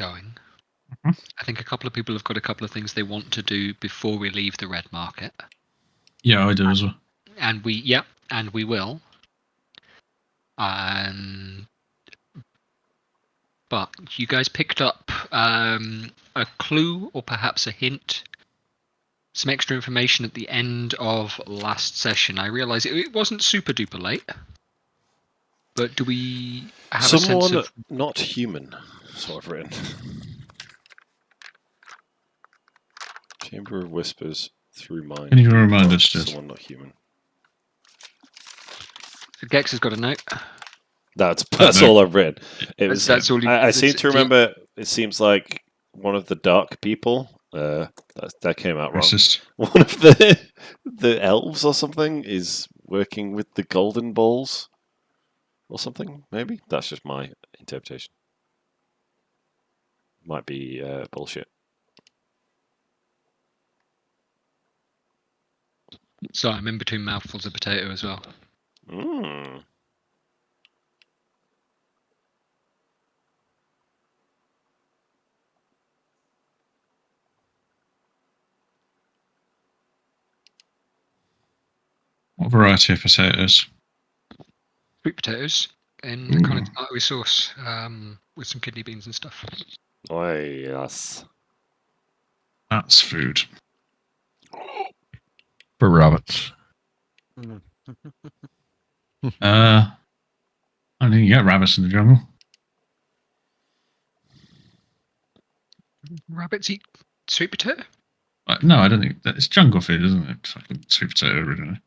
going. Mm-hmm. I think a couple of people have got a couple of things they want to do before we leave the red market. Yeah, I do as well. And we will. But you guys picked up a clue or perhaps a hint, some extra information at the end of last session. I realise it wasn't super duper late, but do we have a sense of not human? Sort of written. Chamber of Whispers through mind. Can you remind us, Jed? Someone not human. So Gex has got a note. That's all I've read. It was. That's all. I seem to remember. It seems like one of the dark people. That came out wrong. Racist. One of the elves or something is working with the golden balls, or something. Maybe that's just my interpretation. Might be bullshit. So I'm in between mouthfuls of potato as well. Mm. What variety of potatoes? Sweet potatoes in a kind of tomatoey sauce with some kidney beans and stuff. Oh, yes. That's food. For rabbits. I don't think you get rabbits in the jungle. Rabbits eat sweet potato? No, I don't think it's jungle food, isn't it? Fucking sweet potato originally.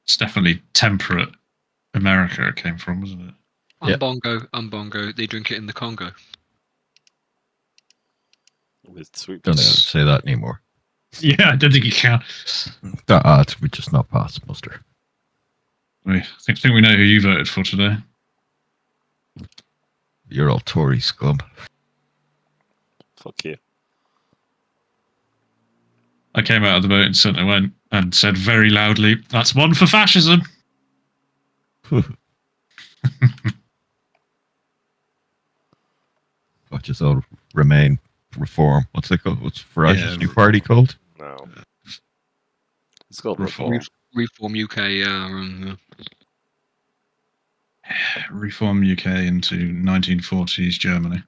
It's definitely temperate America it came from, wasn't it? Umbongo. They drink it in the Congo. With sweet Don't potatoes. say that anymore. Yeah, I don't think you can. We just not pass muster. I think we know who you voted for today. You're all Tory scum. Fuck you. I came out of the voting centre and said very loudly, "That's one for fascism." Watch us all remain reform. What's it called? What's Farage's new party called? No. It's called Reform. Reform UK. Reform UK into 1940s Germany.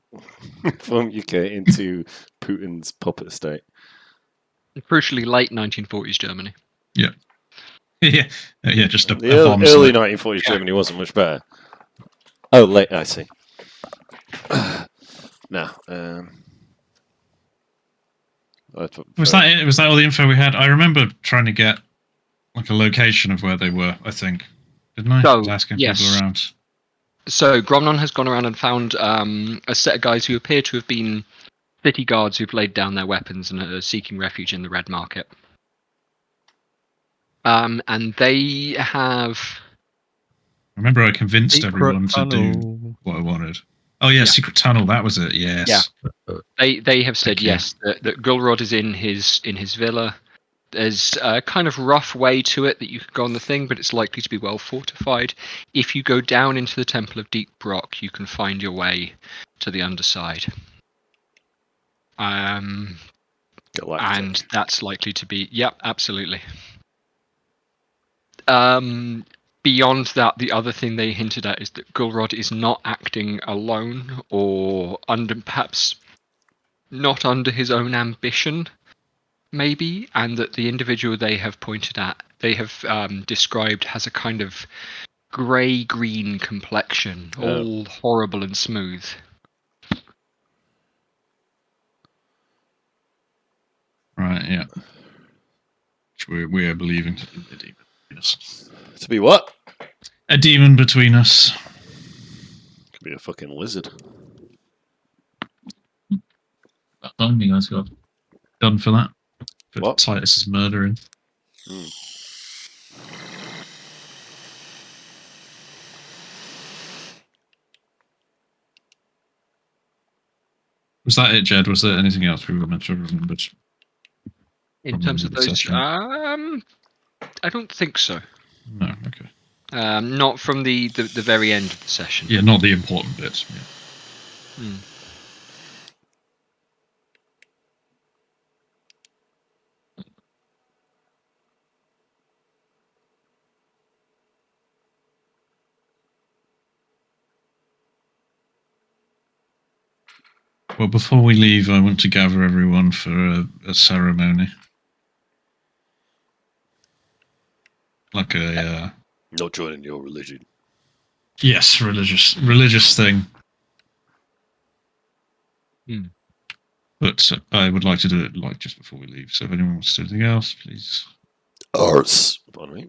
From UK into Putin's puppet state. Crucially, late 1940s Germany. Yeah. Yeah, just a The bomb early site. 1940s Germany wasn't much better. Oh, late, I see. No. Was that it? Was that all the info we had? I remember trying to get like a location of where they were, I think. Didn't I? I was asking people around. So Gromnon has gone around and found a set of guys who appear to have been city guards who've laid down their weapons and are seeking refuge in the Red Market. And they have... Remember, I convinced everyone to do what I wanted. Oh yeah, secret tunnel. That was it. Yes. Yeah. They have said yes that Gulrod is in his villa. There's a kind of rough way to it that you could go on the thing, but it's likely to be well fortified. If you go down into the Temple of Deep Rock, you can find your way to the underside. And that's likely to be... Yep, absolutely. Beyond that, the other thing they hinted at is that Gulrod is not acting alone or perhaps not under his own ambition, maybe, and that the individual they have described has a kind of grey-green complexion, all horrible and smooth. Right, yeah. We're believing to be a demon between us. To be what? A demon between us. Could be a fucking lizard. That time you guys got done for that. For What? Titus's murdering. Was that it, Jed? Was there anything else we were meant to have remembered? In terms of those, I don't think so. No, okay. Not from the very end of the session. Yeah, not the important bits. Yeah. Well, before we leave, I want to gather everyone for a ceremony. Like a Not joining your religion. yes, religious thing. Hmm. But I would like to do it like just before we leave. So if anyone wants to do anything else, please. Arse. Pardon me.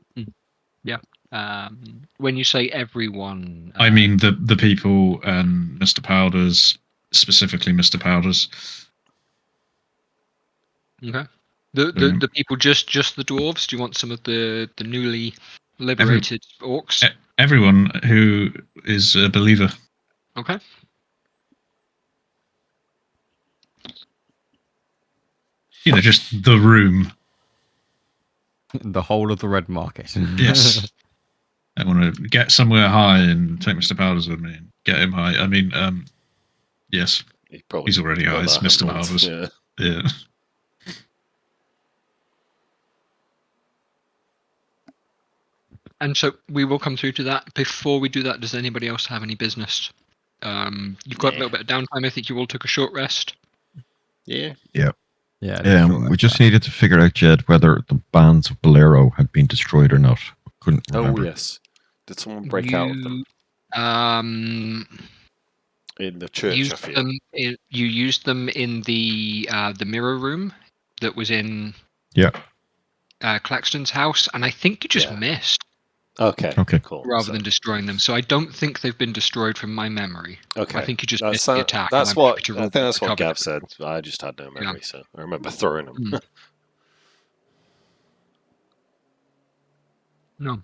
When you say everyone, I mean the people and Mr. Powders, specifically Mr. Powders. okay. The people, just the dwarves. Do you want some of the newly liberated orcs? Everyone who is a believer. Okay. You know, just the room. The whole of the red market. Yes. I want to get somewhere high and take Mr. Powders with me and get him high. I mean, yes. He's already high. It's Mr. Powders. Yeah. Yeah. And so we will come through to that. Before we do that, does anybody else have any business? You've got a little bit of downtime. I think you all took a short rest. Yeah. Yeah. We just needed to figure out, Jed, whether the bands of Bolero had been destroyed or not. Couldn't remember. Oh, yes. Did someone break out of them? In the church, I feel. You used them in the mirror room that was in Claxton's house, and I think you just missed Okay. Okay. Cool. rather than destroying them. So I don't think they've been destroyed from my memory. Okay. I think you just missed the attack. That's and I'm what happy to I roll think. That's what recover Gav it. said. I just had no memory, so I remember throwing them. Mm. No.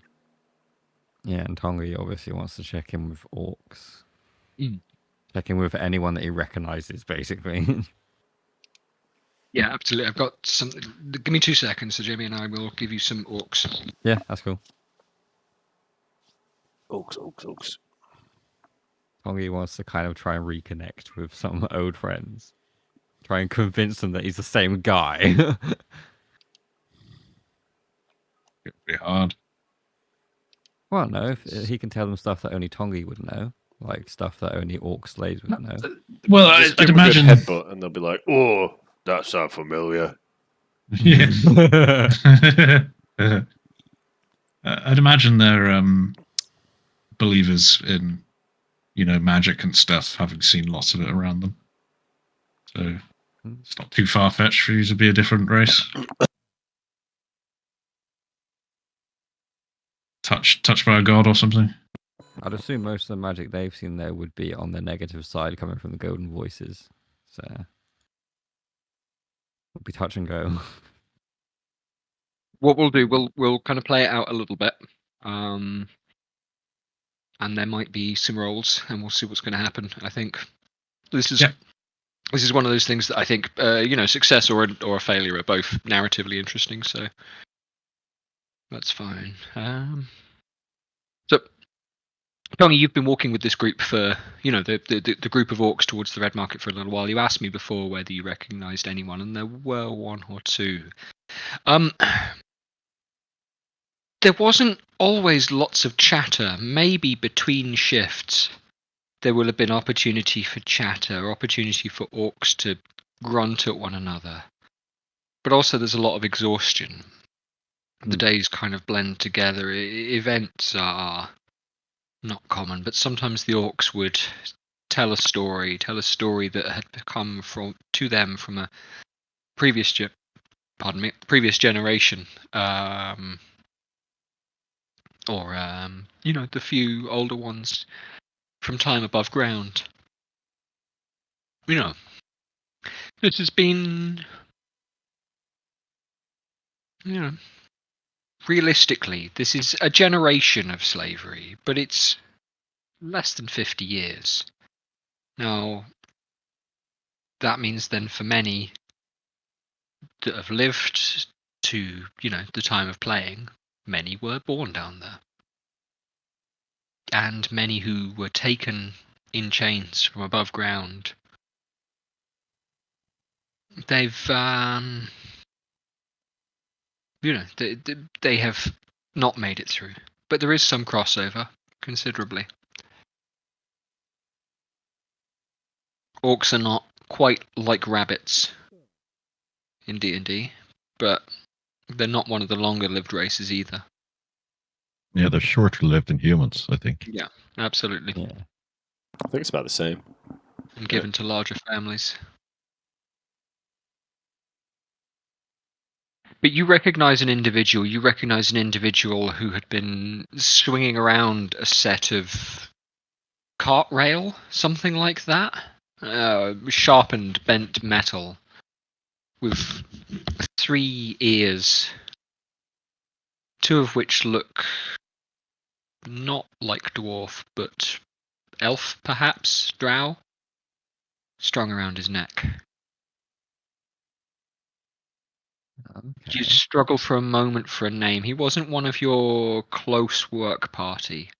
Yeah, and Tongi obviously wants to check in with orcs. Mm. Check in with anyone that he recognizes, basically. Yeah, absolutely. I've got some. Give me 2 seconds, so Jamie and I will give you some orcs. Yeah, that's cool. Oaks. Tongi wants to kind of try and reconnect with some old friends. Try and convince them that he's the same guy. It'd be hard. Well, no, if he can tell them stuff that only Tongi would know. Like stuff that only orc slaves would know. Well, Just I'd give 'em a good imagine. headbutt, and they'll be like, "Oh, that sounds familiar." Yeah. I'd imagine they're believers in, magic and stuff, having seen lots of it around them. So it's not too far fetched for you to be a different race. Touched by a god or something. I'd assume most of the magic they've seen there would be on the negative side coming from the golden voices. So it'll be touch and go. What we'll do, we'll kind of play it out a little bit, and there might be some rolls, and we'll see what's going to happen. I think this is one of those things that I think success or a failure are both narratively interesting. So that's fine. So Tony, you've been walking with this group for the group of orcs towards the Red Market for a little while. You asked me before whether you recognised anyone, and there were one or two. There wasn't always lots of chatter. Maybe between shifts, there will have been opportunity for chatter, opportunity for orcs to grunt at one another. But also there's a lot of exhaustion. The days kind of blend together. Events are not common, but sometimes the orcs would tell a story that had come to them from a previous generation. Or the few older ones from time above ground. This has been, realistically, this is a generation of slavery, but it's less than 50 years. Now, that means then for many that have lived to, the time of playing, many were born down there. And many who were taken in chains from above ground, they've they have not made it through, but there is some crossover, considerably. Orcs are not quite like rabbits in D&D, but they're not one of the longer-lived races either. Yeah, they're shorter lived than humans, I think. Yeah, absolutely. Yeah. I think it's about the same. And given to larger families. But you recognize an individual. You recognize an individual who had been swinging around a set of cart rail, something like that. Sharpened, bent metal with 3 ears, 2 of which look not like dwarf, but elf, perhaps, drow, strung around his neck. You Okay. struggle for a moment for a name. He wasn't one of your close work party,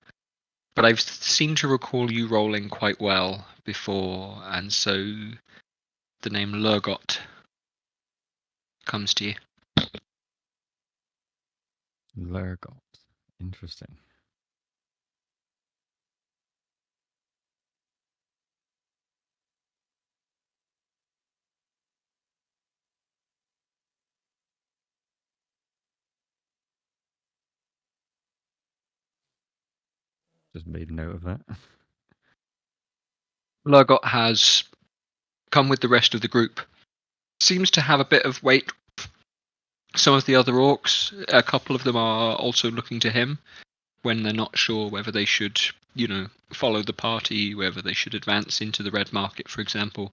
but I've seemed to recall you rolling quite well before, and so the name Lurgot comes to you. Lurgot. Interesting. Just made a note of that. Lurgot has come with the rest of the group. Seems to have a bit of weight. Some of the other orcs, a couple of them are also looking to him when they're not sure whether they should, follow the party, whether they should advance into the Red Market, for example.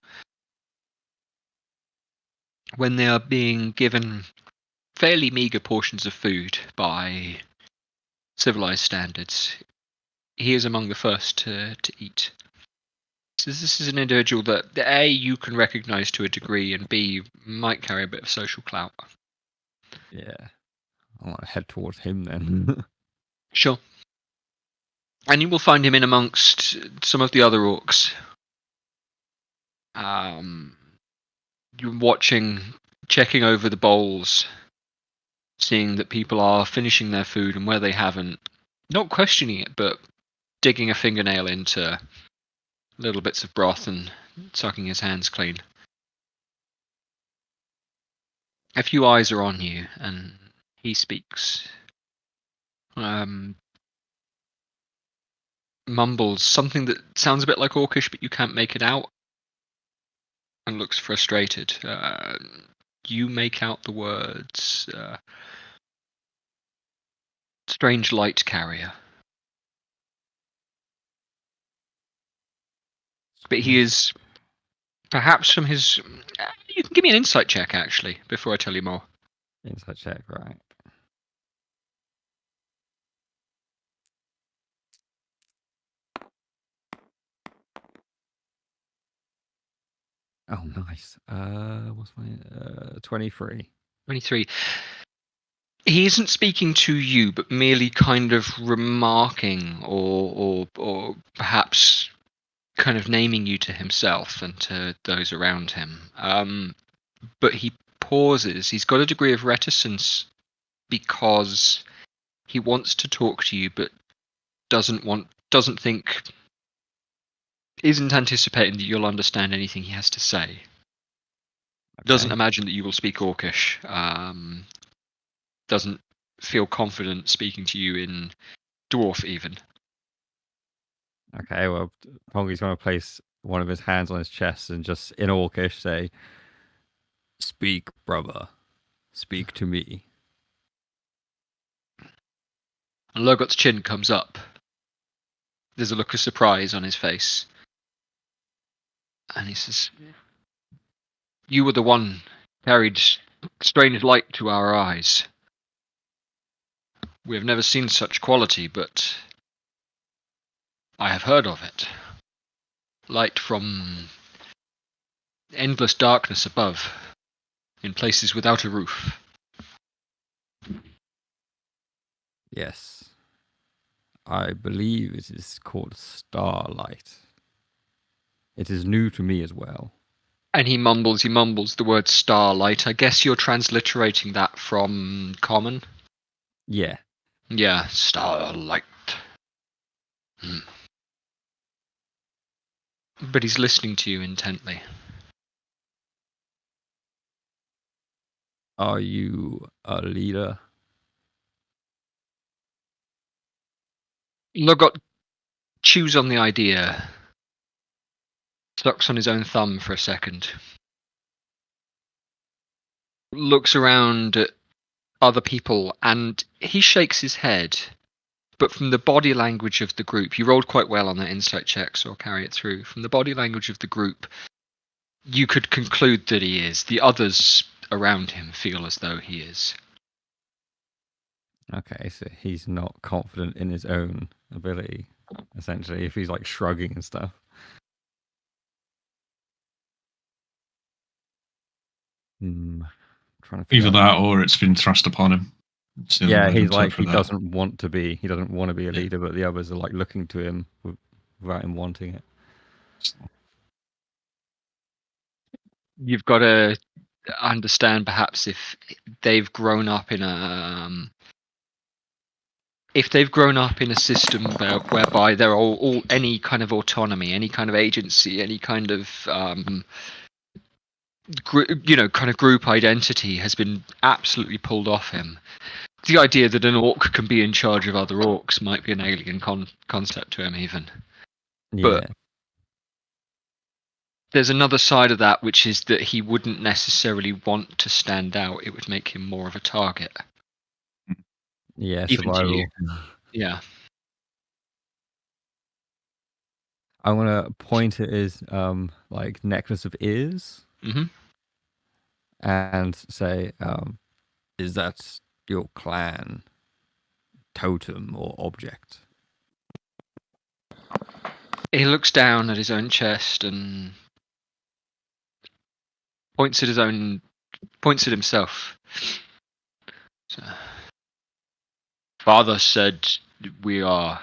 When they are being given fairly meager portions of food by civilized standards, he is among the first to eat. So this is an individual that, A, you can recognize to a degree, and B, might carry a bit of social clout. Yeah. I want to head towards him then. Sure. And you will find him in amongst some of the other orcs. You're watching, checking over the bowls, seeing that people are finishing their food and where they haven't, not questioning it, but digging a fingernail into little bits of broth and sucking his hands clean. A few eyes are on you, and he speaks. Mumbles something that sounds a bit like Orcish, but you can't make it out, and looks frustrated. You make out the words, strange light carrier. But he is, perhaps from his... You can give me an insight check, actually, before I tell you more. Insight check, right. Oh, nice. What's my 23? 23. He isn't speaking to you, but merely kind of remarking or perhaps kind of naming you to himself and to those around him. But he pauses. He's got a degree of reticence because he wants to talk to you, but isn't anticipating that you'll understand anything he has to say. Doesn't Okay. imagine that you will speak Orcish. Doesn't feel confident speaking to you in Dwarf even. Okay, well, Pongy's going to place one of his hands on his chest and just in Orcish say, "Speak, brother. Speak to me." And Logot's chin comes up. There's a look of surprise on his face. And he says, "You were the one carried strange light to our eyes. We have never seen such quality, but I have heard of it. Light from endless darkness above, in places without a roof." Yes. I believe it is called starlight. It is new to me as well. And he mumbles the word starlight. I guess you're transliterating that from common? Yeah. Yeah, starlight. But he's listening to you intently. Are you a leader? Logot chews on the idea, sucks on his own thumb for a second, looks around at other people, and he shakes his head. But from the body language of the group, you rolled quite well on that insight check, so I'll carry it through. From the body language of the group, you could conclude that he is. The others around him feel as though he is. Okay, so he's not confident in his own ability, essentially, if he's like shrugging and stuff. Trying to figure Either out. that or it's been thrust upon him. It's the other Yeah, way to he's like interpret he that. doesn't want to be a Yeah. leader, but the others are like looking to him without him wanting it. You've got to understand, perhaps, if they've grown up in a system whereby they're all any kind of autonomy, any kind of agency, any kind of kind of group identity has been absolutely pulled off him. The idea that an orc can be in charge of other orcs might be an alien concept to him, even. Yeah. But there's another side of that, which is that he wouldn't necessarily want to stand out. It would make him more of a target. Yeah, Even to survival. you. Yeah. I'm gonna point at his like necklace of ears Mm-hmm. and say, is that your clan totem or object? He looks down at his own chest and points at himself. So, Father said we are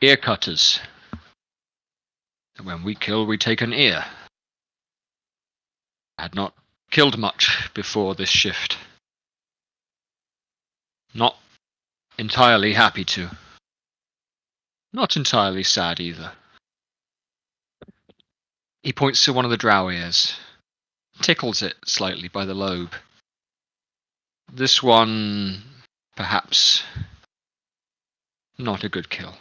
ear cutters. And when we kill, we take an ear. I had not killed much before this shift. Not entirely happy to. Not entirely sad either. He points to one of the drow ears, tickles it slightly by the lobe. This one, perhaps, not a good kill.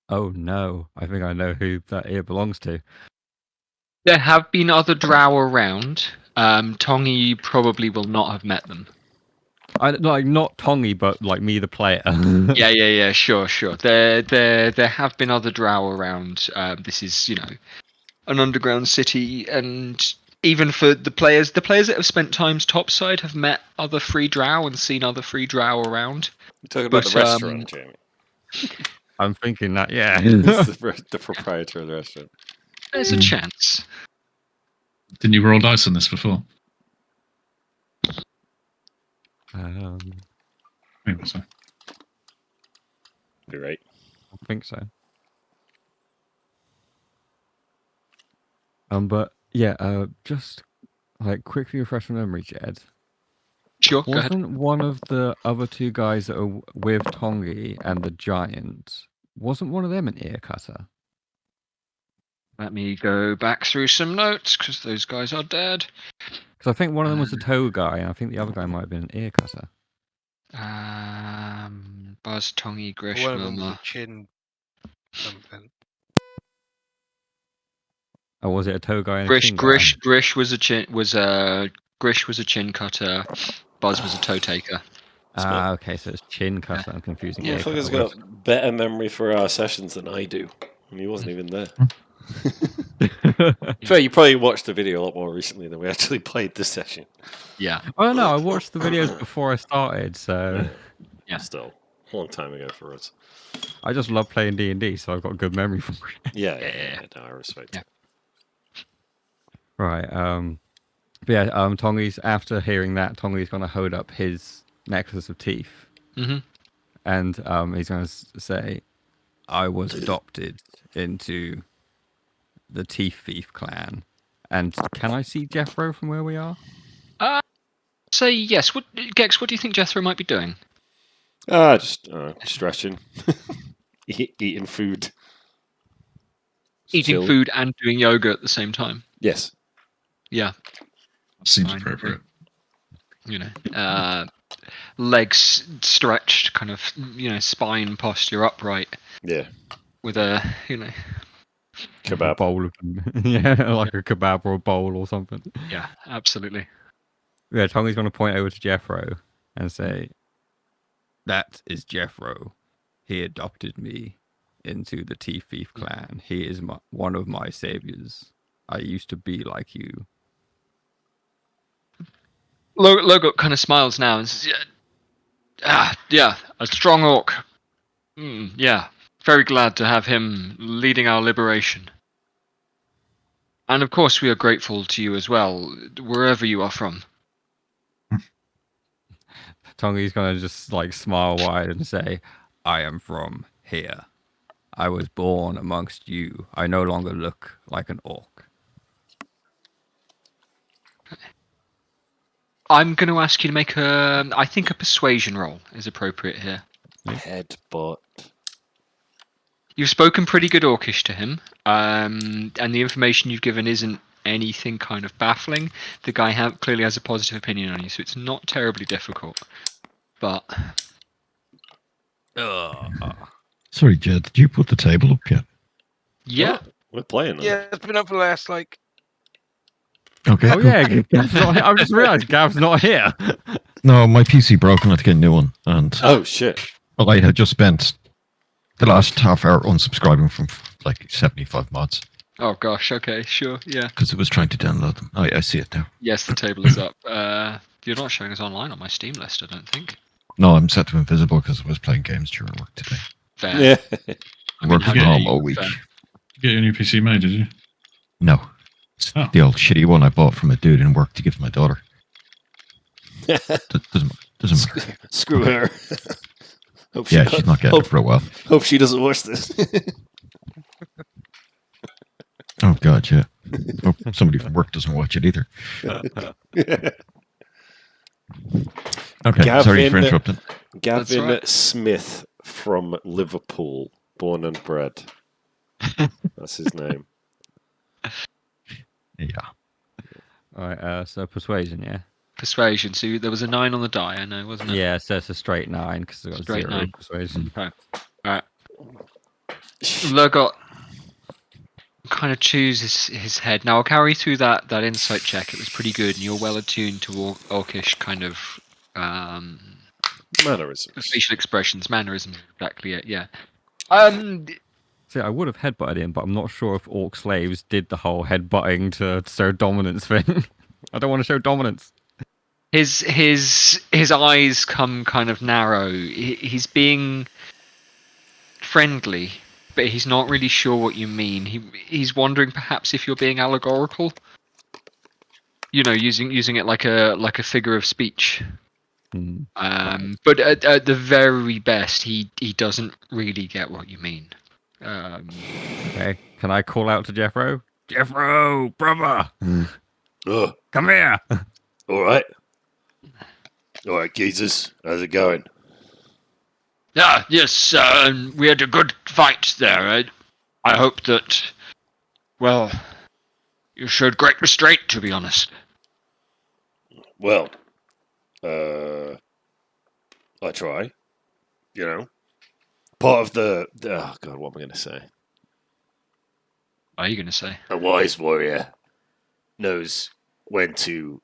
Oh no, I think I know who that ear belongs to. There have been other drow around. Tongi probably will not have met them. Not Tongi, but like me, the player. Yeah, sure. There have been other drow around. This is, an underground city, and even for the players that have spent times topside have met other free drow and seen other free drow around. You're talking about But, the restaurant, Jamie. I'm thinking that, yeah. It's the proprietor of the restaurant. There's a chance. Didn't you roll dice on this before? Maybe so. You're right. I think so. But yeah, just like quickly refresh my memory, Jed. Sure, go ahead. Wasn't one of the other two guys that are with Tongi and the giant? Wasn't one of them an ear cutter? Let me go back through some notes, because those guys are dead. Because I think one of them was a toe guy, and I think the other guy might have been an ear cutter. Buzz, Tongi, Grish, One of them was Murmur. a chin something. Oh, was it a toe guy and a chin guy? Grish was a chin cutter. Buzz was a toe taker. Ah, okay, so it's chin cutter. I'm confusing ear cutter Motherfucker's with. got better memory for our sessions than I do. And he wasn't even there. Fair, you probably watched the video a lot more recently than we actually played this session. Yeah. Oh no, I watched the videos before I started, so Yeah. Still, a long time ago for us. I just love playing D&D, so I've got good memory for it. Yeah. No, I respect Yeah. it. Right. But yeah. Tongi's after hearing that, Tongi's gonna hold up his necklace of teeth, Mm-hmm. and he's gonna say, "I was adopted into the Teeth Thief clan." And can I see Jethro from where we are? Say yes. Gex, what do you think Jethro might be doing? Just stretching. Eating food. Eating Chill. food and doing yoga at the same time. Yes. Yeah. Seems Fine. appropriate. You know, legs stretched, kind of, spine posture upright, Yeah. with a, A Kebab. bowl of like a kebab or a bowl or something. yeah, absolutely. Yeah, Tongi's going to point over to Jeffro and say, "That is Jeffro. He adopted me into the Tea Thief clan. He is one of my saviors. I used to be like you." Logo kind of smiles now and says, yeah, a strong orc. Yeah, very glad to have him leading our liberation. And of course, we are grateful to you as well, wherever you are from. Tongi's going to just like smile wide and say, "I am from here. I was born amongst you. I no longer look like an orc." I'm going to ask you to make I think a persuasion roll is appropriate here. Headbutt. You've spoken pretty good Orcish to him, and the information you've given isn't anything kind of baffling. The guy clearly has a positive opinion on you, so it's not terribly difficult. But Sorry, Jed, did you put the table up yet? yeah, Oh, we're playing. Yeah, it's been up for the last like. Okay. Oh cool. yeah, Gav's not here. I've just realised Gav's not here. No, my PC broke and I had to get a new one. And Oh shit. well, I had just spent the last half hour unsubscribing from like 75 mods oh gosh, okay, sure, yeah. because it was trying to download them. Oh, I see it now. Yes, the table is up. You're not showing us online on my Steam list, I don't think. No, I'm set to invisible because I was playing games during work today. Fair. Yeah. I mean, Work how from dare home you, all week. fair. You get your new PC made, did you? No. It's Oh. the old shitty one I bought from a dude in work to give to my daughter. Doesn't matter. Screw her. Hope Yeah, she's not getting it for a while. Hope she doesn't watch this. Oh, God, yeah. Hope somebody from work doesn't watch it either. Okay, sorry for interrupting. Gavin right. Smith from Liverpool, born and bred. That's his name. Yeah. All right, so persuasion, yeah. Persuasion. So there was a 9 on the die, I know, wasn't it? Yeah, so it's a straight 9 because I got Straight 0 9. persuasion. Okay. Alright. Lurgot kind of chews his head. Now I'll carry through that insight check. It was pretty good, and you're well attuned to Orcish kind of Mannerisms. facial expressions, mannerisms. Exactly it. Yeah. See, I would have headbutted him, but I'm not sure if orc slaves did the whole headbutting to show dominance thing. I don't want to show dominance. His eyes come kind of narrow. He's being friendly, but he's not really sure what you mean. He's wondering perhaps if you're being allegorical. You know, using it like a figure of speech. But at the very best, he doesn't really get what you mean. Okay, can I call out to Jeffro? Jeffro, brother, Oh, come here. all right. All right, geezers. How's it going? Yes, we had a good fight there. I hope that, well, you showed great restraint, to be honest. Well, I try. You know, part of the oh god, what am I going to say? What are you going to say? A wise warrior knows when to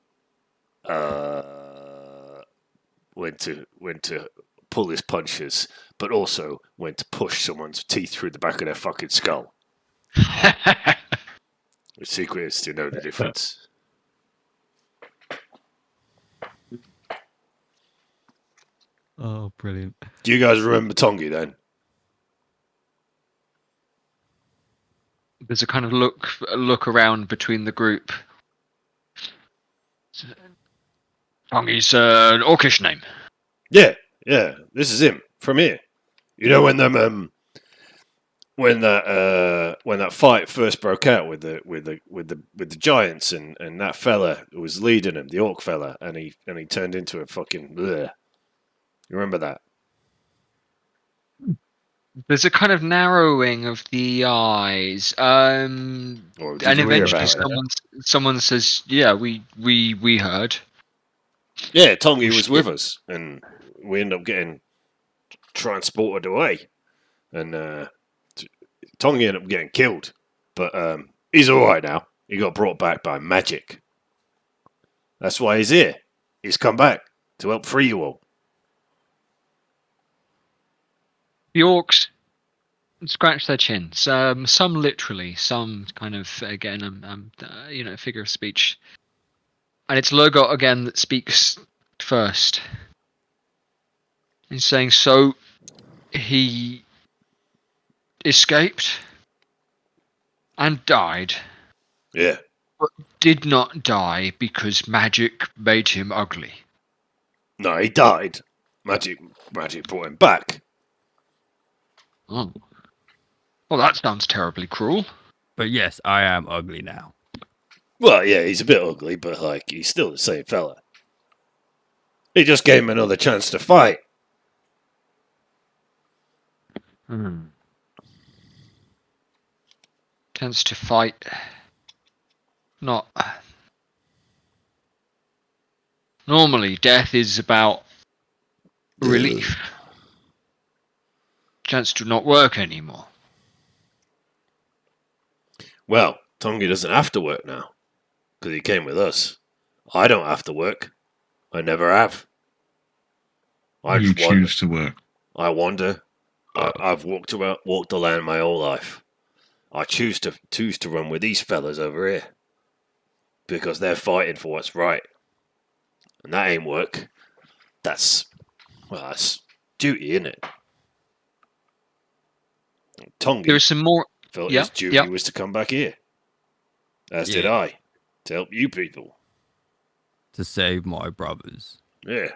pull his punches, but also when to push someone's teeth through the back of their fucking skull. The secret is to know the difference. Oh, brilliant. Do you guys remember Tongi then? There's a kind of look around between the group. Tongi's an Orcish name. Yeah, this is him from here. You know when when that fight first broke out with the giants and that fella who was leading him, the orc fella, and he turned into a fucking bleh. You remember that? There's a kind of narrowing of the eyes, Or and did you hear eventually about it? someone says, "Yeah, we heard." Yeah, Tongi was with us, and we ended up getting transported away, and Tongi ended up getting killed, but he's all right now. He got brought back by magic. That's why he's here. He's come back to help free you all. The orcs scratch their chins. Some literally, some kind of again, figure of speech. And it's Lurgot again that speaks first. He's saying, "So he escaped and died, Yeah. but did not die because magic made him ugly." No, he died. Magic brought him back. Oh. Well, that sounds terribly cruel. But yes, I am ugly now. Well, yeah, he's a bit ugly, but like he's still the same fella. He just gave him another chance to fight. Tends to fight. Not. Normally, death is about relief. Chance to not work anymore. Well, Tongi doesn't have to work now because he came with us. I don't have to work. I never have. I You just wander. choose to work. I wander. I've walked the land my whole life. I choose to run with these fellas over here because they're fighting for what's right, and that ain't work. That's duty, isn't it? Tongi There is some more. felt Yeah, his duty yeah. was to come back here, as did Yeah. I, to help you people. To save my brothers. Yeah.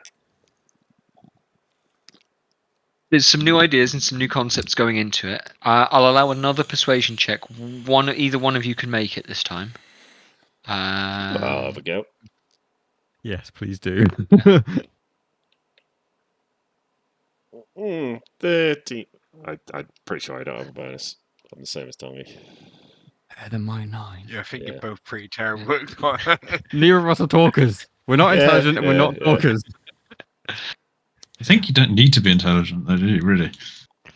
There's some new ideas and some new concepts going into it. I'll allow another persuasion check. Either one of you can make it this time. I'll have a go. Yes, please do. 13. I'm pretty sure I don't have a bonus. I'm the same as Tongi. Better than my 9. Yeah, I think Yeah. you're both pretty terrible. Neither of us are talkers. We're not Yeah, intelligent and we're not yeah. talkers. I think you don't need to be intelligent, though, do you? Really?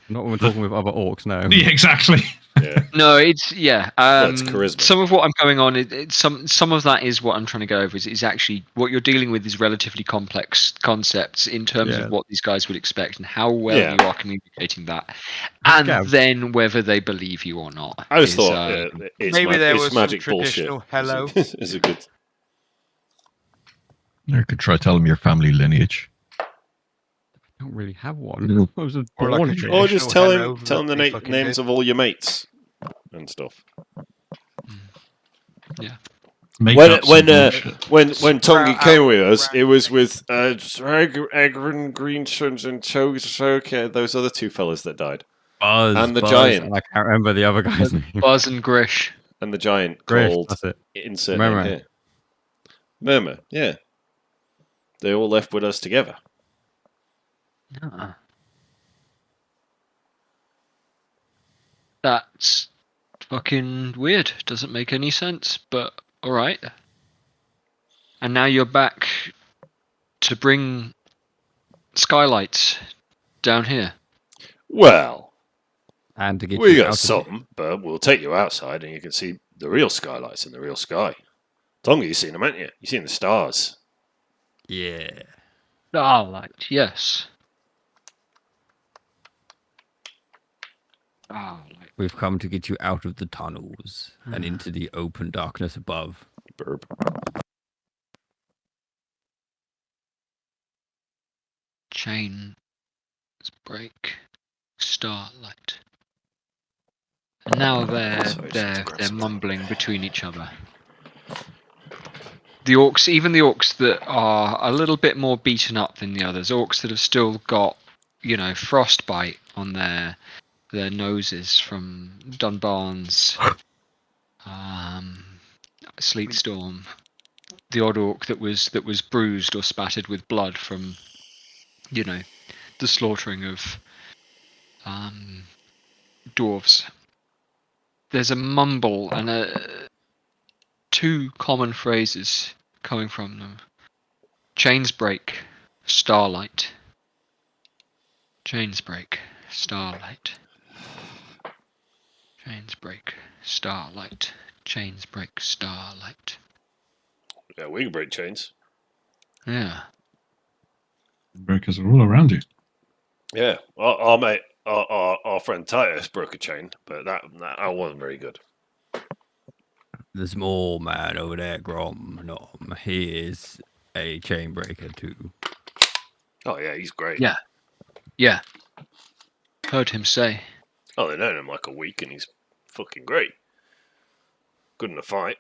Not when we're talking with other orcs, no. Yeah, exactly. Yeah. No, it's yeah. That's charisma. Some of what I'm going on, some of that is what I'm trying to go over. Is actually what you're dealing with is relatively complex concepts in terms Yeah. of what these guys would expect and how well Yeah. you are communicating that, and Gav. then whether they believe you or not. I just is, thought it's Maybe there it's was some magic bullshit. traditional hello. Is a good. You could try telling me your family lineage. I don't really have one. I was just Or like born a here. Or just Traditional tell hello him the that they fucking names did. of all your mates and stuff. Make When up some bullshit. when Tongi Sprout came out, with us, ran it was away. with Egrin Greenshins and Choke, those other two fellas that died, Buzz. And the Buzz, giant. and I can't remember the other guy's name. Buzz and Grish. and the giant Grish, called that's it. insert Murmur. name here. Murmur, yeah. They all left with us together. That's fucking weird. Doesn't make any sense, but all right. And now you're back to bring skylights down here. Well, And to get we you got out of some, but we'll take you outside and you can see the real skylights in the real sky. Tongi, you've seen them, haven't you? You've seen the stars. here. Yeah. Starlight, yes. Starlight. We've come to get you out of the tunnels and into the open darkness above. Burp. Chain break. Starlight. And now Sorry, just they're grab they're something. mumbling between each other. The orcs, even the orcs that are a little bit more beaten up than the others, orcs that have still got, frostbite on their noses from Dunbarn's sleet storm. The odd orc that was bruised or spattered with blood from, the slaughtering of dwarves. There's a mumble and two common phrases coming from them. Chains break, starlight. Chains break, starlight. Chains break, starlight. Chains break, starlight. Yeah, we can break chains. Yeah. Breakers are all around you. Yeah, our mate, our friend Titus broke a chain, but that wasn't very good. The small man over there, Grom Nom, he is a chain breaker too. Oh yeah, he's great. Yeah. Yeah. Heard him say. Oh, they've known him like a week, and he's fucking great. Good in a fight.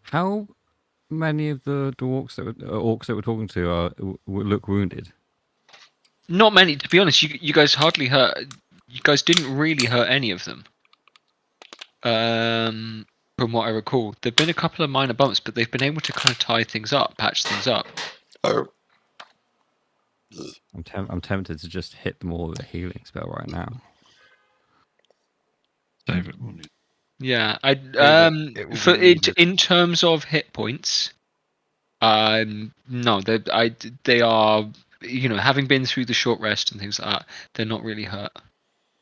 How many of the orcs that we're talking to look wounded? Not many, to be honest. You guys hardly hurt. You guys didn't really hurt any of them. From what I recall, there've been a couple of minor bumps, but they've been able to kind of tie things up, patch things up. Oh. I'm tempted to just hit them all with a healing spell right now. Save it. We'll need- Yeah, It will for be it in terms of hit points, no, they are, having been through the short rest and things like that, they're not really hurt.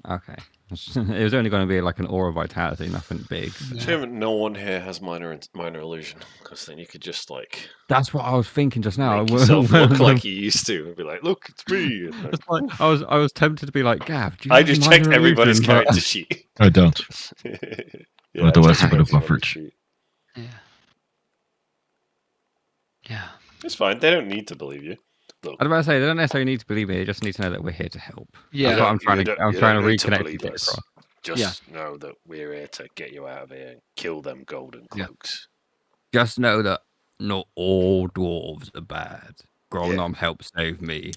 Okay. It was only going to be like an aura vitality, nothing big. So. Shame no one here has minor illusion, because then you could just like That's what I was thinking just now. make yourself look like you used to, and be like, "Look, it's me." It's like, I was tempted to be like, Gav, do you I have just minor checked everybody's illusion? But- character sheet. I don't. Yeah, Otherwise, I a bit of checked everybody's buffage. sheet. Yeah. Yeah. It's fine. They don't need to believe you. Look, I was about to say they don't necessarily need to believe me. They just need to know that we're here to help. Yeah. That's what I'm trying you to. don't- I'm you trying don't to need to reconnect believe with us. across. just know that we're here to get you out of here and kill them golden Yeah. cloaks. Just know that not all dwarves are bad. Gromnom Yeah. helped save me.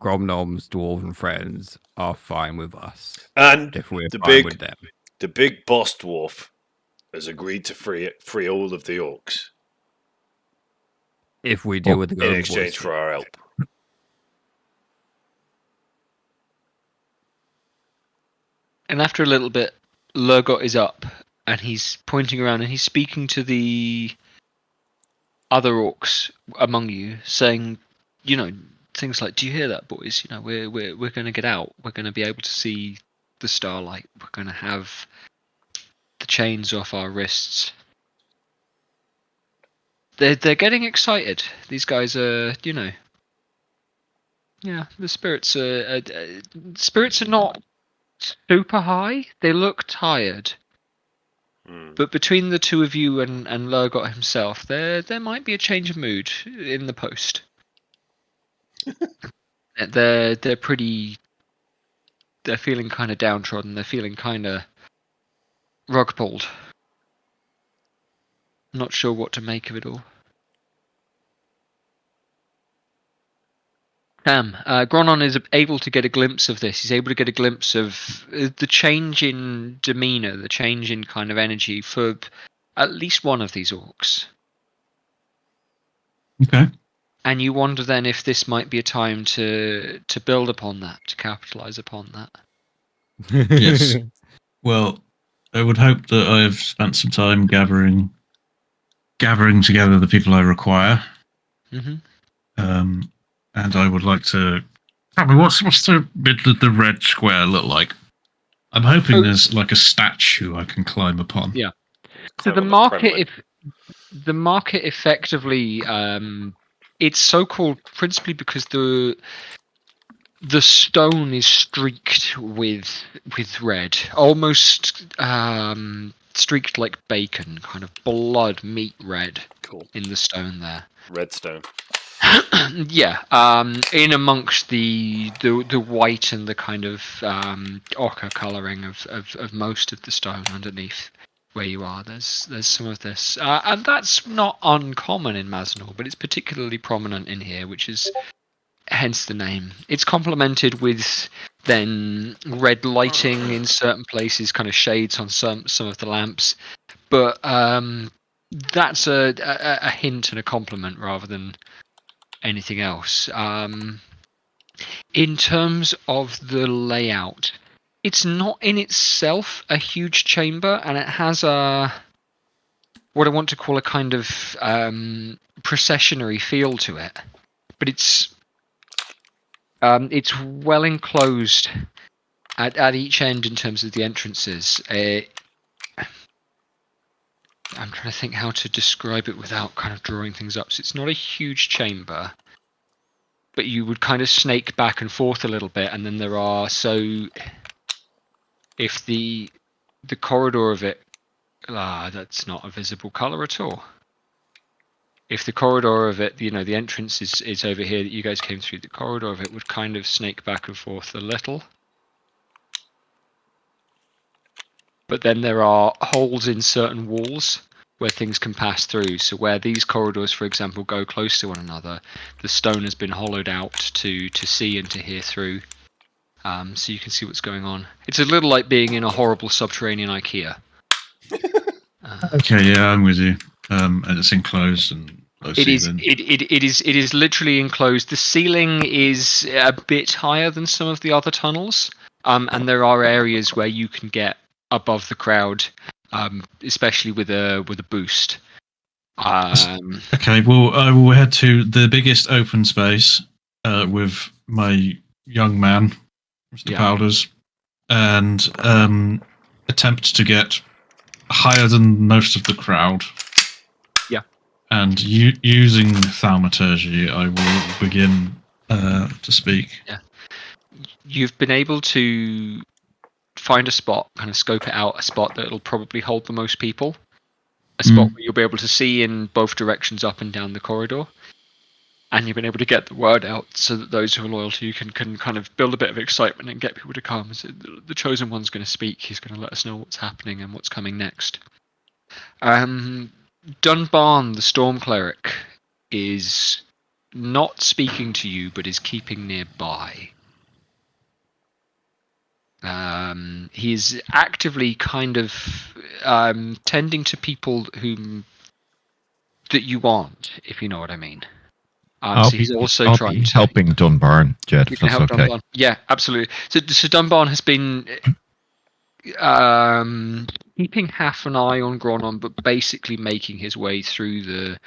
Gromnom's dwarven friends are fine with us And if we're the fine with them. big boss dwarf has agreed to free all of the orcs If we deal with the in golden exchange boys. for our help. And after a little bit, Lurgot is up and he's pointing around and he's speaking to the other orcs among you, saying, things like, "Do you hear that, boys? We're going to get out. We're going to be able to see the starlight. We're going to have the chains off our wrists." They're getting excited. These guys are, yeah. The spirits are not super high. They look tired. Hmm. But between the two of you and Lurgot himself, there might be a change of mood in the post. They're feeling kind of downtrodden. They're feeling kind of rug pulled. Not sure what to make of it all. Gronon is able to get a glimpse of this. He's able to get a glimpse of the change in demeanor, the change in kind of energy for at least one of these orcs. Okay. And you wonder then if this might be a time to build upon that, to capitalize upon that. Yes. Well, I would hope that I've spent some time gathering together the people I require. Mm-hmm. And I would like to tell me what's the red square look like? I'm hoping there's like a statue I can climb upon. Yeah. So Climb the on market, Kremlin. the market effectively, it's so called principally because the stone is streaked with red, almost streaked like bacon, kind of blood meat red Cool. in the stone there. Redstone. Yeah, in amongst the white and the kind of ochre colouring of most of the stone underneath where you are, there's some of this, and that's not uncommon in Mazenor, but it's particularly prominent in here, which is hence the name. It's complemented with then red lighting in certain places, kind of shades on some of the lamps, but that's a hint and a compliment rather than anything else. In terms of the layout, it's not in itself a huge chamber, and it has what I want to call a kind of processionary feel to it. But it's well enclosed at each end in terms of the entrances. I'm trying to think how to describe it without kind of drawing things up. So it's not a huge chamber, but you would kind of snake back and forth a little bit, and then there are if the corridor of it, that's not a visible color at all. If the corridor of it, the entrance is over here that you guys came through, the corridor of it would kind of snake back and forth a little. But then there are holes in certain walls where things can pass through. So where these corridors, for example, go close to one another, the stone has been hollowed out to see and to hear through. So you can see what's going on. It's a little like being in a horrible subterranean IKEA. Okay, yeah, I'm with you. And it's enclosed and It is literally enclosed. The ceiling is a bit higher than some of the other tunnels, and there are areas where you can get above the crowd, especially with a boost. Okay, well, I will head to the biggest open space with my young man, Mr. Powders, and attempt to get higher than most of the crowd. Yeah. And using thaumaturgy, I will begin to speak. Yeah. You've been able to find a spot, kind of scope it out, a spot that'll probably hold the most people. A spot where you'll be able to see in both directions up and down the corridor. And you've been able to get the word out so that those who are loyal to you can kind of build a bit of excitement and get people to come. So the chosen one's going to speak. He's going to let us know what's happening and what's coming next. Dunbarn, the Storm Cleric, is not speaking to you, but is keeping nearby. He's actively kind of tending to people that you want, if you know what I mean. So he's also trying to helping Dunbarn, Jed. If that's help okay. Dunbarn. Yeah, absolutely. So Dunbarn has been keeping half an eye on Gronon, but basically making his way through the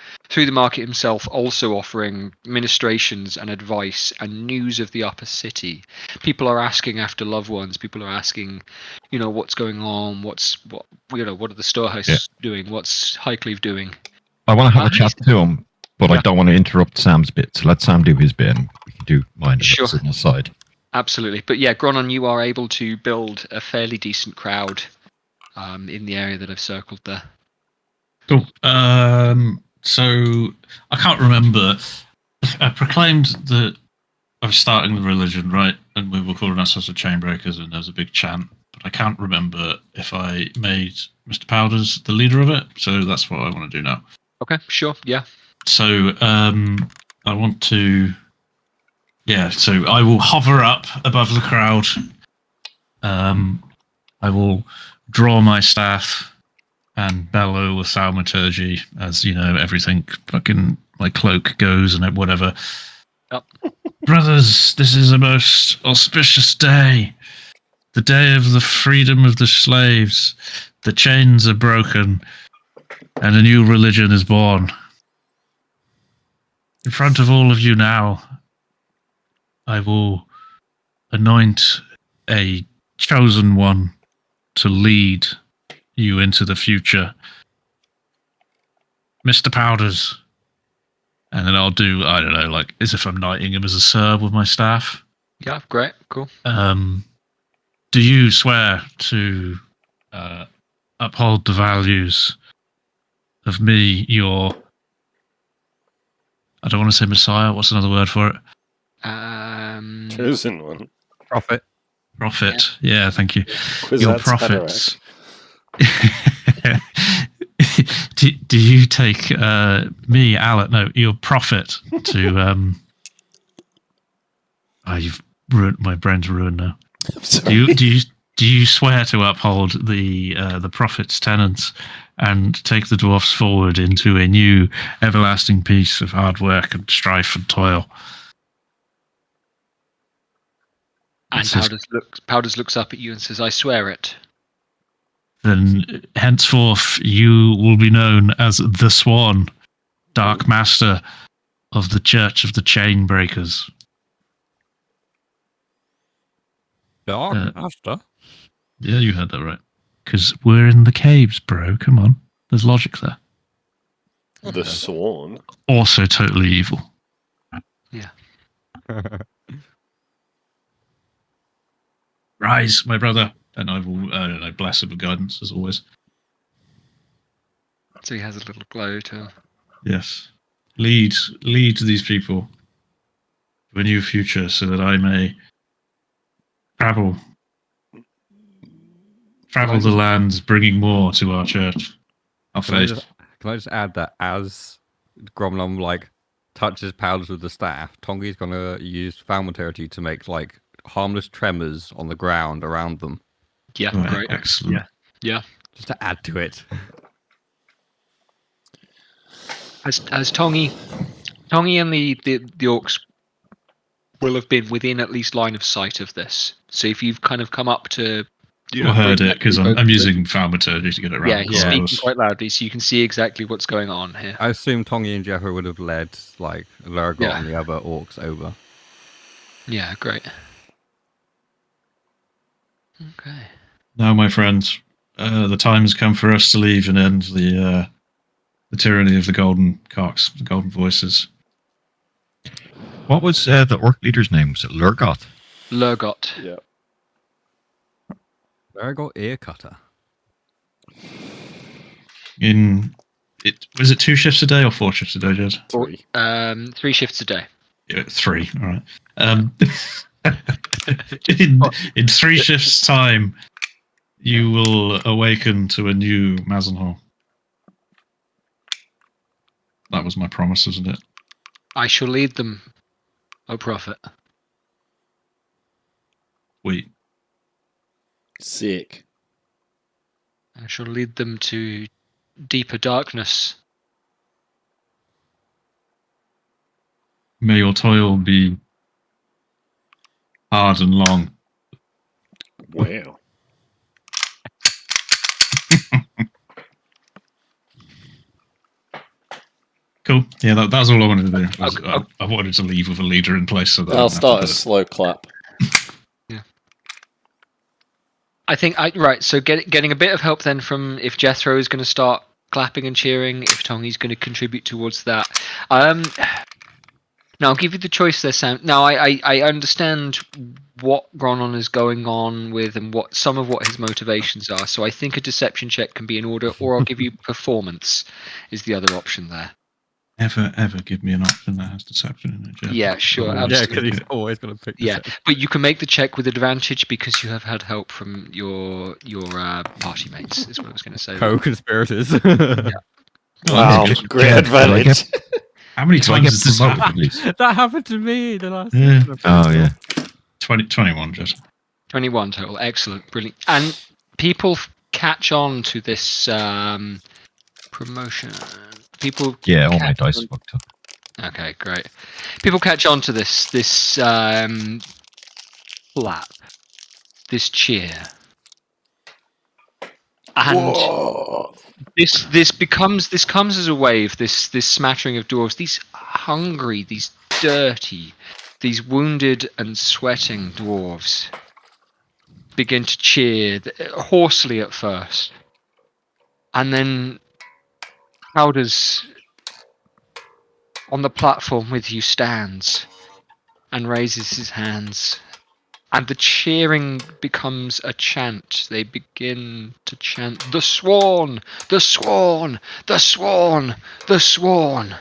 market himself, also offering ministrations and advice and news of the upper city. People are asking after loved ones. People are asking, what's going on? What are the storehouses doing? What's Highcleve doing? I want to have a chat to him, but I don't want to interrupt Sam's bit. So let Sam do his bit, and we can do mine on the side. Absolutely. But yeah, Gronon, you are able to build a fairly decent crowd in the area that I've circled there. Cool. So I can't remember. I proclaimed that I was starting the religion, right? And we were calling ourselves the Chainbreakers, and there was a big chant. But I can't remember if I made Mr. Powders the leader of it. So that's what I want to do now. Okay, sure, yeah. So I want to... Yeah, so I will hover up above the crowd. I will draw my staff and bellow with thaumaturgy as, everything fucking my cloak goes and whatever. Yep. Brothers, this is a most auspicious day. The day of the freedom of the slaves. The chains are broken and a new religion is born. In front of all of you now, I will anoint a chosen one to lead you into the future. Mr. Powders. And then I'll do, I don't know, like as if I'm knighting him as a sir with my staff. Yeah, great, cool. Do you swear to uphold the values of me, your... I don't want to say messiah, what's another word for it? Chosen one. Prophet. Yeah, thank you. Quiz Your that's prophets. do you take me, Alan? No, your prophet to. You've ruined my brain's ruined now. Do you swear to uphold the prophet's tenets and take the dwarfs forward into a new everlasting peace of hard work and strife and toil? And Powders looks up at you and says, "I swear it." Then henceforth you will be known as the Swan, Dark Master of the Church of the Chain Breakers. Dark Master? Yeah, you heard that right. Because we're in the caves, bro. Come on. There's logic there. The Swan. Also totally evil. Yeah. Rise, my brother. And I will bless him with guidance, as always. So he has a little glow to him. Yes. Lead these people to a new future so that I may travel the lands, bringing more to our church, our faith. Can I just add that as Gromlin like touches Powders with the staff, Tongi's gonna use Thaumaturgy to make like harmless tremors on the ground around them. Yeah, Right, great. excellent. Yeah. Just to add to it. As Tongi and the orcs will have been within at least line of sight of this. So if you've kind of come up to, I heard it because I'm using Thaumaturgy to get it around. Yeah, the he's corridors. speaking quite loudly, so you can see exactly what's going on here. I assume Tongi and Jeffro would have led like Lurgot Yeah. and the other orcs over. Yeah, great. Okay. Now, my friends, the time has come for us to leave and end the tyranny of the golden cocks, the golden voices. What was the orc leader's name? Was it Lurgot? Lurgot. Yeah. Lurgot ear cutter. Was it 2 shifts a day or 4 shifts a day, Jed? 3. 3 shifts a day. Yeah, 3. All right. In 3 shifts' time, you will awaken to a new Mazenhall. That was my promise, isn't it? I shall lead them, O Prophet. Wait. Sick. I shall lead them to deeper darkness. May your toil be hard and long. Wow. Cool. Yeah, that was all I wanted to do. I wanted to leave with a leader in place. So that I'll start a slow clap. I think so getting a bit of help then from if Jethro is going to start clapping and cheering, if Tongi's going to contribute towards that. Now I'll give you the choice there, Sam. Now I understand what Gronon is going on with and what some of what his motivations are. So I think a deception check can be in order, or I'll give you performance is the other option there. Ever give me an option that has deception in it, Jeff? Yeah, sure. Otherwise- Yeah, Absolutely. because he's always going to pick the Yeah, set. but you can make the check with advantage because you have had help from your party mates. Is what I was going to say. Co-conspirators. Wow, great Yeah, advantage. How many Do I times get has this promoted happened? at least? That happened to me the last Yeah. season of Oh, Bristol. yeah. 21, just. 21 total. Excellent, brilliant. And people catch on to this promotion. People. Yeah, all my catch dice on- fucked up. Okay, great. People catch on to this flap, this cheer, and Whoa. this comes as a wave. This smattering of dwarves, these hungry, these dirty, these wounded and sweating dwarves begin to cheer hoarsely at first, and then Powders on the platform with you stands and raises his hands, and the cheering becomes a chant. They begin to chant, "The Swan! The Swan! The Swan! The Swan!"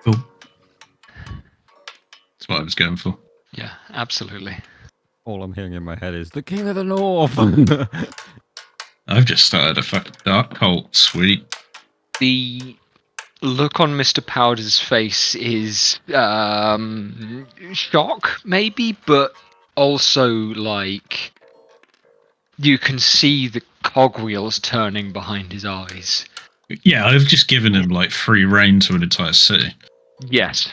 Cool. That's what I was going for. Yeah, absolutely. All I'm hearing in my head is the King of the North. I've just started a fucking dark cult. Sweet. The look on Mr. Powder's face is shock, maybe, but also like you can see the cogwheels turning behind his eyes. Yeah, I've just given him like free reign to an entire city. Yes.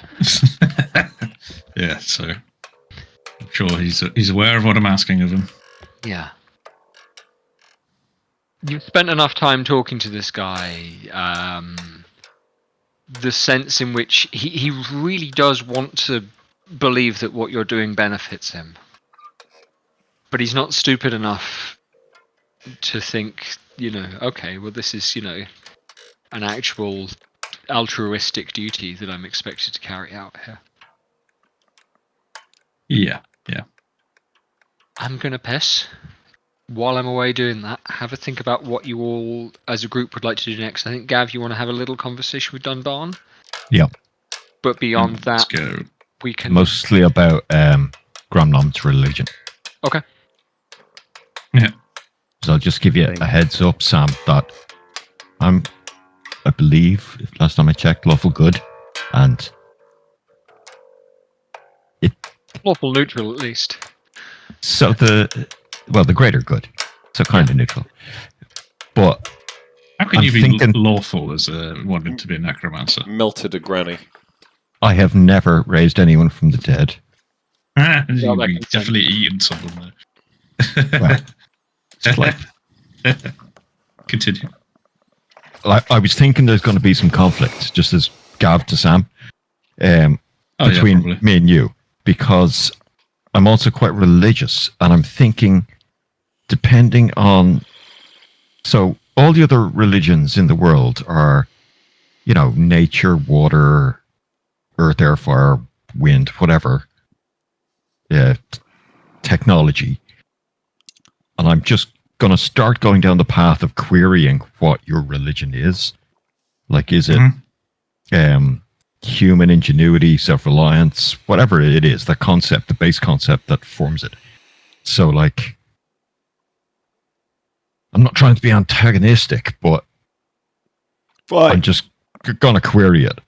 Yeah, so I'm sure he's aware of what I'm asking of him. Yeah. You've spent enough time talking to this guy. The sense in which he really does want to believe that what you're doing benefits him. But he's not stupid enough to think, okay, well, this is, an actual altruistic duty that I'm expected to carry out here. Yeah. I'm going to piss. While I'm away doing that, have a think about what you all, as a group, would like to do next. I think, Gav, you want to have a little conversation with Dunbarn? Yeah. But beyond Let's that, go. we can... Mostly about Gromnom's religion. Okay. Yeah. So I'll just give you a heads up, Sam, that I believe, last time I checked, lawful good, and Lawful neutral, at least. so the greater good, so kind of neutral. But How can I'm you be thinking- lawful as wanting to be a necromancer? Melted a granny. I have never raised anyone from the dead. You'll that be consent. definitely eating someone Well, it's like, there. Continue. I was thinking there's going to be some conflict, just as Gav to Sam, Oh, between yeah, probably. me and you, because I'm also quite religious, and I'm thinking, depending on, so all the other religions in the world are, nature, water, earth, air, fire, wind, whatever, technology, and I'm just going to start going down the path of querying what your religion is. Like, is it human ingenuity, self-reliance, whatever it is, the concept, the base concept that forms it. So, like, I'm not trying to be antagonistic, but I'm just going to query it.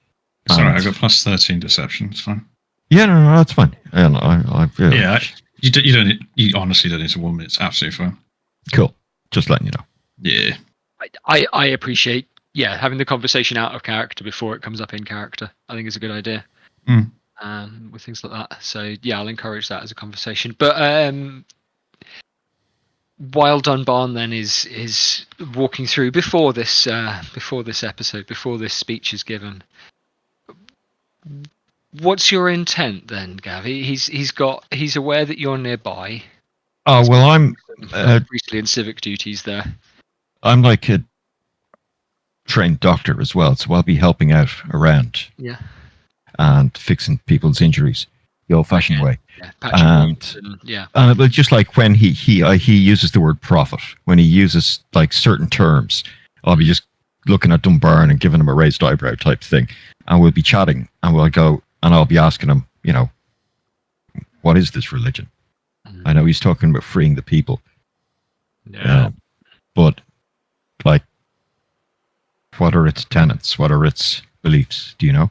Sorry, And- I got plus 13 deception. It's fine. Yeah, no, that's fine. And I Yeah, you honestly don't need to warn me. It's absolutely fine. cool. Just letting you know. Yeah. I appreciate, having the conversation out of character before it comes up in character. I think it's a good idea. With things like that. So I'll encourage that as a conversation. But while Dunbarn then is walking through before this episode, before this speech is given, what's your intent then, Gav? He's aware that you're nearby. Oh, well, I'm priestly and civic duties there. I'm like a trained doctor as well, so I'll be helping out around. Yeah. And fixing people's injuries the old-fashioned way. Yeah, patching wounds and but just like when he uses the word prophet, when he uses like certain terms, I'll be just looking at Dunbarn and giving him a raised eyebrow type thing, and we'll be chatting, and we'll go, and I'll be asking him, what is this religion? I know he's talking about freeing the people, but like, what are its tenets? What are its beliefs? Do you know?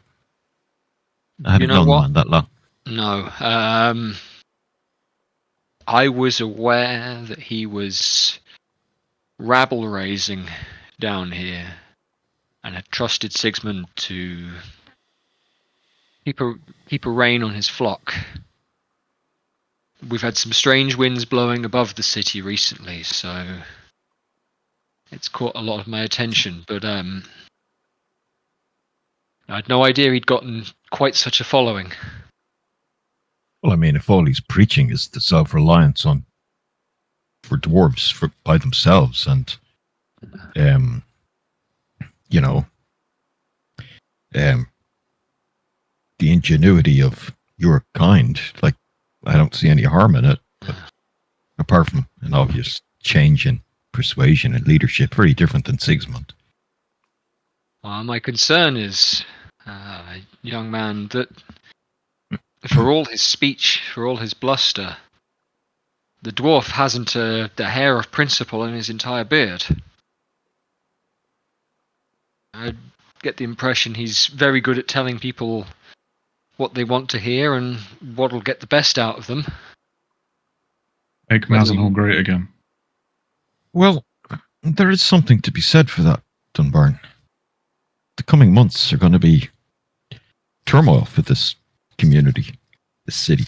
I haven't known the man that long. No. I was aware that he was rabble raising down here and had trusted Sigismund to keep a rein on his flock. We've had some strange winds blowing above the city recently, so it's caught a lot of my attention, but I had no idea he'd gotten quite such a following. Well, I mean, if all he's preaching is the self-reliance for dwarves by themselves, and the ingenuity of your kind, like, I don't see any harm in it. But apart from an obvious change in persuasion and leadership, very different than Sigismund. Well, my concern is, young man, that for all his speech, for all his bluster, the dwarf hasn't the hair of principle in his entire beard. I get the impression he's very good at telling people what they want to hear and what'll get the best out of them. Make Mazenhall great again. Well, there is something to be said for that, Dunbarn. The coming months are going to be turmoil for this community. the city.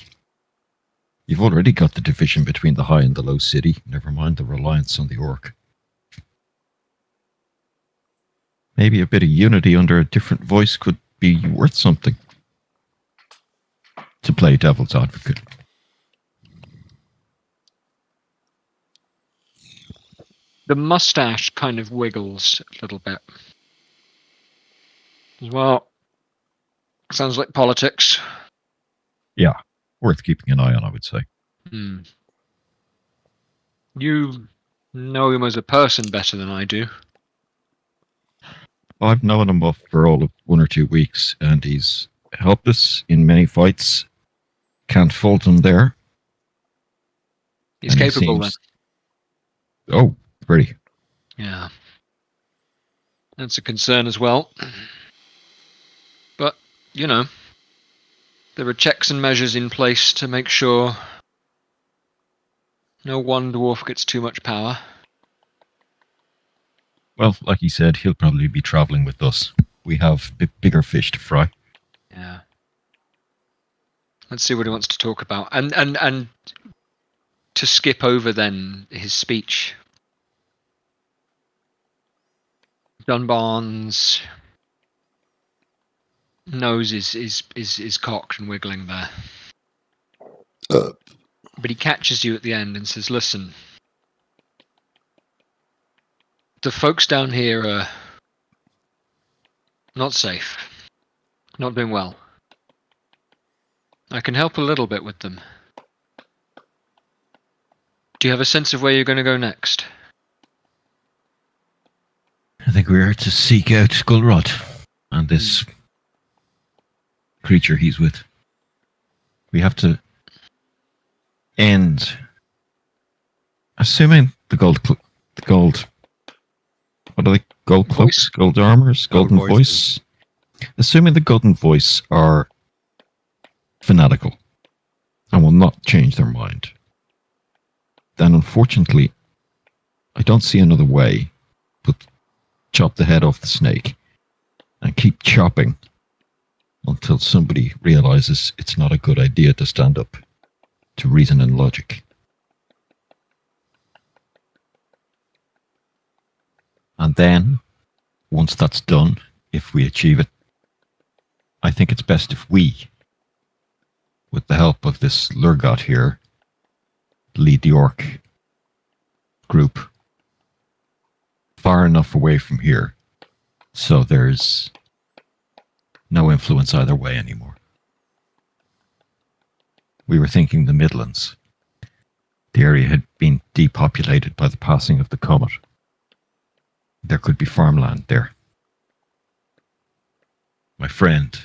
You've already got the division between the high and the low city, never mind the reliance on the orc. Maybe a bit of unity under a different voice could be worth something. To play devil's advocate. The mustache kind of wiggles a little bit. Well, sounds like politics. Yeah, worth keeping an eye on, I would say. Hmm. You know him as a person better than I do. I've known him for all of 1 or 2 weeks, and he's helped us in many fights. Can't fault him there. He's And he capable then. seems- Oh, pretty. Yeah. That's a concern as well. But, you know, there are checks and measures in place to make sure no one dwarf gets too much power. Well, like he said, he'll probably be traveling with us. We have bigger fish to fry. Yeah. Let's see what he wants to talk about. And to skip over then his speech. Dunbarn's nose is cocked and wiggling there. But he catches you at the end and says, listen, the folks down here are not safe, not doing well. I can help a little bit with them. Do you have a sense of where you're going to go next? I think we're to seek out Skullrod and this creature he's with. We have to end. Assuming the gold. What are they? Gold cloaks, Voice? gold armors, golden Gold voice. Assuming the golden voice are fanatical and will not change their mind, then unfortunately, I don't see another way but chop the head off the snake and keep chopping until somebody realizes it's not a good idea to stand up to reason and logic. And then, once that's done, if we achieve it, I think it's best if we, with the help of this Lurgot here, lead the orc group far enough away from here so there's no influence either way anymore. We were thinking the Midlands. The area had been depopulated by the passing of the comet. There could be farmland there. My friend,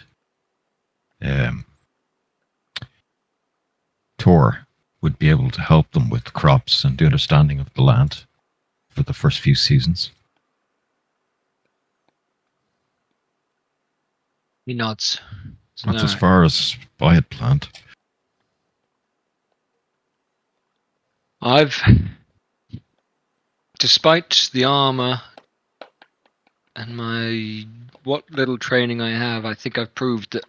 Tor, would be able to help them with crops and the understanding of the land for the first few seasons. He nods. So, That's as "Alright." far as I had planned. Despite the armor and what little training I have, I think I've proved that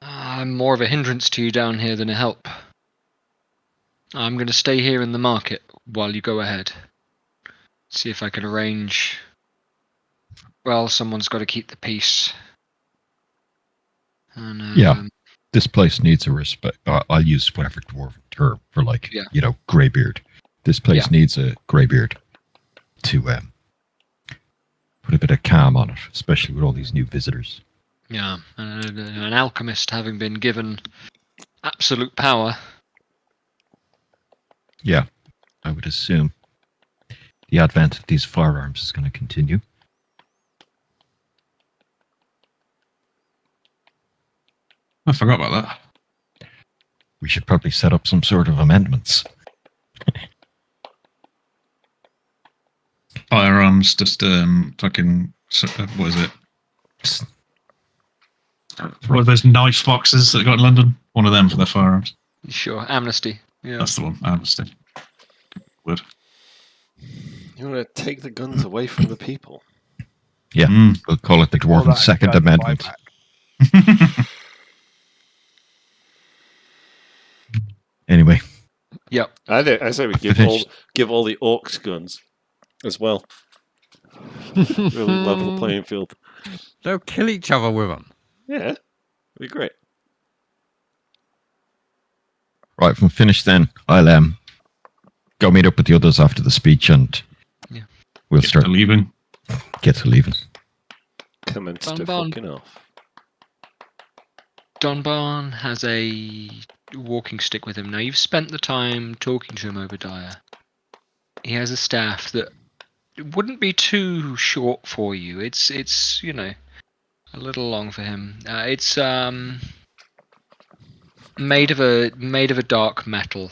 I'm more of a hindrance to you down here than a help. I'm going to stay here in the market while you go ahead. See if I can arrange. Well, someone's got to keep the peace. And, Yeah. This place needs a respect. I'll use whatever dwarven term for, like, Yeah. greybeard. This place needs a greybeard to put a bit of calm on it, especially with all these new visitors. Yeah, an alchemist having been given absolute power. Yeah, I would assume the advent of these firearms is going to continue. I forgot about that. We should probably set up some sort of amendments. Firearms, just fucking, what is it? What are those knife boxes that got in London? One of them for their firearms. Sure, amnesty. Yeah. That's the one. I understand. Would. You want to take the guns away from the people? Yeah, we'll call it the All Dwarven that Second gun Amendment. buyback. Anyway, Yep. I say we give all the orcs guns as well. Really level the playing field. They'll kill each other with them. Yeah, it'd be great. right, from finished then, I'll go meet up with the others after the speech and Yeah. we'll Get start to leaving. get to leaving. Commence to Bon. fucking off. Donbarn has a walking stick with him. Now, you've spent the time talking to him, Obadiah. He has a staff that wouldn't be too short for you. It's a little long for him. It's made of a dark metal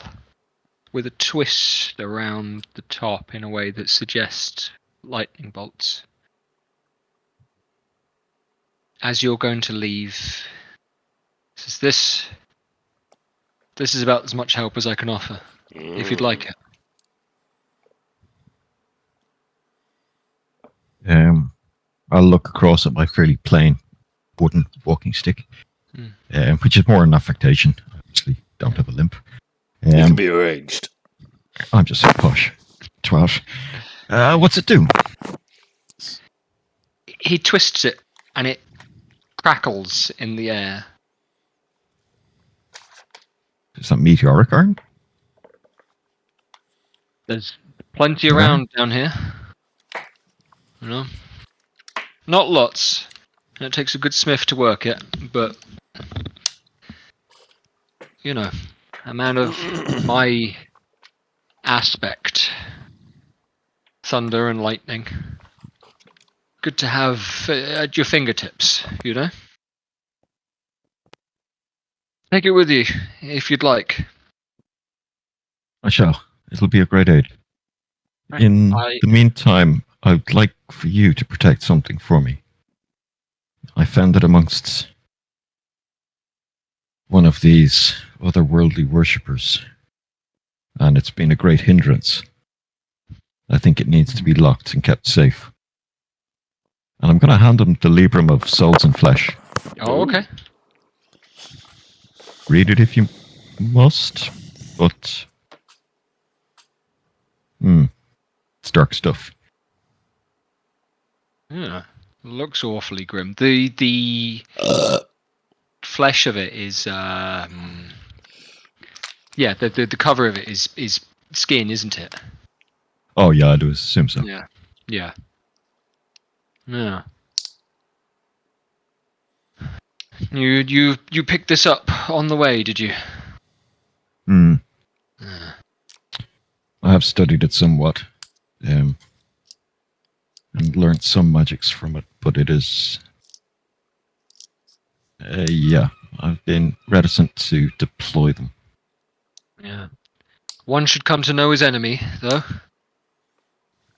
with a twist around the top in a way that suggests lightning bolts. As you're going to leave, says this is about as much help as I can offer, if you'd like it. I'll look across at my fairly plain wooden walking stick, which is more an affectation. Obviously, don't have a limp. It can be arranged. I'm just a posh twat. What's it do? He twists it, and it crackles in the air. Is that meteoric iron? There's plenty around down here. You know? Not lots. And it takes a good smith to work it, but a man of my aspect. Thunder and lightning. Good to have at your fingertips, Take it with you, if you'd like. I shall. It'll be a great aid. In the meantime, I'd like for you to protect something for me. I found it amongst one of these otherworldly worshippers, and it's been a great hindrance. I think it needs to be locked and kept safe. And I'm going to hand him the Librum of Souls and Flesh. Oh, okay. Read it if you must, but it's dark stuff. Yeah, looks awfully grim. The flesh of it is the cover of it is skin, isn't it? Oh yeah, I do assume so. Yeah. You picked this up on the way, did you? I have studied it somewhat, and learned some magics from it, but it is... I've been reticent to deploy them. Yeah. One should come to know his enemy, though.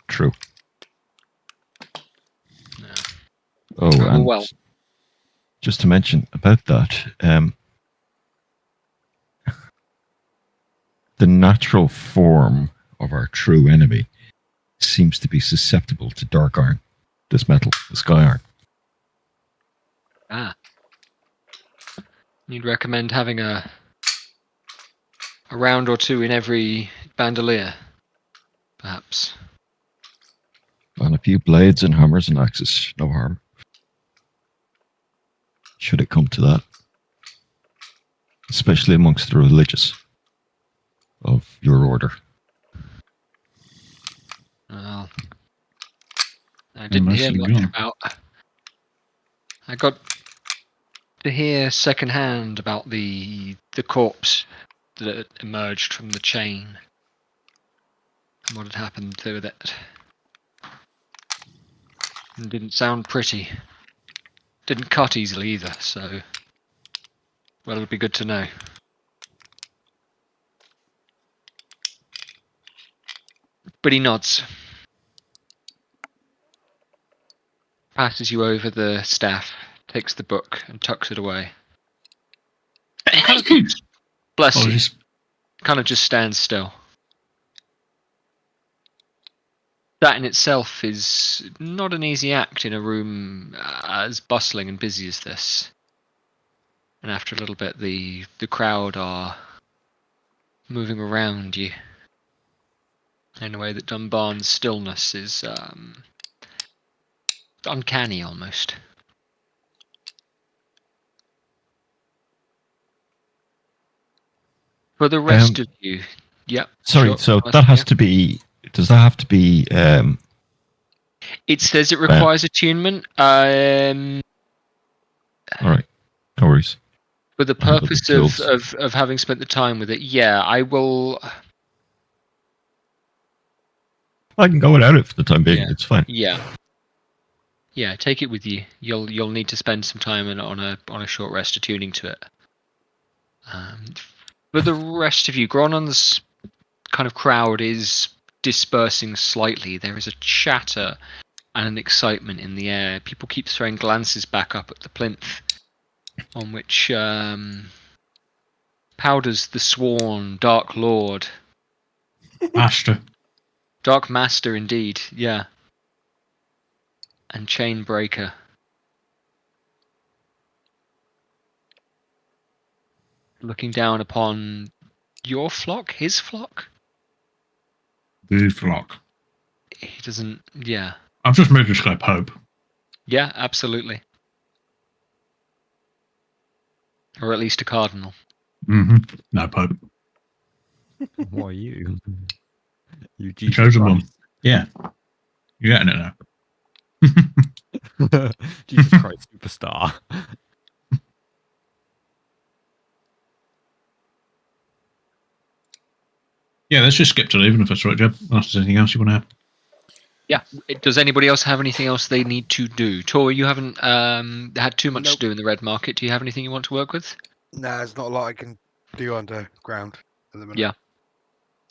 True. Yeah. Oh, and well. Just to mention about that, the natural form of our true enemy seems to be susceptible to dark iron, this metal, the sky iron. Ah. You'd recommend having a round or two in every bandolier, perhaps. And a few blades and hammers and axes, no harm. Should it come to that. Especially amongst the religious of your order. Well, I didn't hear nicely much gone. about... I got to hear secondhand about the corpse that emerged from the chain and what had happened to it. It didn't sound pretty. Didn't cut easily either, so... Well, it'll be good to know. But he nods. Passes you over the staff, takes the book and tucks it away. Bless you. Apologies. Kind of just stands still. That in itself is not an easy act in a room as bustling and busy as this. And after a little bit, the crowd are moving around you in a way that Dunbarn's stillness is uncanny almost. For the rest of you, yep. Sorry, sure, so Alice, that has yeah. to be. Does that have to be? It says it requires attunement. All right, no worries. For the I have other purpose tools. of having spent the time with it, yeah, I will. I can go without it for the time being. Yeah. It's fine. Yeah, take it with you. You'll need to spend some time on a short rest attuning to it. For the rest of you, Gronon's kind of crowd is dispersing slightly. There is a chatter and an excitement in the air. People keep throwing glances back up at the plinth on which powders the sworn Dark Lord. Master. Dark Master indeed, yeah. And Chainbreaker. Looking down upon your flock, his flock? The flock. He doesn't, yeah. I've just made this guy Pope. Yeah, absolutely. Or at least a cardinal. Mm-hmm. No, Pope. What are you? You The Jesus chosen one. Christ. Yeah. You're getting it now. Jesus Christ superstar. Yeah, let's just skip to leaving if that's right, Jeb. Unless there's anything else you want to add. Yeah. Does anybody else have anything else they need to do? Tor, you haven't had too much Nope. to do in the red market. Do you have anything you want to work with? Nah, there's not a lot I can do underground at the minute. Yeah.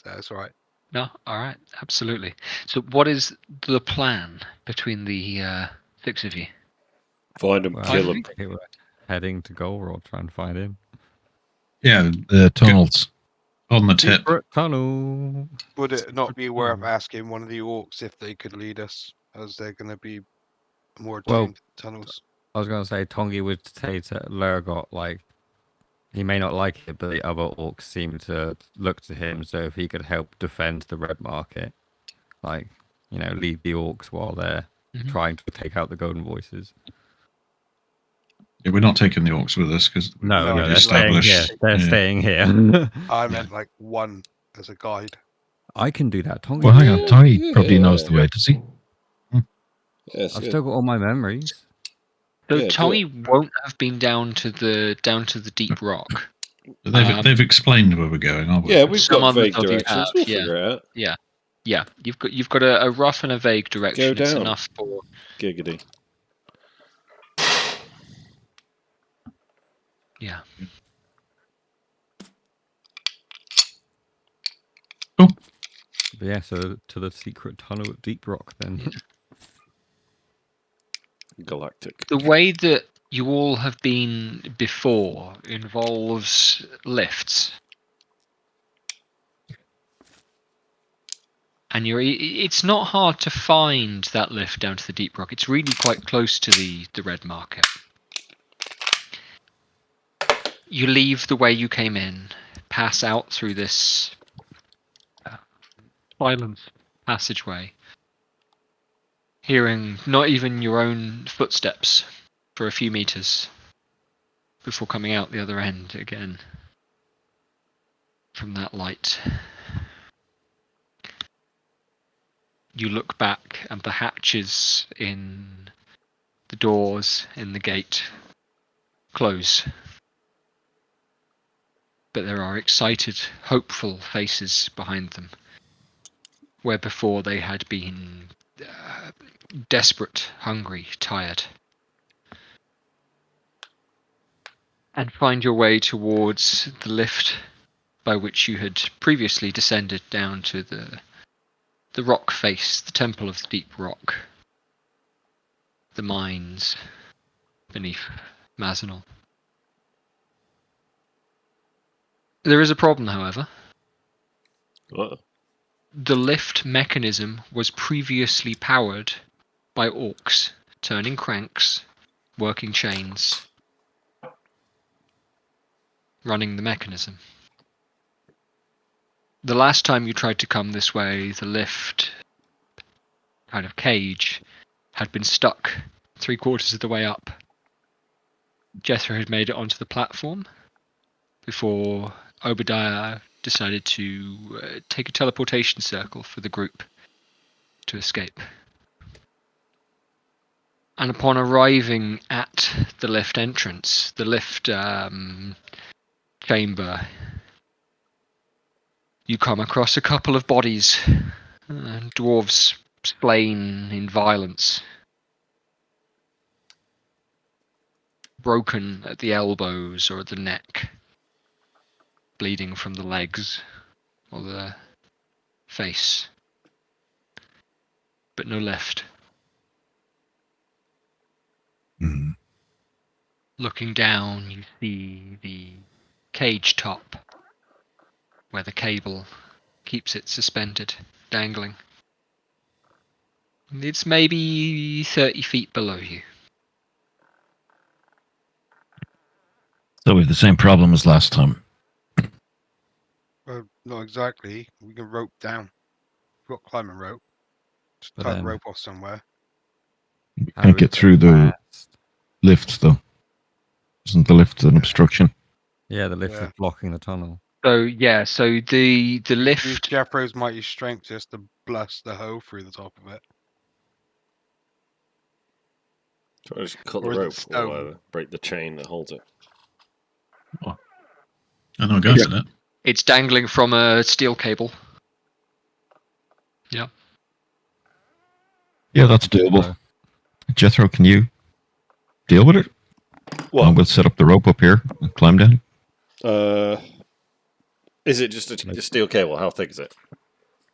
So it's all right. No? Alright, absolutely. So what is the plan between the 6 of you? Find him, Well, kill I him. think we're heading to Gold, try and find him. Yeah, The tunnels. on the tip. Secret tunnel. Would it not be worth Hmm. asking one of the orcs if they could lead us, as they're going to be more Well- tuned to tunnels? I was going to say, Tongi would say to Lurgot, like, he may not like it, but the other orcs seem to look to him, so if he could help defend the red market, like, lead the orcs while they're Mhm. trying to take out the golden voices. Yeah, we're not taking the orcs with us because No, we've already they're staying here. established. They're yeah. staying here. I meant like one as a guide. I can do that, Tongi. Well, hang on. Tommy probably knows the way, does he? Yes, I've still got all my memories. So Yeah, do Tommy won't have been down to the deep rock. They've explained where we're going, aren't we? yeah, we've Some got others vague of you directions. have, We'll yeah. figure it out. Yeah. You've got a rough and a vague direction. It's down. enough for Giggity. yeah. But yeah, so to the secret tunnel at Deep Rock then. Galactic. The way that you all have been before involves lifts. And it's not hard to find that lift down to the deep rock. It's really quite close to the red market. You leave the way you came in, pass out through this silent passageway, hearing not even your own footsteps for a few meters before coming out the other end again from that light. You look back and the hatches in the doors in the gate close. But there are excited, hopeful faces behind them, where before they had been desperate, hungry, tired. And find your way towards the lift by which you had previously descended down to the rock face, the Temple of the Deep Rock, the mines beneath Mazenal. There is a problem, however. What? The lift mechanism was previously powered by orcs, turning cranks, working chains, running the mechanism. The last time you tried to come this way, the lift kind of cage had been stuck 3/4 of the way up. Jethro had made it onto the platform before Obadiah decided to take a teleportation circle for the group to escape. And upon arriving at the lift entrance, the lift chamber, you come across a couple of bodies, dwarves slain in violence, broken at the elbows or the neck, bleeding from the legs or the face, but no lift. Mhm. Looking down, you see the cage top where the cable keeps it suspended, dangling. It's maybe 30 feet below you. So we have the same problem as last time. Well, not exactly. We can rope down. We've got climbing rope. Just But tie the then- rope off somewhere. How Can't do we get through the past? lift, though. Isn't the lift an obstruction? Yeah, the lift Yeah. is blocking the tunnel. So yeah, so the Use lift. Jeffro's mighty strength just to blast the hole through the top of it. Try to just cut the Or is it rope or stone? whatever. Break the chain that holds it. I know a go Yeah. for that. It's dangling from a steel cable. Yeah. Yeah, that's doable. Jethro, can you deal with it? What? And we'll set up the rope up here and climb down. Is it just a steel cable? How thick is it?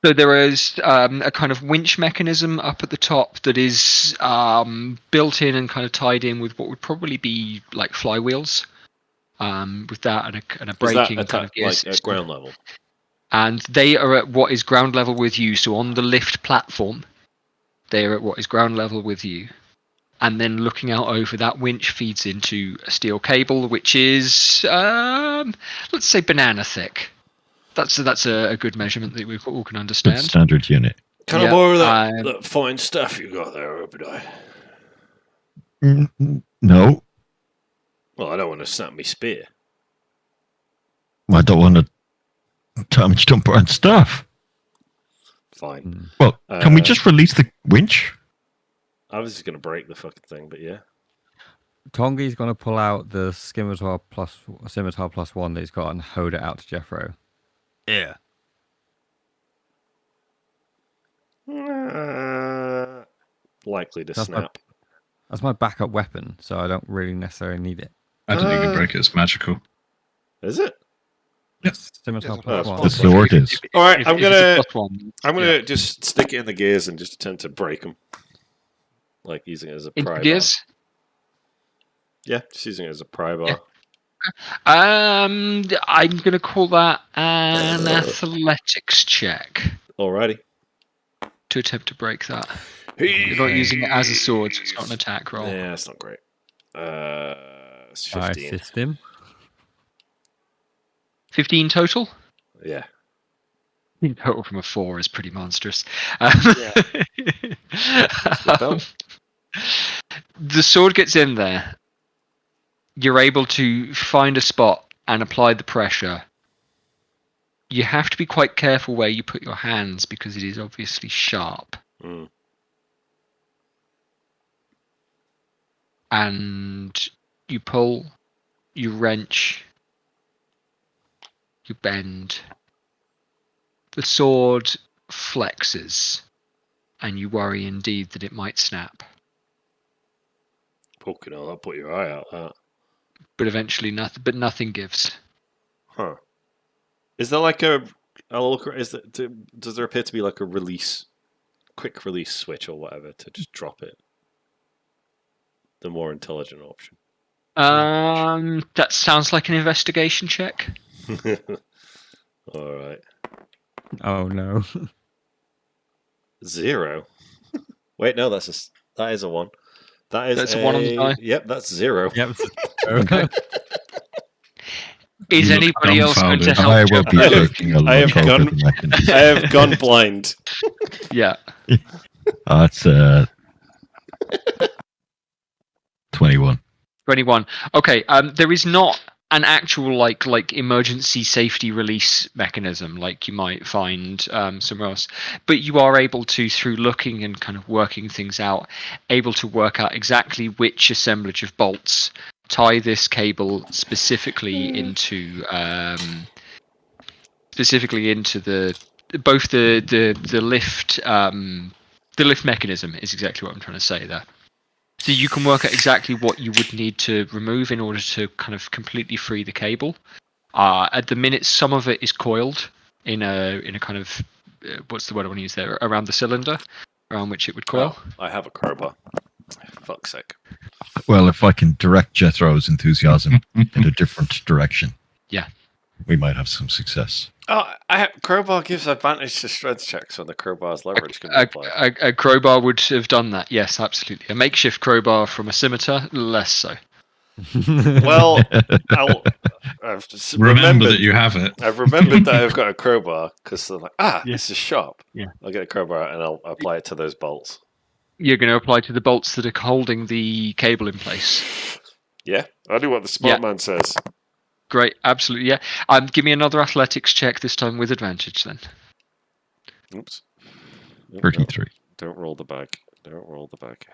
So there is a kind of winch mechanism up at the top that is built in and kind of tied in with what would probably be like flywheels. With that and a Is that braking kind of attack gear like system. at ground level? And they are at what is ground level with you. So on the lift platform, they are at what is ground level with you. And then looking out over, that winch feeds into a steel cable, which is, let's say, banana thick. That's a good measurement that we all can Good understand. standard unit. Can Yeah, I borrow that fine stuff you got there, Obadiah? No, Well, I don't want to snap me spear. I don't want to damage dump and stuff. Fine. Mm. Well, can we Uh, just release the winch? I was just going to break the fucking thing, but yeah. Tongi's going to pull out the scimitar plus 1 that he's got and hold it out to Jeffro. Yeah. Likely to That's snap. That's my backup weapon, so I don't really necessarily need it. I don't think you can break it. It's magical. Is it? Scimitar Yes, plus oh, 1. The sword is. All right, I'm If it's a plus one, I'm gonna just stick it in the gears and just attempt to break them, like using it as a into pry bar. gears. Yeah, just using it as a pry bar. Yeah. I'm gonna call that an athletics check Alrighty. to attempt to break that. You're not using it as a sword, so it's not an attack roll. Yeah, that's not great. It's I 15. assist him. 15 total. Yeah. In total from a 4 is pretty monstrous. the belt. The sword gets in there. You're able to find a spot and apply the pressure. You have to be quite careful where you put your hands because it is obviously sharp. Mm. And you pull, you wrench, you bend. The sword flexes, and you worry indeed that it might snap. Fucking hell, that'll put your eye out, that. But eventually nothing gives. Huh. Is there like a does there appear to be like a quick release switch or whatever to just drop it? The more intelligent option. That sounds like an investigation check. Alright. Oh no. 0. Wait, no, that is a 1. That's a 1 on the die. Yep, that's 0. Yep. Okay. Is You look anybody else going to dumbfounded. help I will be Jethro? taking a I have look over gone- the mechanism. I have gone blind. Yeah. That's 21. 21. Okay. There is not an actual like emergency safety release mechanism like you might find somewhere else, but you are able to, through looking and kind of working things out, able to work out exactly which assemblage of bolts tie this cable specifically into the both the lift mechanism is exactly what I'm trying to say there. So you can work out exactly what you would need to remove in order to kind of completely free the cable. At the minute, some of it is coiled in a kind of what's the word I want to use there, around the cylinder around which it would coil. Oh, I have a crowbar. Fuck's sake. Well, if I can direct Jethro's enthusiasm in a different direction, Yeah. we might have some success. Oh, crowbar gives advantage to strength checks when the crowbar's leverage can be applied. A crowbar would have done that. Yes, absolutely. A makeshift crowbar from a scimitar, less so. Well, I've just Remember remembered that you have it. I've remembered that I've got a crowbar because they're like, Yeah. this is sharp. Yeah. I'll get a crowbar and I'll apply it to those bolts. You're going to apply to the bolts that are holding the cable in place. Yeah, I do what the smart man says. Great, absolutely, yeah. Give me another athletics check, this time with advantage then. Oops. Nope, 33. Don't roll the bag. Don't roll the bag.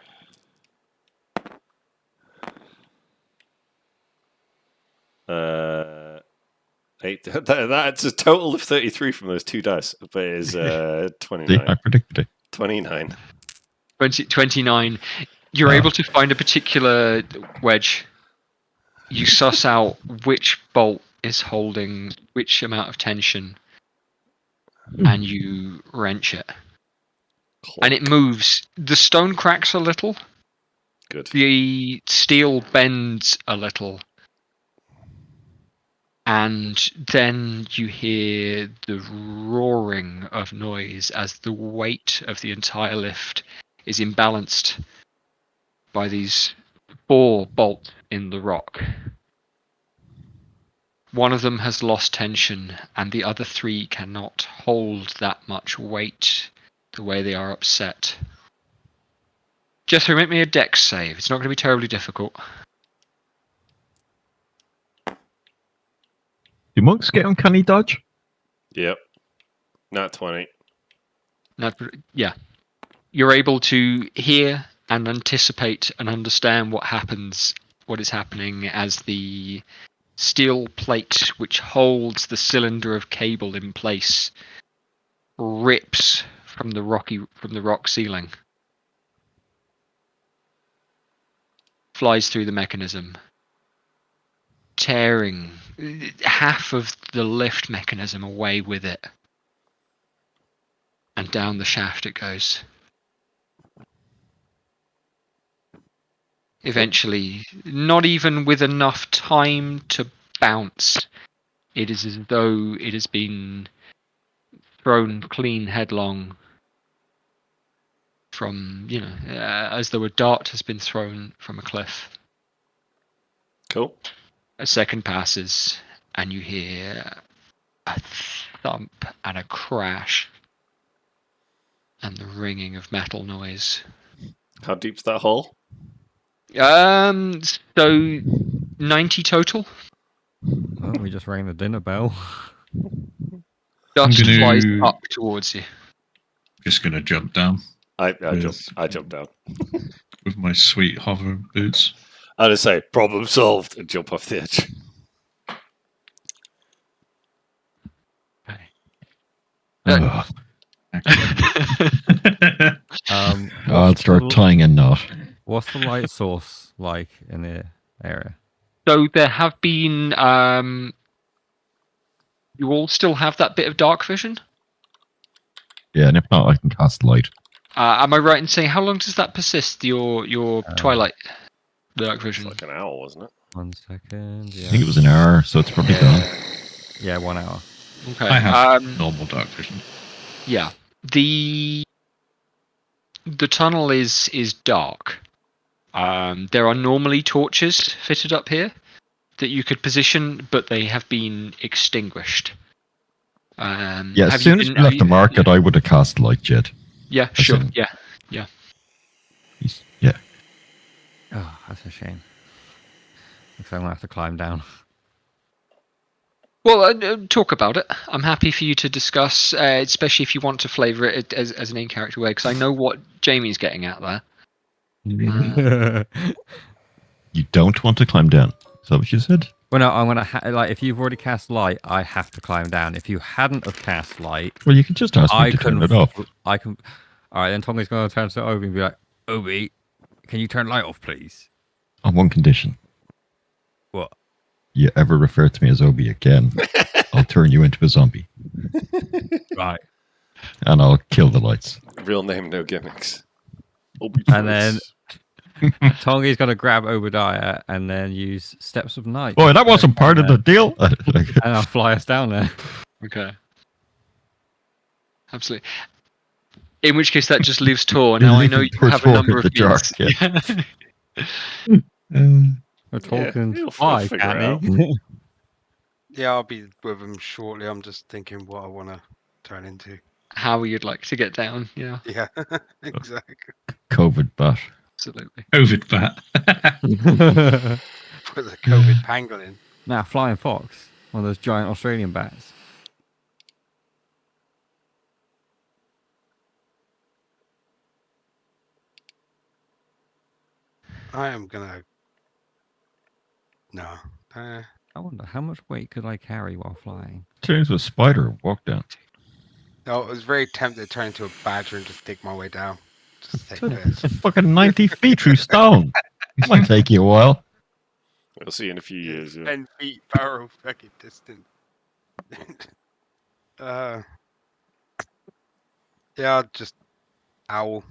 Eight. That's a total of 33 from those two dice, but it is See, I 29. predicted it. 29. 29. You're able to find a particular wedge. You suss out which bolt is holding which amount of tension, and you wrench it. And it moves. The stone cracks a little. Good. The steel bends a little. And then you hear the roaring of noise as the weight of the entire lift is imbalanced by these 4 bolts in the rock. One of them has lost tension, and the other 3 cannot hold that much weight the way they are upset. Jethro, make me a dex save. It's not going to be terribly difficult. Do monks get uncanny dodge? Yep. Not 20. Yeah. You're able to hear and anticipate and understand what is happening as the steel plate which holds the cylinder of cable in place rips from the rock ceiling. Flies through the mechanism, tearing half of the lift mechanism away with it. And down the shaft it goes. Eventually, not even with enough time to bounce, it is as though it has been thrown clean headlong from, as though a dart has been thrown from a cliff. Cool. A second passes, and you hear a thump and a crash, and the ringing of metal noise. How deep's that hole? So 90 total. Oh, we just rang the dinner bell. Dust gonna- flies up towards you. Just gonna jump down I Yes. jumped down. with my sweet hover boots. I just say problem solved and jump off the edge. Ugh. I'll what's start the- tying a knot. What's the light source like in the area? So there have been. You all still have that bit of dark vision. Yeah, and if not, I can cast light. Am I right in saying how long does that persist? Your twilight dark It's vision. like an owl, wasn't it? 1 second. I Yeah. think it was an hour, so it's probably gone. Yeah, 1 hour. Okay. I have normal dark vision. Yeah. The tunnel is dark. There are normally torches fitted up here, that you could position, but they have been extinguished. Yeah, have as soon as you we left the market, I would have cast light jet. Yeah, As sure. in- Yeah. Yeah. Oh, that's a shame. Because I'm gonna have to climb down. Well, talk about it. I'm happy for you to discuss, especially if you want to flavour it as an in-character way, because I know what Jamie's getting at there. You don't want to climb down. Is that what you said? Well, no, I'm gonna like if you've already cast light, I have to climb down. If you hadn't have cast light, Well, you can just ask me I to turn couldn't. it off. I can. All right, then Tommy's gonna turn to Obi and be like, Obi, can you turn light off, please? On one condition. What? You ever refer to me as Obi again, I'll turn you into a zombie. Right. And I'll kill the lights. Real name, no gimmicks. And then Tongi's gonna grab Obadiah and then use Steps of Night. Boy, that wasn't part of the deal. And I'll fly us down there. Okay. Absolutely. In which case, that just leaves Tor. Now I know you Poor have a Tor number in of the dark, beats. We're talking he'll fly, figure can't it he? Yeah, I'll be with him shortly. I'm just thinking what I want to turn into. How you'd like to get down. Yeah, Yeah, exactly. COVID bat. absolutely. COVID bat. Put the COVID pangolin. Now, flying fox, one of those giant Australian bats. I am gonna. No. I wonder how much weight could I carry while flying? Turn into a spider and walk down. No, I was very tempted to turn into a badger and just dig my way down. Just take It's this. a fucking 90 feet through stone. It might take you a while. We'll see in a few years. Yeah. 10 feet barrel fucking distance. Yeah, I'll just owl.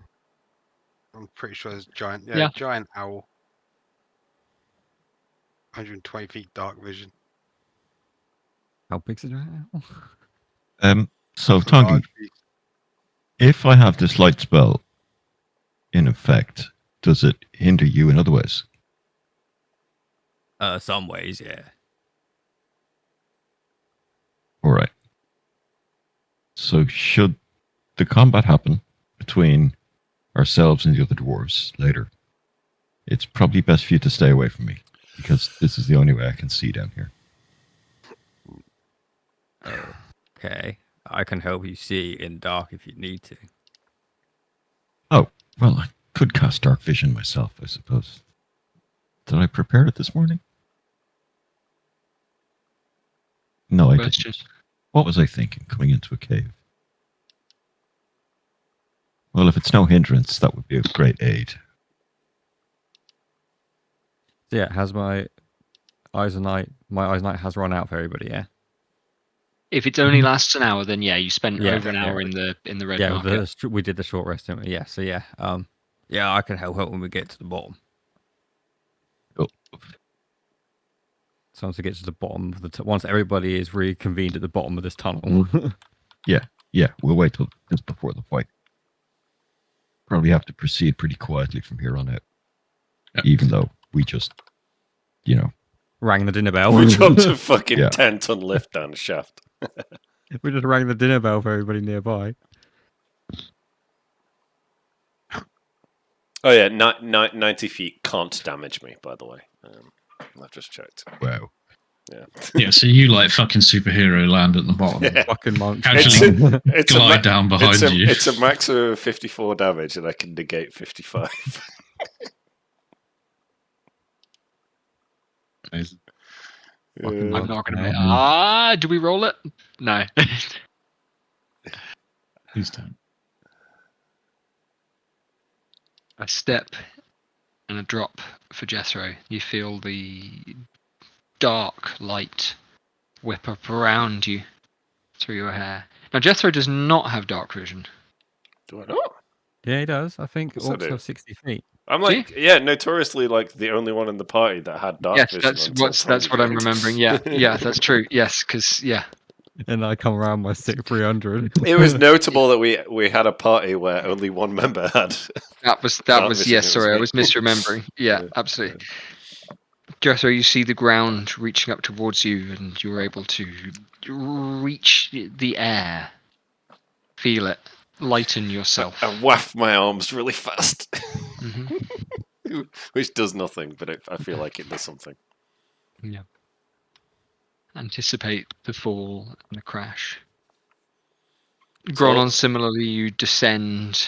I'm pretty sure it's giant. Yeah, Yeah. giant owl. 120 feet dark vision. How big's it right now? So, It's a Tongi, large beast. if I have this light spell in effect, does it hinder you in other ways? Some ways, yeah. All right. So, should the combat happen between ourselves and the other dwarves later, it's probably best for you to stay away from me, because this is the only way I can see down here. Okay. I can help you see in dark if you need to. Oh, well, I could cast dark vision myself, I suppose. Did I prepare it this morning? No, I Question. didn't. What was I thinking coming into a cave? Well, if it's no hindrance, that would be a great aid. So yeah, has my eyes of night has run out for everybody, yeah? If it only lasts an hour, then yeah, you spent Yeah. over an hour in the red Yeah, market. we did the short rest, didn't we? Yeah, so yeah. Yeah, I can help when we get to the bottom. Oh, So once we get to the bottom of the once everybody is reconvened at the bottom of this tunnel. yeah, we'll wait till just before the fight. Probably have to proceed pretty quietly from here on out. Yep. Even though we just, rang the dinner bell. We dropped a fucking Yeah. 10-ton lift down the shaft. We just rang the dinner bell for everybody nearby. Oh yeah, 90 feet can't damage me, by the way. I've just checked. wow. Yeah. Yeah, so you like fucking superhero land at the bottom. Yeah. Fucking monk. Casually It's a glide down behind you. It's a max of 54 damage, and I can negate 55. Amazing. Fucking Yeah. I'm not going to. Do we roll it? No. Please don't. A step and a drop for Jethro. You feel the dark light whip up around you through your hair. Now, Jethro does not have dark vision. Do I not? Yeah, he does. I think Yes, I orcs do. have 60 feet. I'm like, yeah, notoriously like the only one in the party that had dark Yes, vision. until that's Tommy what I'm joined. remembering. Yeah, yeah, that's true. Yes, because And I come around my sick 300. It was notable that we had a party where only one member had. that was Dark yes. vision, it was Sorry, I me. was misremembering. Yeah, Yeah, absolutely. Jethro, you see the ground reaching up towards you, and you're able to reach the air. Feel it. Lighten yourself. I waft my arms really fast, hmm which does nothing, but I feel like it does something. Yeah. Anticipate the fall and the crash. Gronon, similarly, you descend.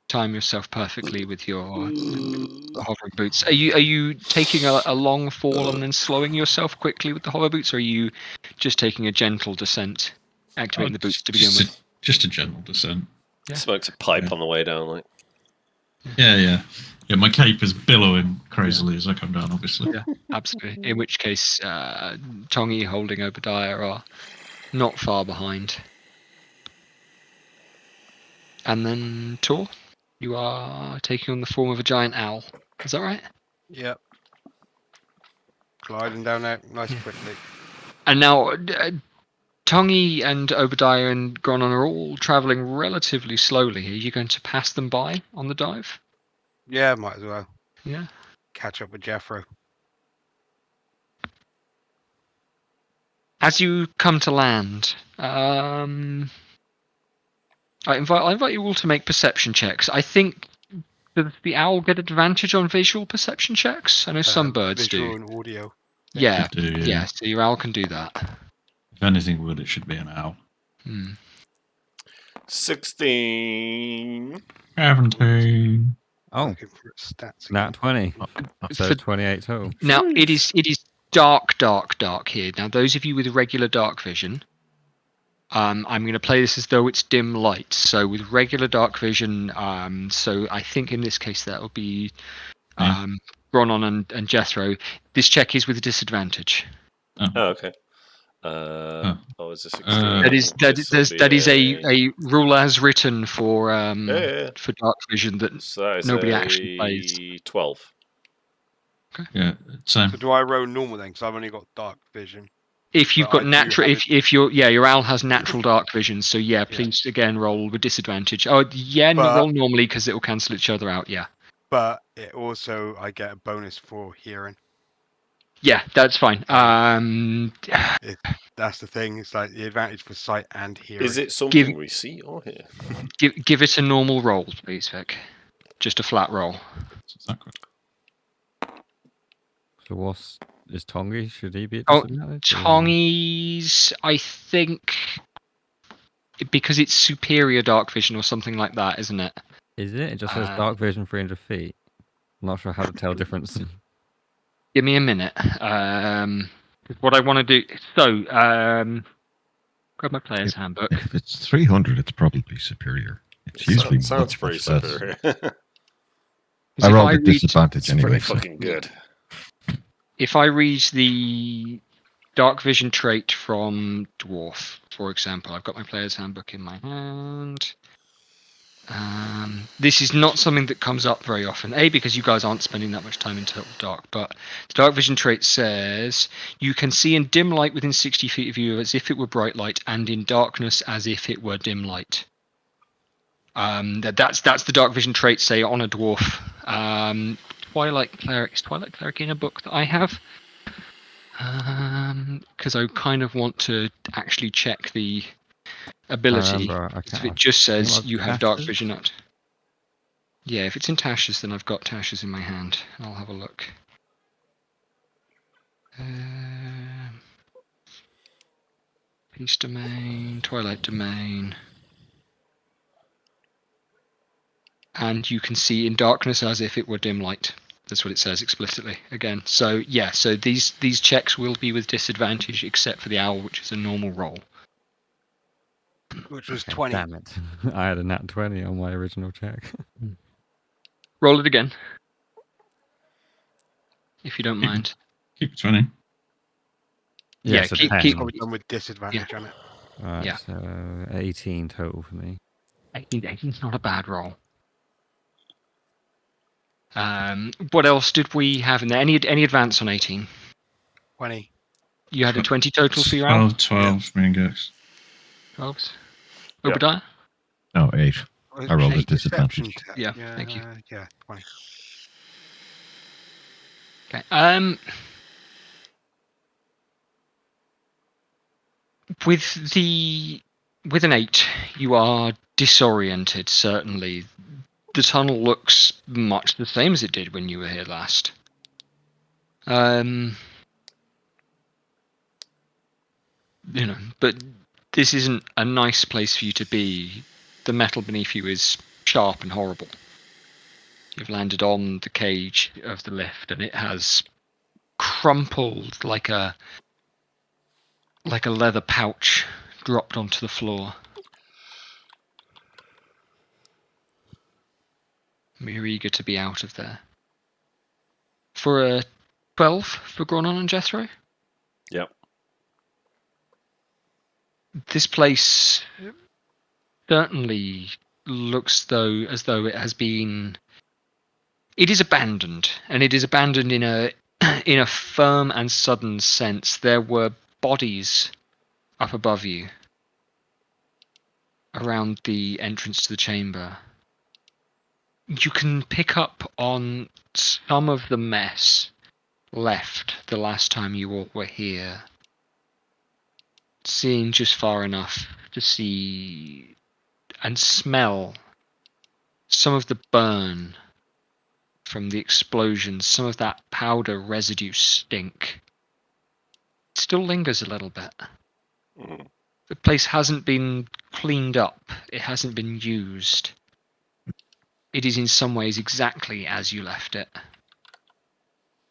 Time yourself perfectly with your hovering boots. Are you taking a long fall and then slowing yourself quickly with the hover boots, or are you just taking a gentle descent, activating the boots to begin with? Just a general descent. Yeah. Smokes a pipe Yeah. on the way down, like. Yeah. My cape is billowing crazily as I come down, obviously. Yeah, absolutely. In which case, Tongi holding Obadiah are not far behind. And then Tor, you are taking on the form of a giant owl. Is that right? Yep. Gliding down there nice and quickly. And now, Tongi and Obadiah and Gronon are all travelling relatively slowly. Are you going to pass them by on the dive? Yeah, might as well. Yeah. Catch up with Jethro. As you come to land, I invite you all to make perception checks. I think, does the owl get advantage on visual perception checks? I know some birds Visual do. and audio. Yeah, Should do, yeah. So your owl can do that. If anything would, it should be an owl. 16. 17. Oh, Looking for stats again. nat 20. So For- 28 total. Now it is dark here. Now those of you with regular dark vision, I'm going to play this as though it's dim light. So with regular dark vision, so I think in this case that will be Gronon and Jethro. This check is with a disadvantage. Oh, okay. Oh, it's a 16. That is a rule as written for for dark vision that So that is nobody actually plays. 12. Yeah, same. So do I roll normal then? Because I've only got dark vision. If you've But got I do natural, have if your owl has natural dark vision, so yeah, please again roll with disadvantage. Oh yeah, roll normally because it will cancel each other out. Yeah. But it also, I get a bonus for hearing. Yeah, that's fine. That's the thing. It's like the advantage for sight and hearing. Is it something we see or hear? Give it a normal roll, please, Vic. Just a flat roll. Exactly. So is Tongi? Should he be at Oh, disadvantage? Tongi's, I think, because it's superior dark vision or something like that, isn't it? Is it? It just says dark vision 300 feet. I'm not sure how to tell difference. Give me a minute. What I want to do. So, grab my player's handbook. If it's 300, it's probably superior. It's usually sounds much, pretty much less. superior. I If rolled a read- disadvantage It's pretty anyway. So. fucking good. If I read the dark vision trait from Dwarf, for example, I've got my player's handbook in my hand. This is not something that comes up very often. A, because you guys aren't spending that much time in total dark, but the dark vision trait says you can see in dim light within 60 feet of you as if it were bright light, and in darkness as if it were dim light. That's the dark vision trait, say, on a dwarf. Twilight Cleric in a book that I have. Because I kind of want to actually check the ability. If it just says you have dark vision out. Yeah, if it's in Tasha's, then I've got Tasha's in my hand. I'll have a look. Peace Domain, Twilight Domain. And you can see in darkness as if it were dim light. That's what it says explicitly again. So yeah, so these checks will be with disadvantage except for the owl, which is a normal roll. Which was 20. Damn it. I had a nat 20 on my original check. Roll it again. If you don't mind. Keep 20. Yeah, so keep- 10. keep- Probably done with disadvantage on it. Alright, yeah. so 18 total for me. 18's not a bad roll. What else did we have in there? Any advance on 18? 20. You had a 20 total for your owl? 12, me and Gex. 12s? Yeah. Obadiah? No, 8. I rolled a Perception disadvantage. check. Yeah, thank you. Yeah, 20. Okay. With an 8, you are disoriented, certainly. The tunnel looks much the same as it did when you were here last. But this isn't a nice place for you to be. The metal beneath you is sharp and horrible. You've landed on the cage of the lift, and it has crumpled like a leather pouch dropped onto the floor. You're eager to be out of there. For a 12 for Gronon and Jethro? Yep. This place certainly looks as though it has been. It is abandoned, and it is abandoned in a firm and sudden sense. There were bodies up above you, around the entrance to the chamber. You can pick up on some of the mess left the last time you all were here. Seeing just far enough to see and smell some of the burn from the explosions, some of that powder residue stink. It still lingers a little bit. Mm. The place hasn't been cleaned up. It hasn't been used. It is in some ways exactly as you left it.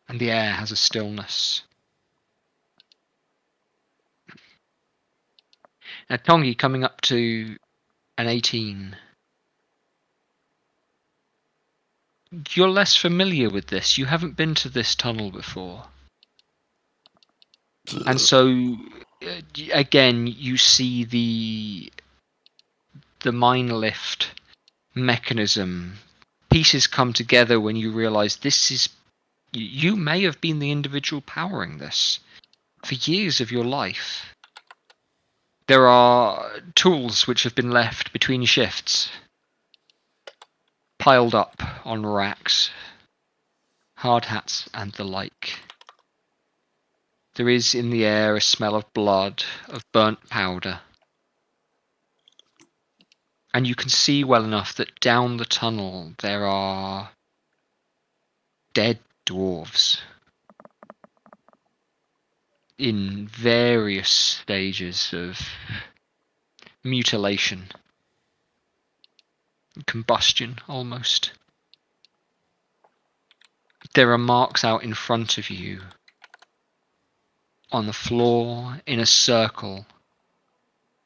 And the air has a stillness. Now, Tongi, coming up to an 18. You're less familiar with this. You haven't been to this tunnel before. And so, again, you see the mine lift mechanism. Pieces come together when you realize this is. You may have been the individual powering this for years of your life. There are tools which have been left between shifts, piled up on racks, hard hats and the like. There is in the air a smell of blood, of burnt powder. And you can see well enough that down the tunnel there are dead dwarves in various stages of mutilation, combustion almost. There are marks out in front of you on the floor in a circle.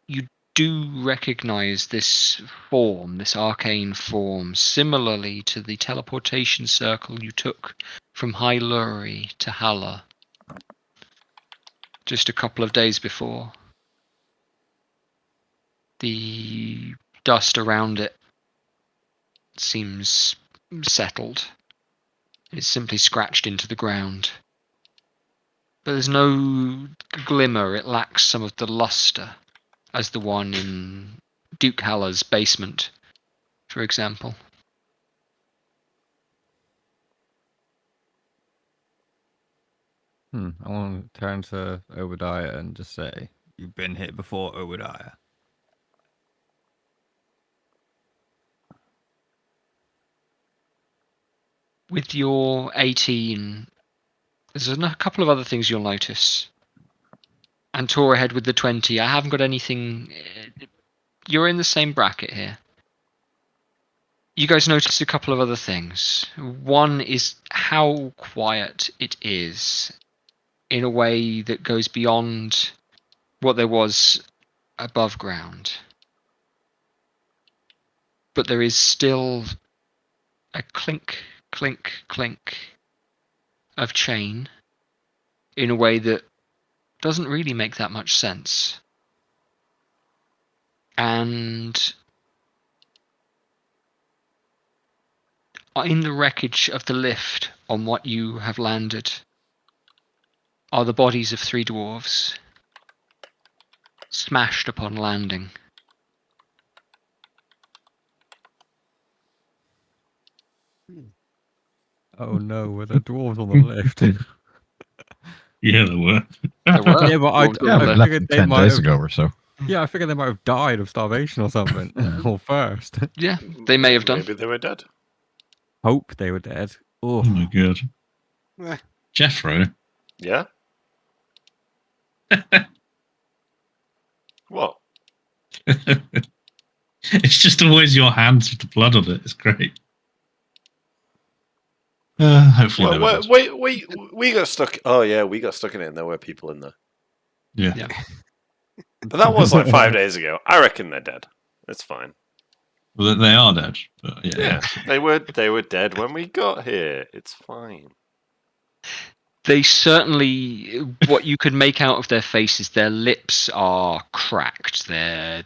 You do recognize this form, this arcane form, similarly to the teleportation circle you took from Hyluri to Hala just a couple of days before. The dust around it seems settled. It's simply scratched into the ground. But there's no glimmer, it lacks some of the luster as the one in Duke Haller's basement, for example. I want to turn to Obadiah and just say, "You've been here before, Obadiah." With your 18, there's a couple of other things you'll notice. And tour ahead with the 20. I haven't got anything. You're in the same bracket here. You guys notice a couple of other things. One is how quiet it is in a way that goes beyond what there was above ground. But there is still a clink, clink, clink of chain in a way that doesn't really make that much sense. And in the wreckage of the lift on what you have landed are the bodies of 3 dwarves, smashed upon landing. Oh no, were the dwarves on the lift? Yeah, there were. There were. Yeah, but Well, Yeah, I we but left figured them they 10 might days have. ago or so. Yeah, I figured they might have died of starvation or something. Or first. yeah, they may have done. Maybe they were dead. Hope they were dead. Oh Oh, my god. Eh. Jeffro. Yeah. What? It's just always your hands with the blood on it. It's great. Hopefully they were dead. We got stuck. Oh yeah, we got stuck in it, and there were people in there. Yeah. Yeah. But that was like 5 days ago. I reckon they're dead. It's fine. Well, they are dead. But yeah. Yeah, they were dead when we got here. It's fine. They certainly, what you could make out of their faces, their lips are cracked. Their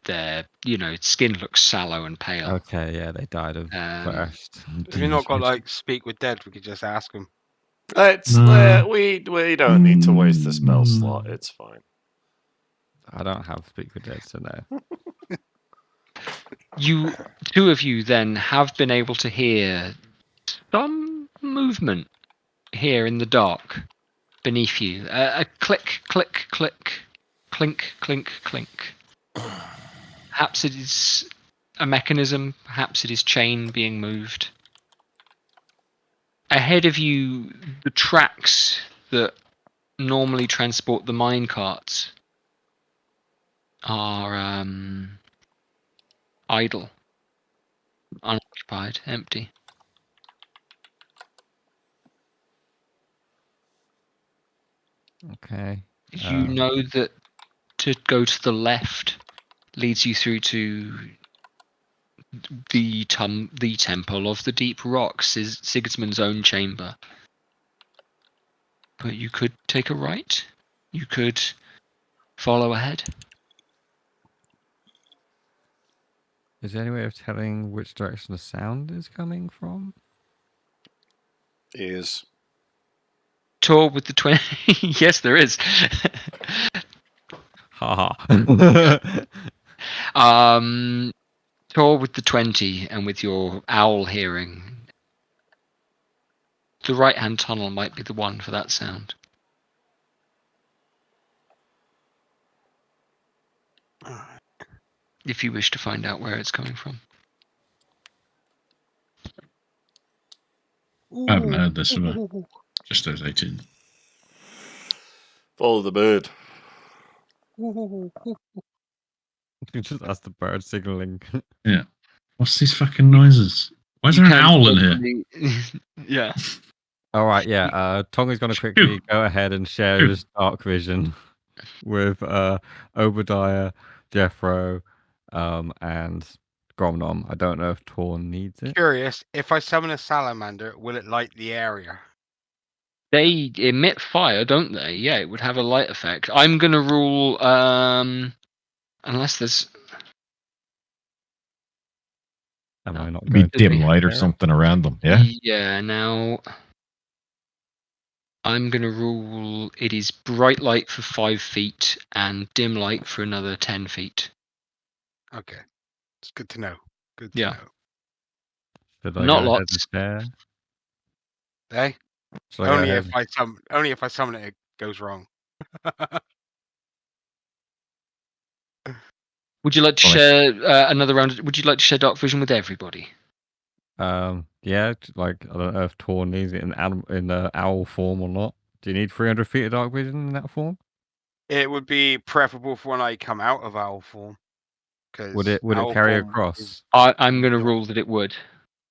skin looks sallow and pale. okay, yeah, they died of first. If you've not got like speak with dead, we could just ask them. Let's No. we don't need to waste the spell slot. It's fine. I don't have speak with dead, so no. You, two of you, then have been able to hear some movement here in the dark beneath you. A click, click, click, clink, clink, clink. Perhaps it is a mechanism. Perhaps it is chain being moved. Ahead of you, the tracks that normally transport the mine carts are idle, unoccupied, empty. Okay. You know that to go to the left leads you through to the temple of the deep rocks, Sigismund's own chamber. But you could take a right. You could follow ahead. Is there any way of telling which direction the sound is coming from? Is Tour with the 20. Yes, there is. Haha. Tour with the 20 and with your owl hearing. The right-hand tunnel might be the one for that sound. If you wish to find out where it's coming from. I haven't heard this for just those 18. follow the bird. You just ask the bird signaling. What's these fucking noises? Why is there an owl in here? Yeah. All right, yeah. Tonga's going to quickly go ahead and share his dark vision with Obadiah, Jeffro, and Gromnom. I don't know if Torn needs it. Curious, if I summon a salamander, will it light the area? They emit fire, don't they? Yeah, it would have a light effect. I'm gonna rule unless there's Am I not Be going to dim be light or there? something around them. Yeah. Yeah, now I'm gonna rule it is bright light for 5 feet and dim light for another 10 feet. Okay, it's good to know. Good to Yeah. know. Should I Not go lots. ahead and share? Eh? Should I go Only ahead? if I summon it, it goes wrong. Would you like to Well, share another round? Would you like to share dark vision with everybody? Yeah, like I don't know if Torn needs it in owl form or not. Do you need 300 feet of dark vision in that form? It would be preferable for when I come out of owl form. Would it carry across? I'm gonna not- rule that it would.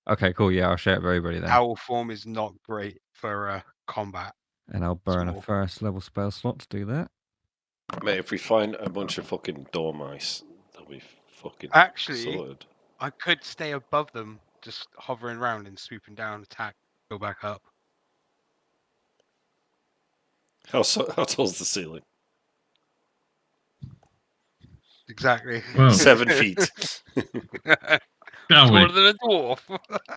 Okay, cool. Yeah, I'll share it with everybody then. Owl form is not great for combat. And I'll burn a Small. first level spell slot to do that. Mate, if we find a bunch of fucking dormice, that'll be fucking Actually, sorted. I could stay above them, just hovering around and swooping down, attack, go back up. How tall's the ceiling? Exactly. Well, 7 feet. shall Taller we? than a dwarf.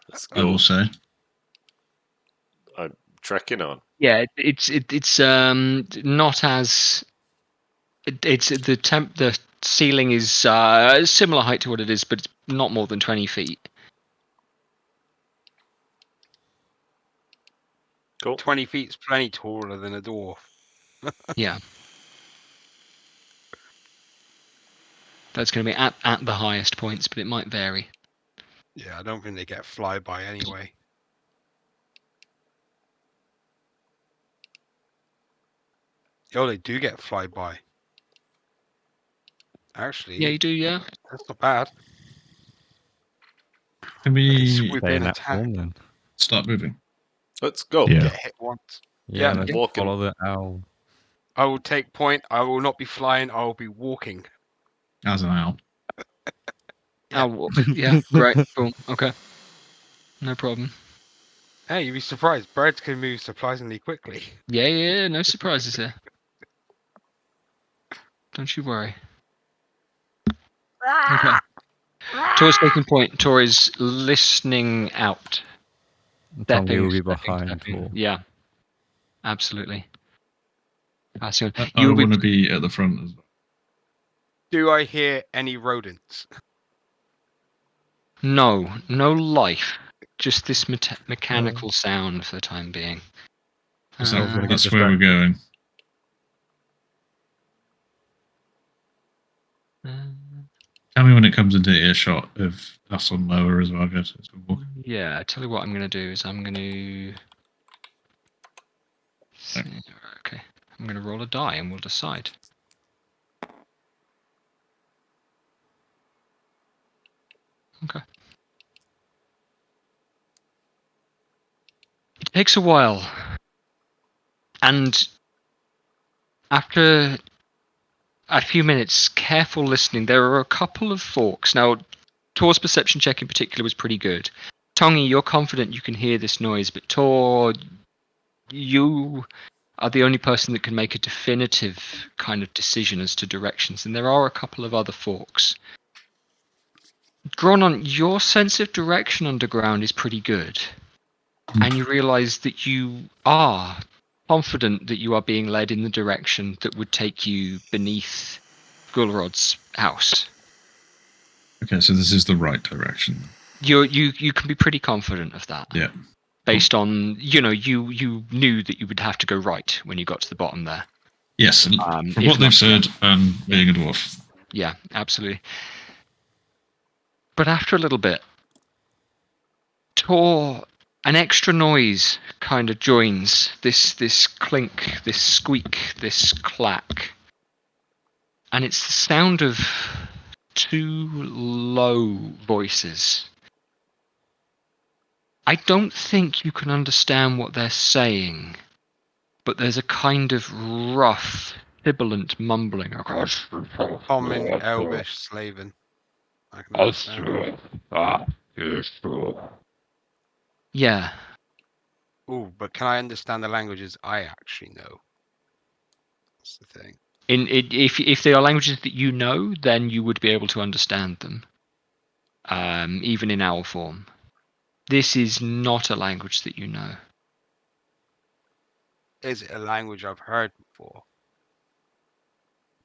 Let's I will go. say. I'm trekking on. Yeah, it's not as it's the ceiling is similar height to what it is, but it's not more than 20 feet. Cool. 20 feet's plenty taller than a dwarf. Yeah. That's going to be at the highest points, but it might vary. Yeah, I don't think they get flyby anyway. Oh, they do get flyby. Actually, Yeah, you do, yeah? that's not bad. Can It's we Stay in within that attack. form then. start moving? Let's go. Yeah. Get hit once. Yeah, Yeah. let's Walking. follow the owl. I will take point. I will not be flying. I will be walking. As an owl. Yeah. Oh, yeah, right. Cool. Okay. No problem. Hey, you'd be surprised. Birds can move surprisingly quickly. Yeah, no surprises here. Don't you worry. Okay. Tor's taking point. Tor is listening out. Tongi will be Stepping. behind Tor. Yeah, absolutely. Passing on. I You'll want be to be at the front as well. Do I hear any rodents? no life. Just this mechanical sound for the time being. Because I was gonna get that's where we're going. Tell me when it comes into earshot of us on lower as well, I guess. Yeah, I tell you what I'm going to do is I'm going to... Okay. I'm going to roll a die and we'll decide. Okay. It takes a while. And after a few minutes, careful listening, there are a couple of forks. Now, Tor's perception check in particular was pretty good. Tongi, you're confident you can hear this noise, but Tor, you are the only person that can make a definitive kind of decision as to directions, and there are a couple of other forks. Gronon, your sense of direction underground is pretty good, and you realise that you are confident that you are being led in the direction that would take you beneath Gulrod's house. Okay, so this is the right direction. You can be pretty confident of that. Yeah. Based on, you knew that you would have to go right when you got to the bottom there. Yes, and from if what they've not- said, and being a dwarf. Yeah, absolutely. But after a little bit, Tor, an extra noise kind of joins this clink, this squeak, this clack. And it's the sound of two low voices. I don't think you can understand what they're saying, but there's a kind of rough, sibilant mumbling across. Common, Elvish, Slaven. I can understand. Yeah. Ooh, but can I understand the languages I actually know? That's the thing. If they are languages that you know, then you would be able to understand them, even in owl form. This is not a language that you know. Is it a language I've heard before?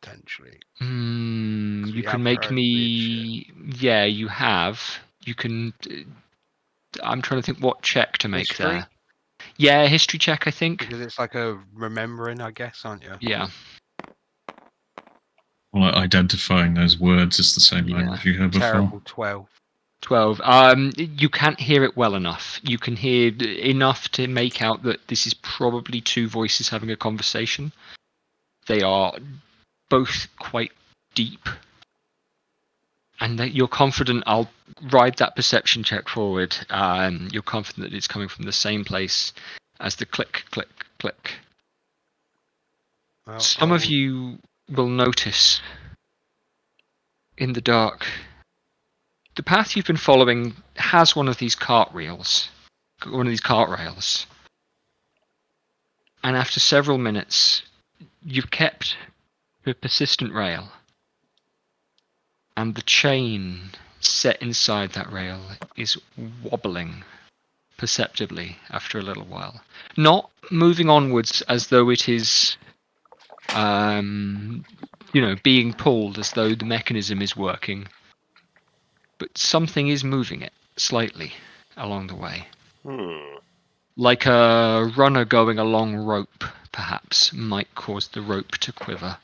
Potentially. You we can have make heard weird me. Yeah, you have. You can. I'm trying to think what check to make History? there. Yeah, history check, I think. Because it's like a remembering, I guess, aren't you? Yeah. Well, identifying those words is the same Yeah. language you heard before. Terrible 12. 12. You can't hear it well enough. You can hear enough to make out that this is probably two voices having a conversation. They are both quite deep. And that you're confident, I'll ride that perception check forward. You're confident that it's coming from the same place as the click, click, click. Well, Some of you will notice in the dark, the path you've been following has one of these cart rails. And after several minutes, you've kept the persistent rail. And the chain set inside that rail is wobbling perceptibly after a little while. Not moving onwards as though it is, being pulled as though the mechanism is working. But something is moving it slightly along the way. Like a runner going along rope perhaps, might cause the rope to quiver.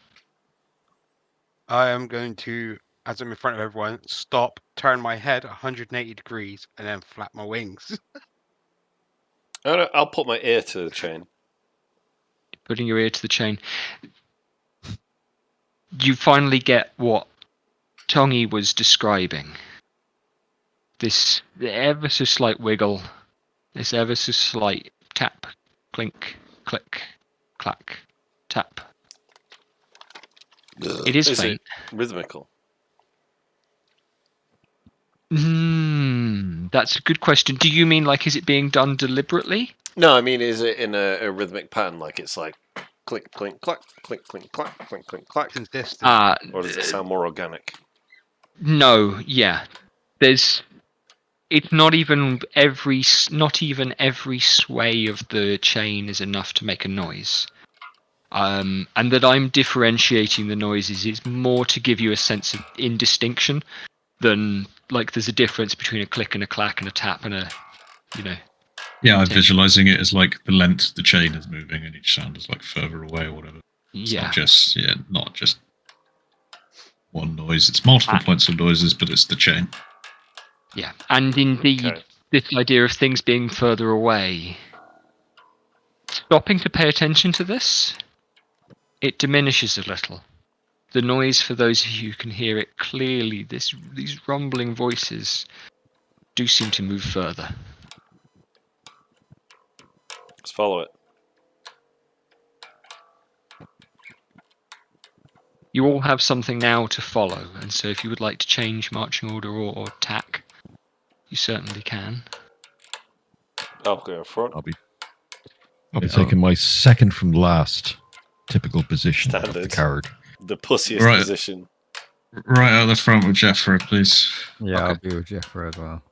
I am going to, as I'm in front of everyone, stop, turn my head 180 degrees, and then flap my wings. I'll put my ear to the chain. Putting your ear to the chain. You finally get what Tongi was describing. This ever so slight wiggle, this ever so slight tap, clink, click, clack, tap. It is faint. It rhythmical? That's a good question. Do you mean like is it being done deliberately? No, I mean, is it in a rhythmic pattern? Like it's like click, clink, clack, click, clink, clack, clink, clink, clack? Consistent. Or does it sound more organic? No, yeah. It's not even every sway of the chain is enough to make a noise. And that I'm differentiating the noises is more to give you a sense of indistinction than like there's a difference between a click and a clack and a tap and a, Yeah, I'm Ting. visualizing it as like the length the chain is moving, and each sound is like further away or whatever. It's Yeah. not just one noise. It's multiple points of noises, but it's the chain. Yeah, and indeed, Okay. this idea of things being further away, stopping to pay attention to this, it diminishes a little. The noise, for those of you who can hear it clearly, these rumbling voices do seem to move further. Let's follow it. You all have something now to follow, and so if you would like to change marching order or tack, you certainly can. I'll go in front. I'll be taking my second from last typical position of the Standard. card. The pussiest Right. position. Right out the front with Jeffro, please. Yeah, Okay. I'll be with Jeffrey as well.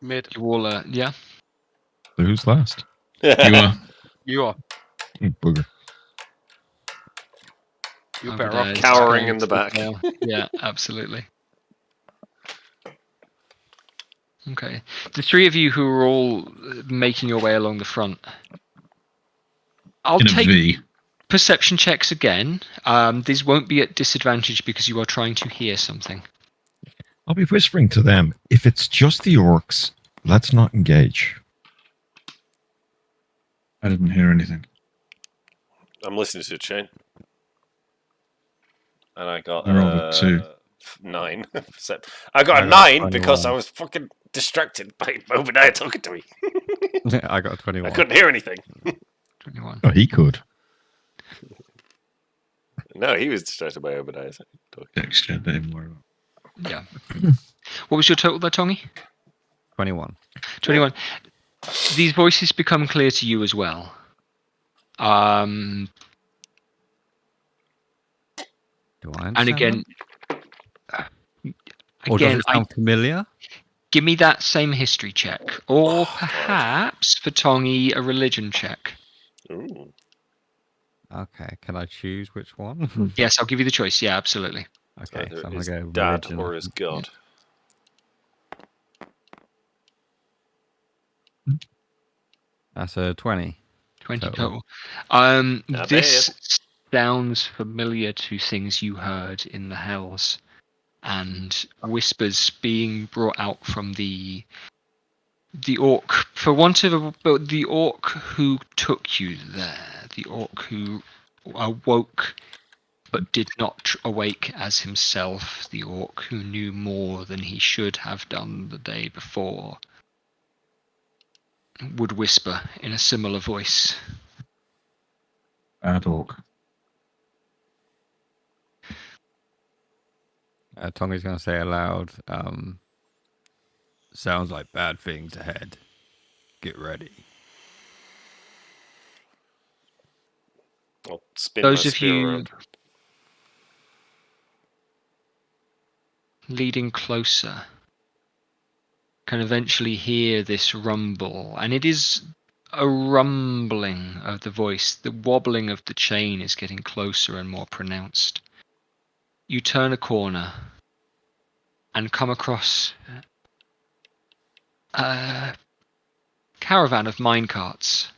Mid. You all, yeah? So who's last? You are. You are. Booger. You're Over better off there, Cowering it's in the back. Yeah, absolutely. Okay. The three of you who are all making your way along the front. I'll In a take V. perception checks again. These won't be at disadvantage because you are trying to hear something. I'll be whispering to them, if it's just the orcs, let's not engage. I didn't hear anything. I'm listening to a chain. And I got I rolled a 2. 9. I got a I got 9 because 21. I was fucking distracted by Obadiah talking to me. I got a 21. I couldn't hear anything. 21. Oh, he could. No, he was distracted by Obadiah talking. Dexter, don't even worry about it. Yeah. What was your total there, Tongi? 21. 21. These voices become clear to you as well. Do I understand And again, or does it sound familiar? give me that same history check, or perhaps for Tongi a religion check. Ooh. Okay, can I choose which one? Yes, I'll give you the choice. Yeah, absolutely. Okay, Either so I'm his gonna go dad religion. or his god. That's a 20. 20 Total. total. Not This sounds familiar to things you heard in the Hells, and whispers being brought out from the orc, for want of but the orc who took you there, the orc who awoke but did not awake as himself, the orc who knew more than he should have done the day before, would whisper in a similar voice. Bad orc. Tongi's going to say aloud, sounds like bad things ahead. Get ready. I'll spin Those my of spear you around. leading closer can eventually hear this rumble, and it is a rumbling of the voice. The wobbling of the chain is getting closer and more pronounced. You turn a corner and come across a caravan of minecarts.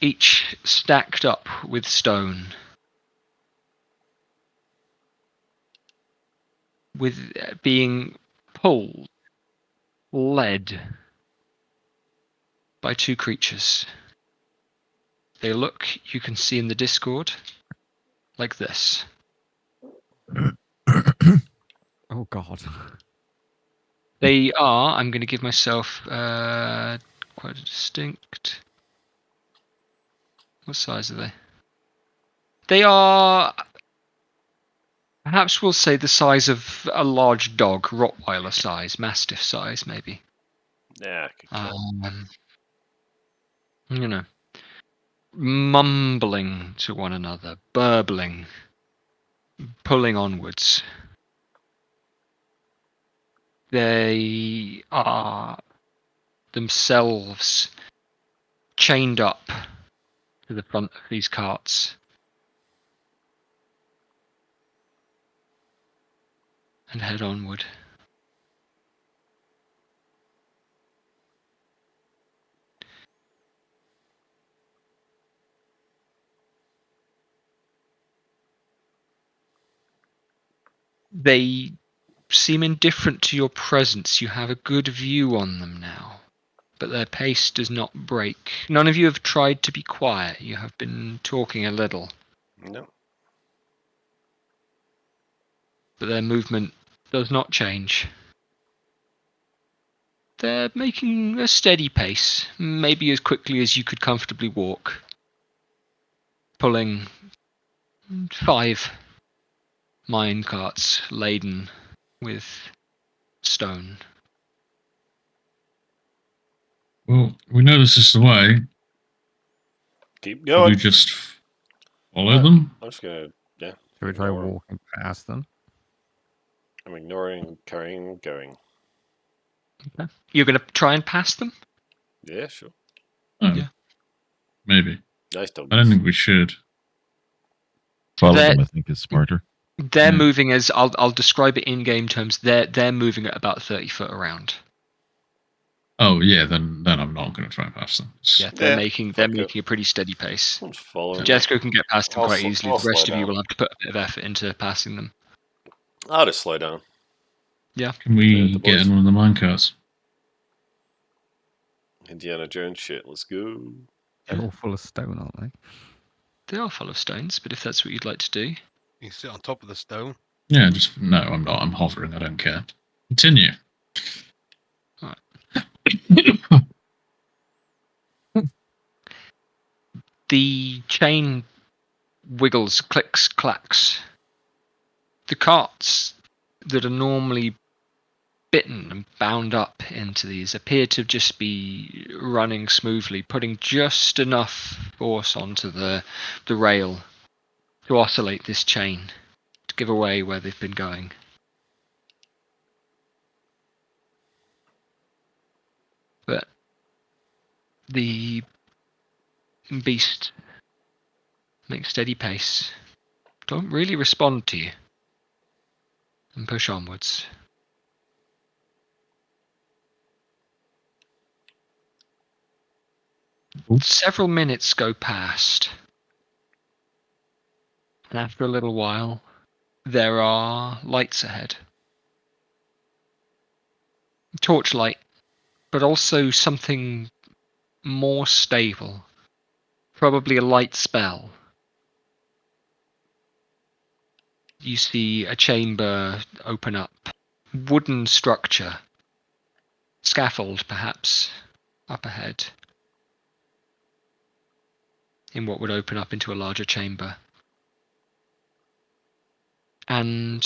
each stacked up with stone, with being pulled, led by two creatures. They look, you can see in the Discord, like this. Oh God. They are, I'm going to give myself quite a distinct... What size are they? They are, perhaps we'll say the size of a large dog, Rottweiler size, Mastiff size, maybe. Yeah, I could kill. You know, mumbling to one another, burbling, pulling onwards. They are themselves chained up to the front of these carts and head onward. They seem indifferent to your presence. You have a good view on them now, but their pace does not break. None of you have tried to be quiet. You have been talking a little, No. but their movement does not change. They're making a steady pace, maybe as quickly as you could comfortably walk, pulling 5 mine carts laden with stone. Well, we know this is the way. Keep Should going. we just follow Right. them? I'm just gonna. Yeah. Should we try Ignore 'em. walking past them? I'm ignoring, carrying, going. Okay. You're going to try and pass them? Yeah, sure. Oh, Yeah. maybe. Nice dog. I don't think we should. Follow They're- them, I think, is smarter. They're Yeah. moving as I'll describe it in game terms. They're moving at about 30 foot around. Oh yeah, then I'm not going to try and pass them. Yeah, they're Yeah, making fuck it. a pretty steady pace. I'm just following. Jesco can get past them I'll quite sl- easily. I'll The rest slow of you down. will have to put a bit of effort into passing them. I'll just slow down. Can we the get boys. in one of the minecarts? Indiana Jones shit. Let's go. They're all full of stone, aren't they? They are full of stones, but if that's what you'd like to do. You can sit on top of the stone. Yeah, just no. I'm not. I'm hovering. I don't care. Continue. The chain wiggles, clicks, clacks. The carts that are normally bitten and bound up into these appear to just be running smoothly, putting just enough force onto the rail to oscillate this chain, to give away where they've been going. But the beast makes steady pace, don't really respond to you, and push onwards. Several minutes go past, and after a little while, there are lights ahead. Torchlight, but also something more stable. Probably a light spell. You see a chamber open up. Wooden structure. Scaffold, perhaps, up ahead. In what would open up into a larger chamber. And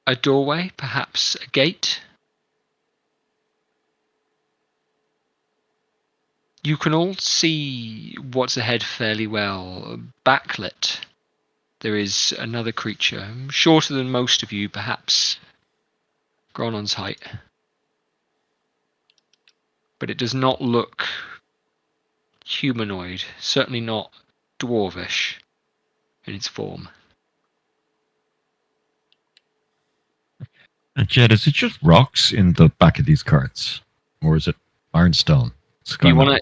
a doorway, perhaps a gate. You can all see what's ahead fairly well. Backlit. There is another creature, shorter than most of you, perhaps Gronon's height. But it does not look humanoid, certainly not dwarvish in its form. And Jed, is it just rocks in the back of these carts? Or is it ironstone? You want to...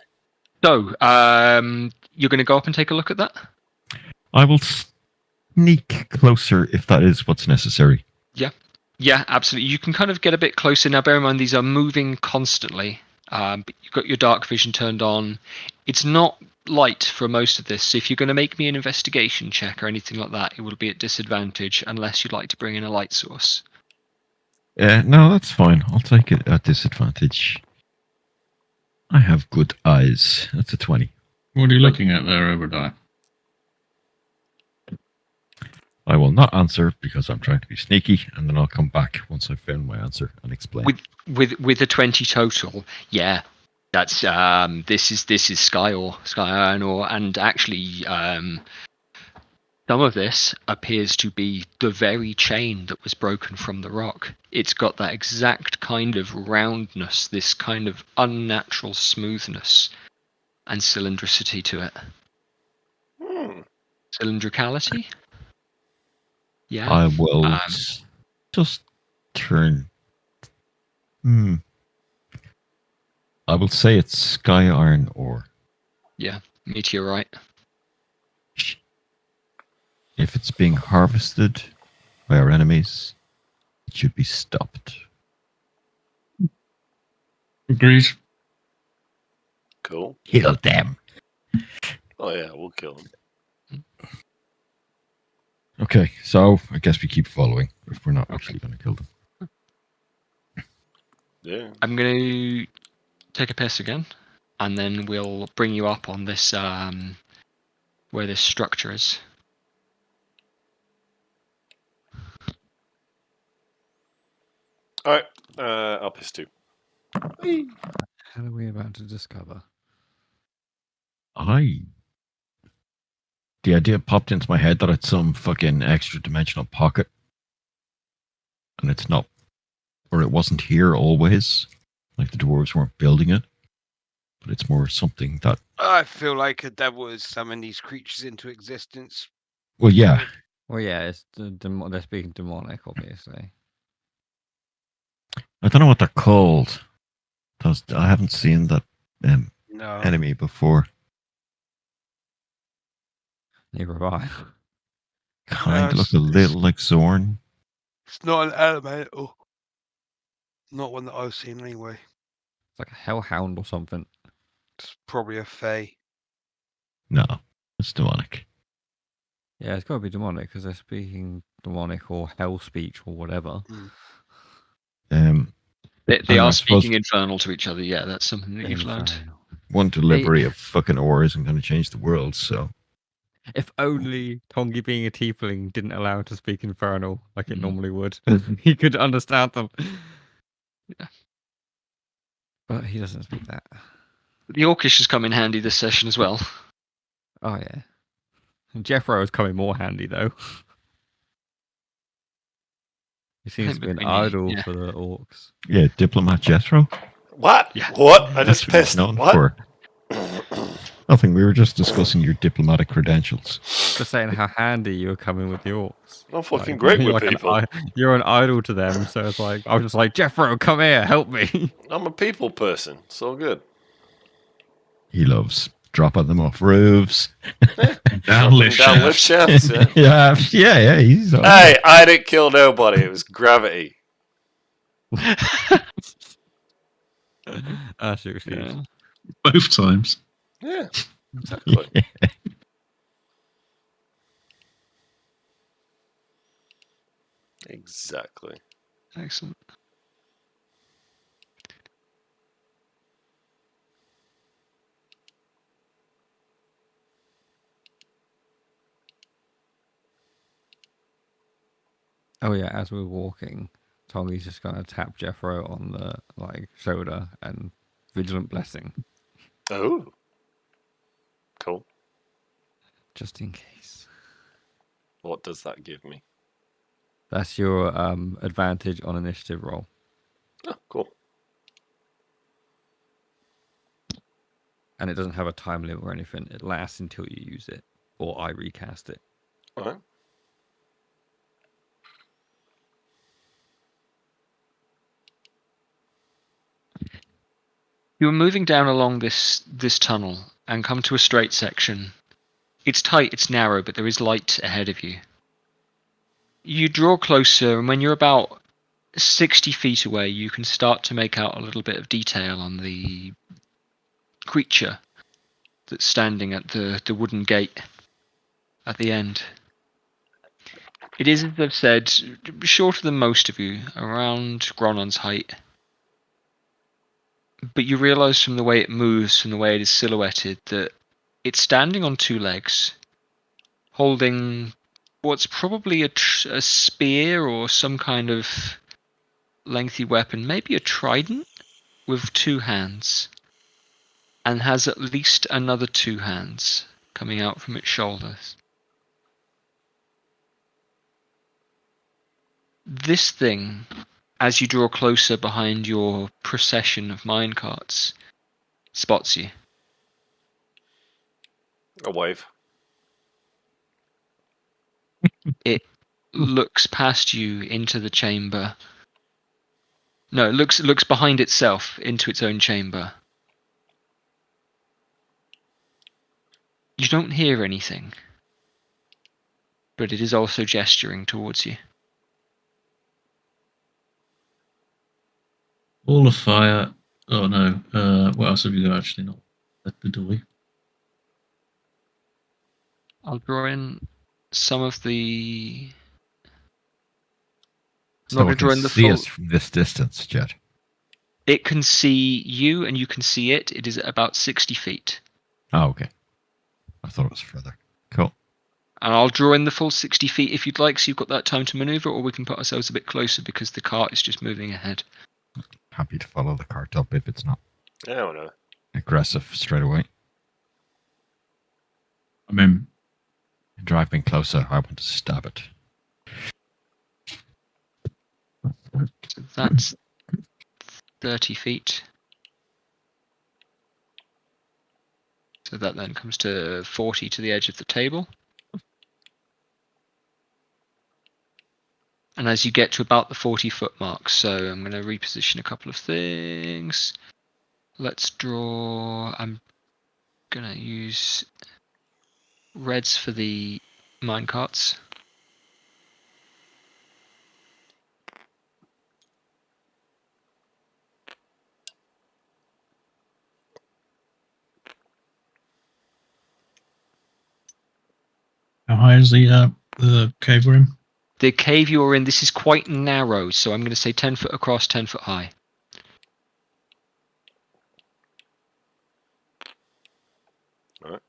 So, you're going to go up and take a look at that? I will sneak closer if that is what's necessary. Yeah, absolutely. You can kind of get a bit closer. Now, bear in mind, these are moving constantly. But you've got your dark vision turned on. It's not light for most of this. So if you're going to make me an investigation check or anything like that, it will be at disadvantage unless you'd like to bring in a light source. No, that's fine. I'll take it at disadvantage. I have good eyes. That's a 20. What are you looking at there, Obadiah? I will not answer because I'm trying to be sneaky, and then I'll come back once I've found my answer and explain. With a 20 total, yeah. That's this is sky iron ore, and actually some of this appears to be the very chain that was broken from the rock. It's got that exact kind of roundness, this kind of unnatural smoothness and cylindricity to it. Cylindricality? Yeah. I will just turn. I will say it's sky iron ore. Yeah, meteorite. If it's being harvested by our enemies, it should be stopped. Agreed. Cool. Kill them. Oh yeah, we'll kill them. Okay, so I guess we keep following if we're not actually going to kill them. Yeah. I'm going to take a piss again, and then we'll bring you up on this, where this structure is. All right. I'll piss too. Whee! How are we about to discover? The idea popped into my head that it's some fucking extra dimensional pocket. And it's not, or it wasn't here always. Like the dwarves weren't building it. But it's more something that. I feel like a devil has summoned these creatures into existence. Well, yeah. Well, yeah, it's they're speaking demonic, obviously. I don't know what they're called. I haven't seen that No. enemy before. Neither have I. Kind of No, look a little like Zorn. It's not an elemental. Not one that I've seen anyway. It's like a hellhound or something. It's probably a fae. No, it's demonic. Yeah, it's got to be demonic because they're speaking demonic or hell speech or whatever. They I are suppose- speaking infernal to each other. Yeah, that's something that you've learned. Infernal. One delivery of fucking ore isn't going to change the world, so. If only Tongi being a tiefling didn't allow it to speak infernal like it Mm. normally would. He could understand them. Yeah. But he doesn't speak that. The Orcish has come in handy this session as well. Oh, yeah. And Jeffro is coming more handy, though. He seems to be an between the- idol yeah. for the orcs. Yeah, Diplomat Jethro. What? Yeah. What? I That's just what he's pissed. known What? for. Nothing, we were just discussing your diplomatic credentials. Just saying how handy you were coming with the orcs. I'm fucking Like, great you're with like people. you're an idol to them, so it's like, I was just like, Jeffro, come here, help me. I'm a people person. It's all good. He loves dropping them off roofs. Down lift Down lift shafts. shafts, yeah. yeah, he's all Hey, I didn't kill nobody. It was gravity. I see what you mean. Both times. Yeah, exactly. Exactly. Excellent. Oh yeah, as we're walking, Tongi's just gonna tap Jeffro on the shoulder and vigilant blessing, Oh. Cool. just in case. What does that give me? That's your advantage on initiative roll. Oh, cool. And it doesn't have a time limit or anything. It lasts until you use it, or I recast it. All right. You were moving down along this tunnel, and come to a straight section. It's tight, it's narrow, but there is light ahead of you. You draw closer, and when you're about 60 feet away, you can start to make out a little bit of detail on the creature that's standing at the wooden gate at the end. It is, as I've said, shorter than most of you, around Gronon's height. But you realise from the way it moves, from the way it is silhouetted, that it's standing on two legs, holding what's probably a spear or some kind of lengthy weapon, maybe a trident, with two hands, and has at least another two hands coming out from its shoulders. This thing, as you draw closer behind your procession of minecarts, spots you. A wave. It looks past you into the chamber. No, it looks behind itself into its own chamber. You don't hear anything, but it is also gesturing towards you. Ball of fire. Oh no. What else have you got? Actually, not at the door. I'll draw in some of the. So Not it going to draw can in the see full. us from this distance, Jed. It can see you, and you can see it. It is at about 60 feet. Oh, okay. I thought it was further. Cool. And I'll draw in the full 60 feet if you'd like, so you've got that time to maneuver, or we can put ourselves a bit closer because the cart is just moving ahead. Happy to follow the cart up if it's not I don't know. aggressive straight away. I'm in. Driving closer, I want to stab it. So that's 30 feet. So that then comes to 40 to the edge of the table. And as you get to about the 40-foot mark, so I'm going to reposition a couple of things. Let's draw. I'm going to use reds for the minecarts. How high is the cave we're in? The cave you're in, this is quite narrow, so I'm going to say 10 foot across, 10 foot high. Alright.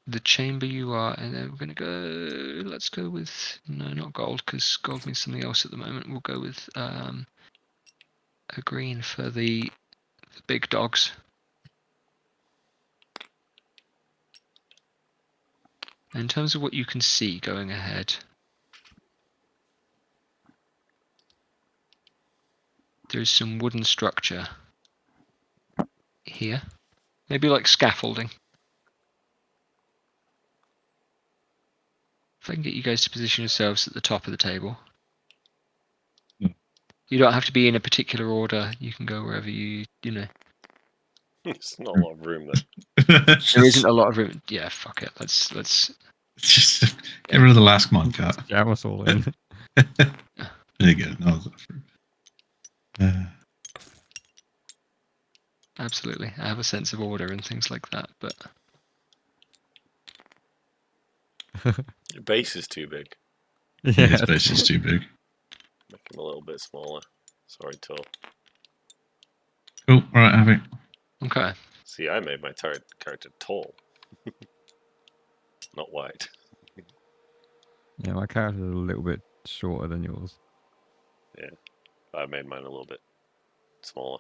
The chamber you are, and then we're going to go, let's go with, no, not gold, because gold means something else at the moment. We'll go with a green for the big dogs. In terms of what you can see going ahead, there's some wooden structure here, maybe like scaffolding. If I can get you guys to position yourselves at the top of the table. Hmm. You don't have to be in a particular order. You can go wherever you know. There's not a lot of room there. There isn't a lot of room. Yeah, fuck it. Let's. Just get rid of the last minecart. Jam us all in. There you go. No, Absolutely. I have a sense of order and things like that, but Your base is too big. yeah, his base is too big. Make him a little bit smaller. Sorry, Till. Cool. All right, Abby. okay. See, I made my character tall, not wide. Yeah, my character's a little bit shorter than yours. I made mine a little bit smaller.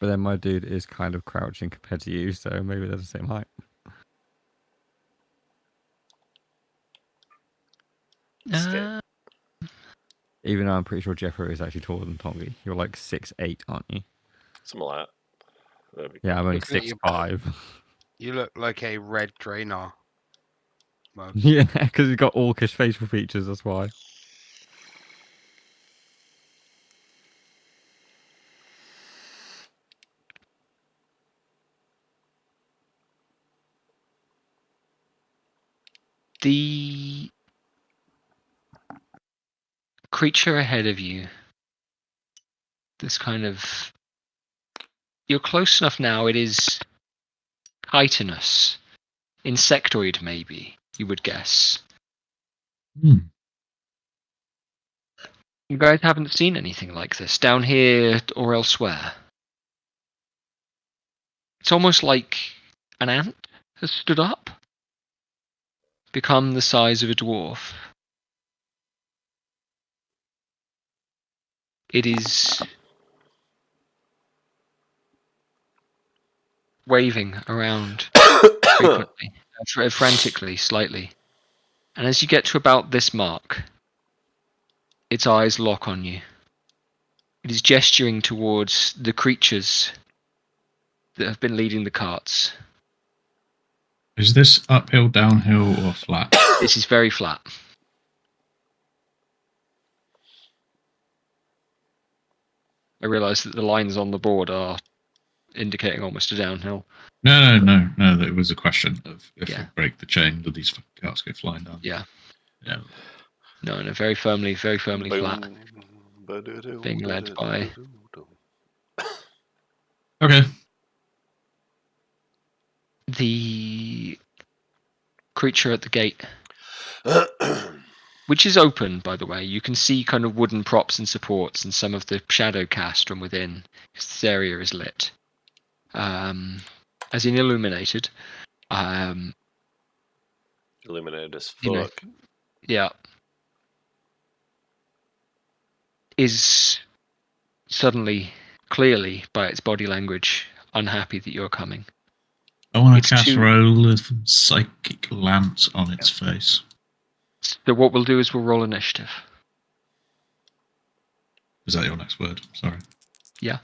But then my dude is kind of crouching compared to you, so maybe they're the same height. Stay. Even though I'm pretty sure Jeffro is actually taller than Tongi. You're like 6'8", aren't you? Something like that. There we go. Yeah, I'm only Looking at you. 6'5". You look like a red Draenor. Mugs. Yeah, because he's got orcish facial features, that's why. The creature ahead of you, this kind of... You're close enough now, it is chitinous. Insectoid, maybe, you would guess. Hmm. You guys haven't seen anything like this down here or elsewhere. It's almost like an ant has stood up, become the size of a dwarf. It is waving around frequently, frantically, slightly. And as you get to about this mark, its eyes lock on you. It is gesturing towards the creatures that have been leading the carts. Is this uphill, downhill, or flat? This is very flat. I realise that the lines on the board are indicating almost a downhill. No. That was a question of if we break the chain, do these carts go flying down? Yeah. Yeah. No, very firmly flat. Being led by... Okay. The creature at the gate, which is open, by the way. You can see kind of wooden props and supports and some of the shadow cast from within, because this area is lit. As in illuminated. Illuminated as fuck. You know, yeah. Is suddenly, clearly, by its body language, unhappy that you're coming. I want It's to cast too- roll of psychic lance on its face. So what we'll do is we'll roll initiative. Is that your next word? Sorry. Yeah.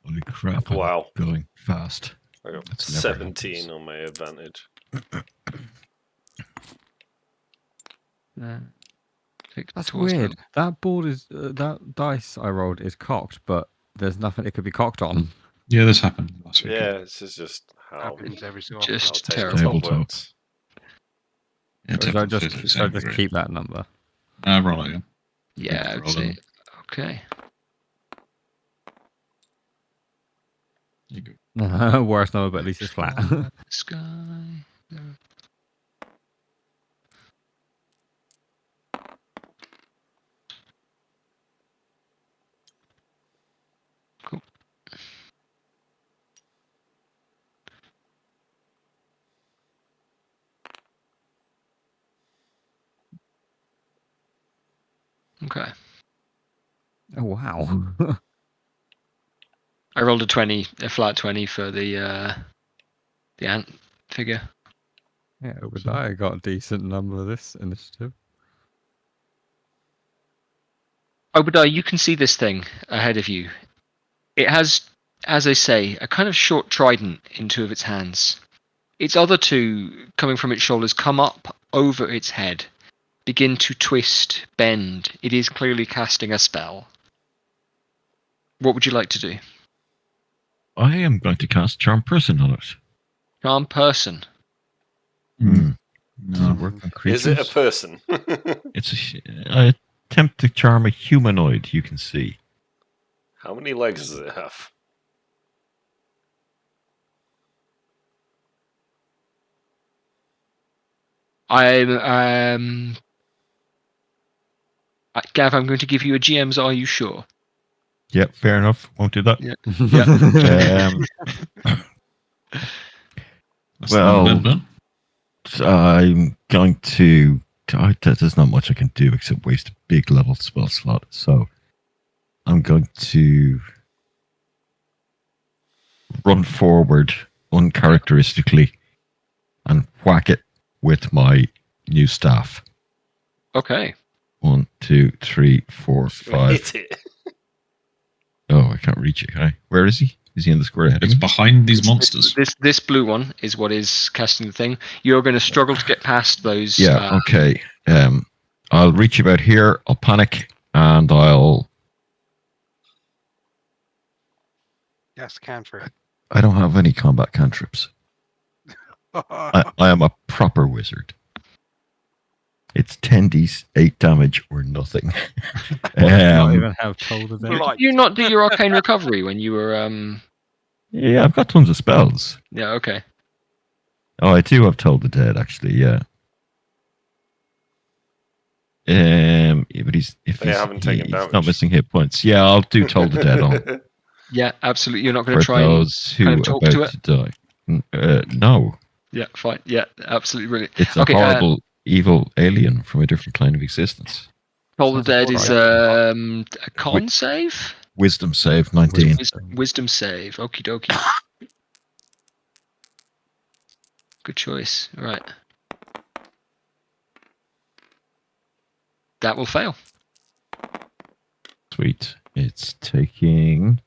Holy crap! I'm Wow. going fast. I got That's never 17 happens. on my advantage. That's weird. That board is that dice I rolled is cocked, but there's nothing it could be cocked on. Yeah, this happened last week. Yeah, this is just how Happens every so often. Just how terrible. Tabletop. works. Yeah, Or should I technical just, physics should I ain't just great. keep that number? Roll it again. Yeah, I would Roll say. them. Okay. You go. Worst number, but at least it's flat. Sky. Cool. Okay. Oh wow. I rolled a flat 20 for the ant figure. Yeah, Obadiah got a decent number of this initiative. Obadiah, you can see this thing ahead of you. It has, as I say, a kind of short trident in two of its hands. Its other two, coming from its shoulders, come up over its head, begin to twist, bend. It is clearly casting a spell. What would you like to do? I am going to cast Charm Person on it. Charm person. Mm. Does it No. work on Is creatures? it a person? I attempt to charm a humanoid. You can see. How many legs does it have? Gav, I'm going to give you a GM's. Are you sure? Yep, fair enough. Won't do that. That's Well, not done. I'm going to. There's not much I can do except waste a big level spell slot. So I'm going to run forward uncharacteristically and whack it with my new staff. Okay. 1, 2, 3, 4, 5. Hit it. Oh, I can't reach it. Can I? Where is he? Is he in the square ahead of It's me? behind these monsters. This blue one is what is casting the thing. You're going to struggle to get past those. Yeah, okay. I'll reach about here, I'll panic, and I'll Yes, cantrip. I don't have any combat cantrips. I am a proper wizard. It's 10d8 damage or nothing. Not even have told of that. Blight. Did you not do your arcane recovery when you were Yeah, I've got tons of spells. Yeah, okay. Oh, I do have Toll the Dead, actually, yeah. Yeah, but he's haven't taken he's not damage. missing hit points. Yeah, I'll do Toll the Dead on Yeah, absolutely. You're not going for to try and those who kind are of talk to about it? to die. No, Yeah, fine. Yeah, absolutely brilliant. it's a Okay, horrible, evil alien from a different plane of existence. Toll the Sounds like Dead is Brian. a con save? Wisdom save 19. Wisdom save. Okie dokie. Good choice. All right. That will fail. Sweet. It's taking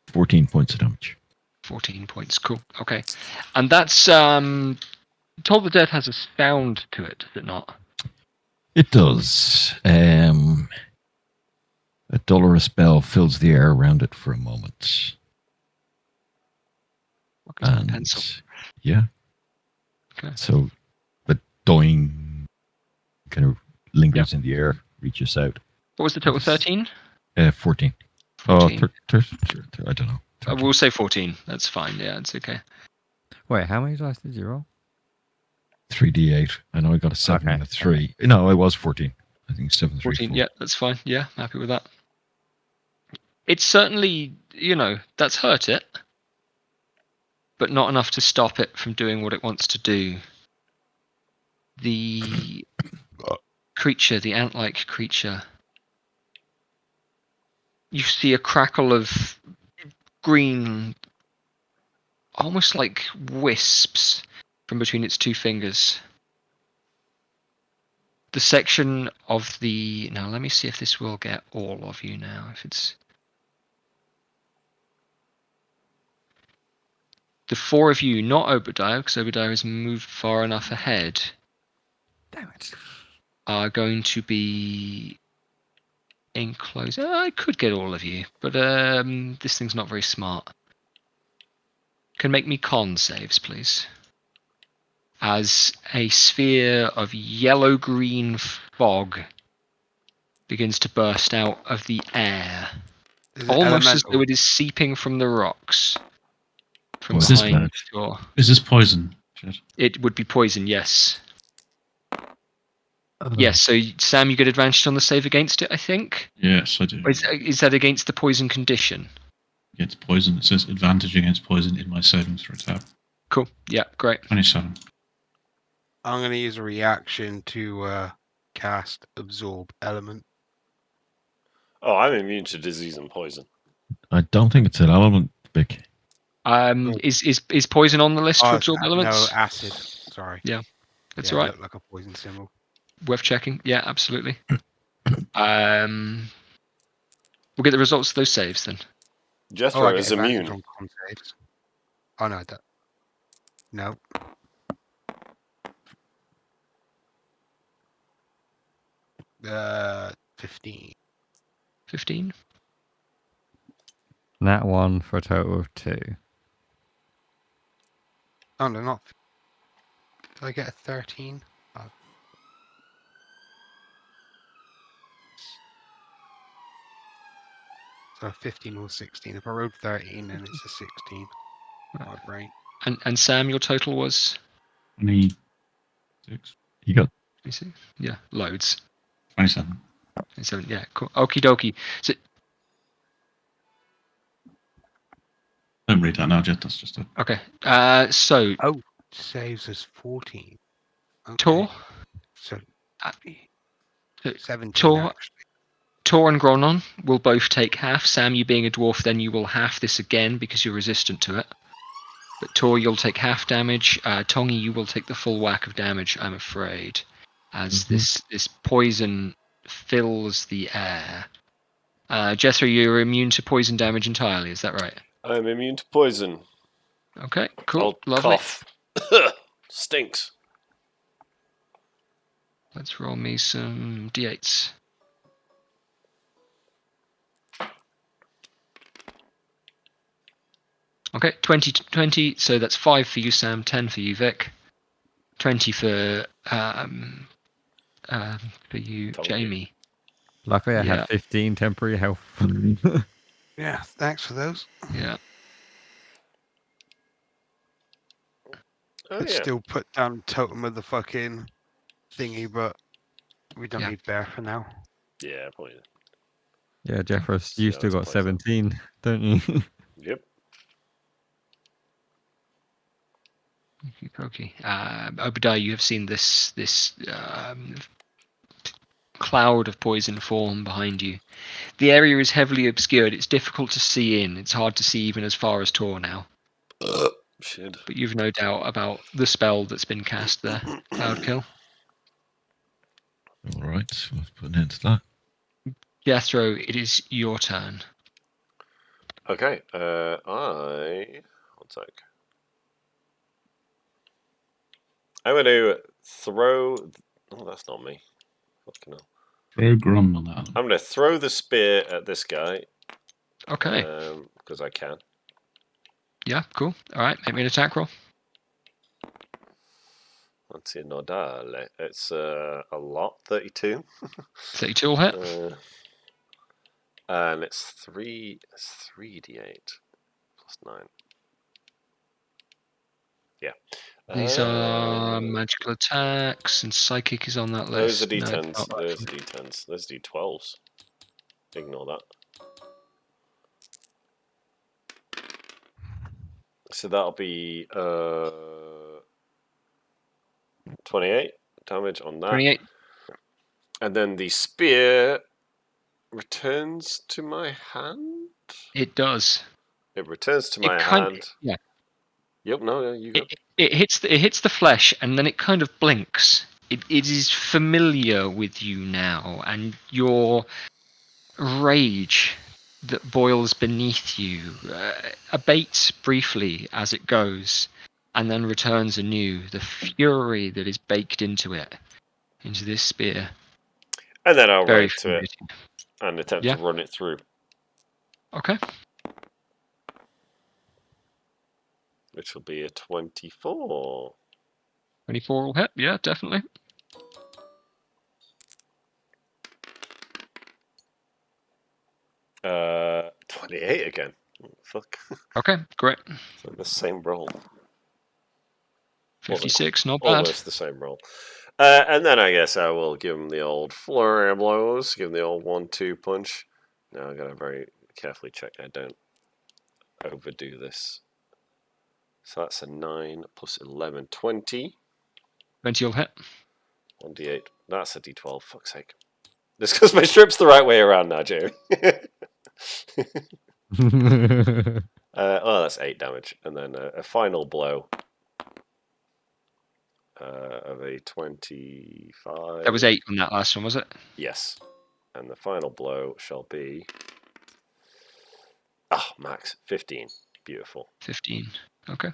14 points of damage. 14 points. Cool. Okay. And that's Toll the Dead has a sound to it, does it not? It does. A dolorous bell fills the air around it for a moment. Look, it's my And pencil. yeah. Okay. So the doing kind of lingers in the air, reaches out. What was the total? 13? 14. 14. I don't know. 13. We'll say 14. That's fine. Yeah, it's okay. Wait, how many dice did you roll? 3d8. I know I got a 7 and a 3. No, I was 14. I think 7, 3, 14. 4. Yeah, that's fine. Yeah, happy with that. It's certainly, that's hurt it, but not enough to stop it from doing what it wants to do. The creature, the ant-like creature, you see a crackle of green, almost like wisps from between its two fingers. The section of the... Now, let me see if this will get all of you now. If it's... The four of you, not Obadiah, because Obadiah has moved far enough ahead, Damn it. are going to be enclosed. I could get all of you, but this thing's not very smart. Can make me con saves, please. As a sphere of yellow-green fog begins to burst out of the air, Is it almost as elemental? though it is seeping from the rocks from What's this behind bad? the door. Is this poison? Jed? It would be poison, yes. Yes, so Sam, you get advantage on the save against it, I think? Yes, I do. Or is that against the poison condition? Against poison. It says advantage against poison in my savings throw tab. Cool. Yeah, great. 27. I'm going to use a reaction to cast Absorb Element. Oh, I'm immune to disease and poison. I don't think it's an element, Vic. Is poison on the list for absorb elements? No, acid. Sorry. Yeah, that's Yeah, all it right. looked like a poison symbol. Worth checking. Yeah, absolutely. We'll get the results of those saves then. Jethro I get is advantage immune. on con saves. Oh no, that. No. Uh, 15. 15. That one for a total of 2. Oh no, not. Did I get a 13? Oh. So 15 or 16. If I rolled 13, then it's a 16. Right. My brain. And Sam, your total was? 26. You got Let me see. Yeah, loads. 27. 27. Yeah, cool. Okie dokie. So Don't read that now, Jed. That's just a... okay. So Oh, saves us 14. Okay. Tor, So uh, 17 Tor, actually. Tor and Gronon will both take half. Sam, you being a dwarf, then you will half this again because you're resistant to it. But Tor, you'll take half damage. Tongi, you will take the full whack of damage, I'm afraid, as this poison fills the air. Jethro, you're immune to poison damage entirely, is that right? I'm immune to poison. Okay, cool, I'll lovely. cough. Stinks. Let's roll me some d8s. Okay, 20 to 20. So that's 5 for you, Sam. 10 for you, Vic. 20 for you, Told you. Jamie. Luckily, I Yeah. had 15 temporary health. Yeah, thanks for those. Yeah. Oh I'd yeah. still put down totem of the fucking thingy, but we don't Yeah. need bear for now. Yeah, probably. Yeah, Jeffro, See you how still this got plays out. 17, don't you? Yep. Okay. Obadiah, you have seen this cloud of poison form behind you. The area is heavily obscured. It's difficult to see in. It's hard to see even as far as Tor now. Shit. But you've no doubt about the spell that's been cast there. Cloud kill. All right, let's put an end to that. Jethro, it is your turn. Okay. One sec. I'm going to throw. Oh, that's not me. Fucking hell. Throw Grom on that. I'm going to throw the spear at this guy. Okay. Because I can. Yeah, cool. All right, make me an attack roll. Let's see, nodale. It's a lot, 32. 32 will hit. And it's 3d8 plus 9. Yeah. These are magical attacks, and psychic is on that Those are list. No, it's d10s. not, Those are actually. d10s. Those are d12s. Ignore that. So that'll be 28 damage on that. 28. And then the spear returns to my hand? It does. It returns to It my kind hand. yeah. Yep, no, you go. It hits the flesh, and then it kind of blinks. It is familiar with you now, and your rage that boils beneath you abates briefly as it goes, and then returns anew. The fury that is baked into it, into this spear. And then I'll Very run to it familiar. and attempt Yeah. to run it through, Okay. which will be a 24. 24 will hit. Yeah, definitely. Uh, 28 again. Oh, fuck. Okay, great. So the same roll. 56, not bad. Almost the same roll. And then I guess I will give him the old flurry of blows, give him the old 1-2 punch. Now I gotta very carefully check I don't overdo this. So that's a 9 plus 11, 20. 20 will hit. 1d8. That's a d12, fuck's sake. This because my strip's the right way around now, Jerry. Oh, that's 8 damage. And then a final blow of a 25. That was 8 on that last one, was it? Yes. And the final blow shall be... max. 15. Beautiful. 15. Okay.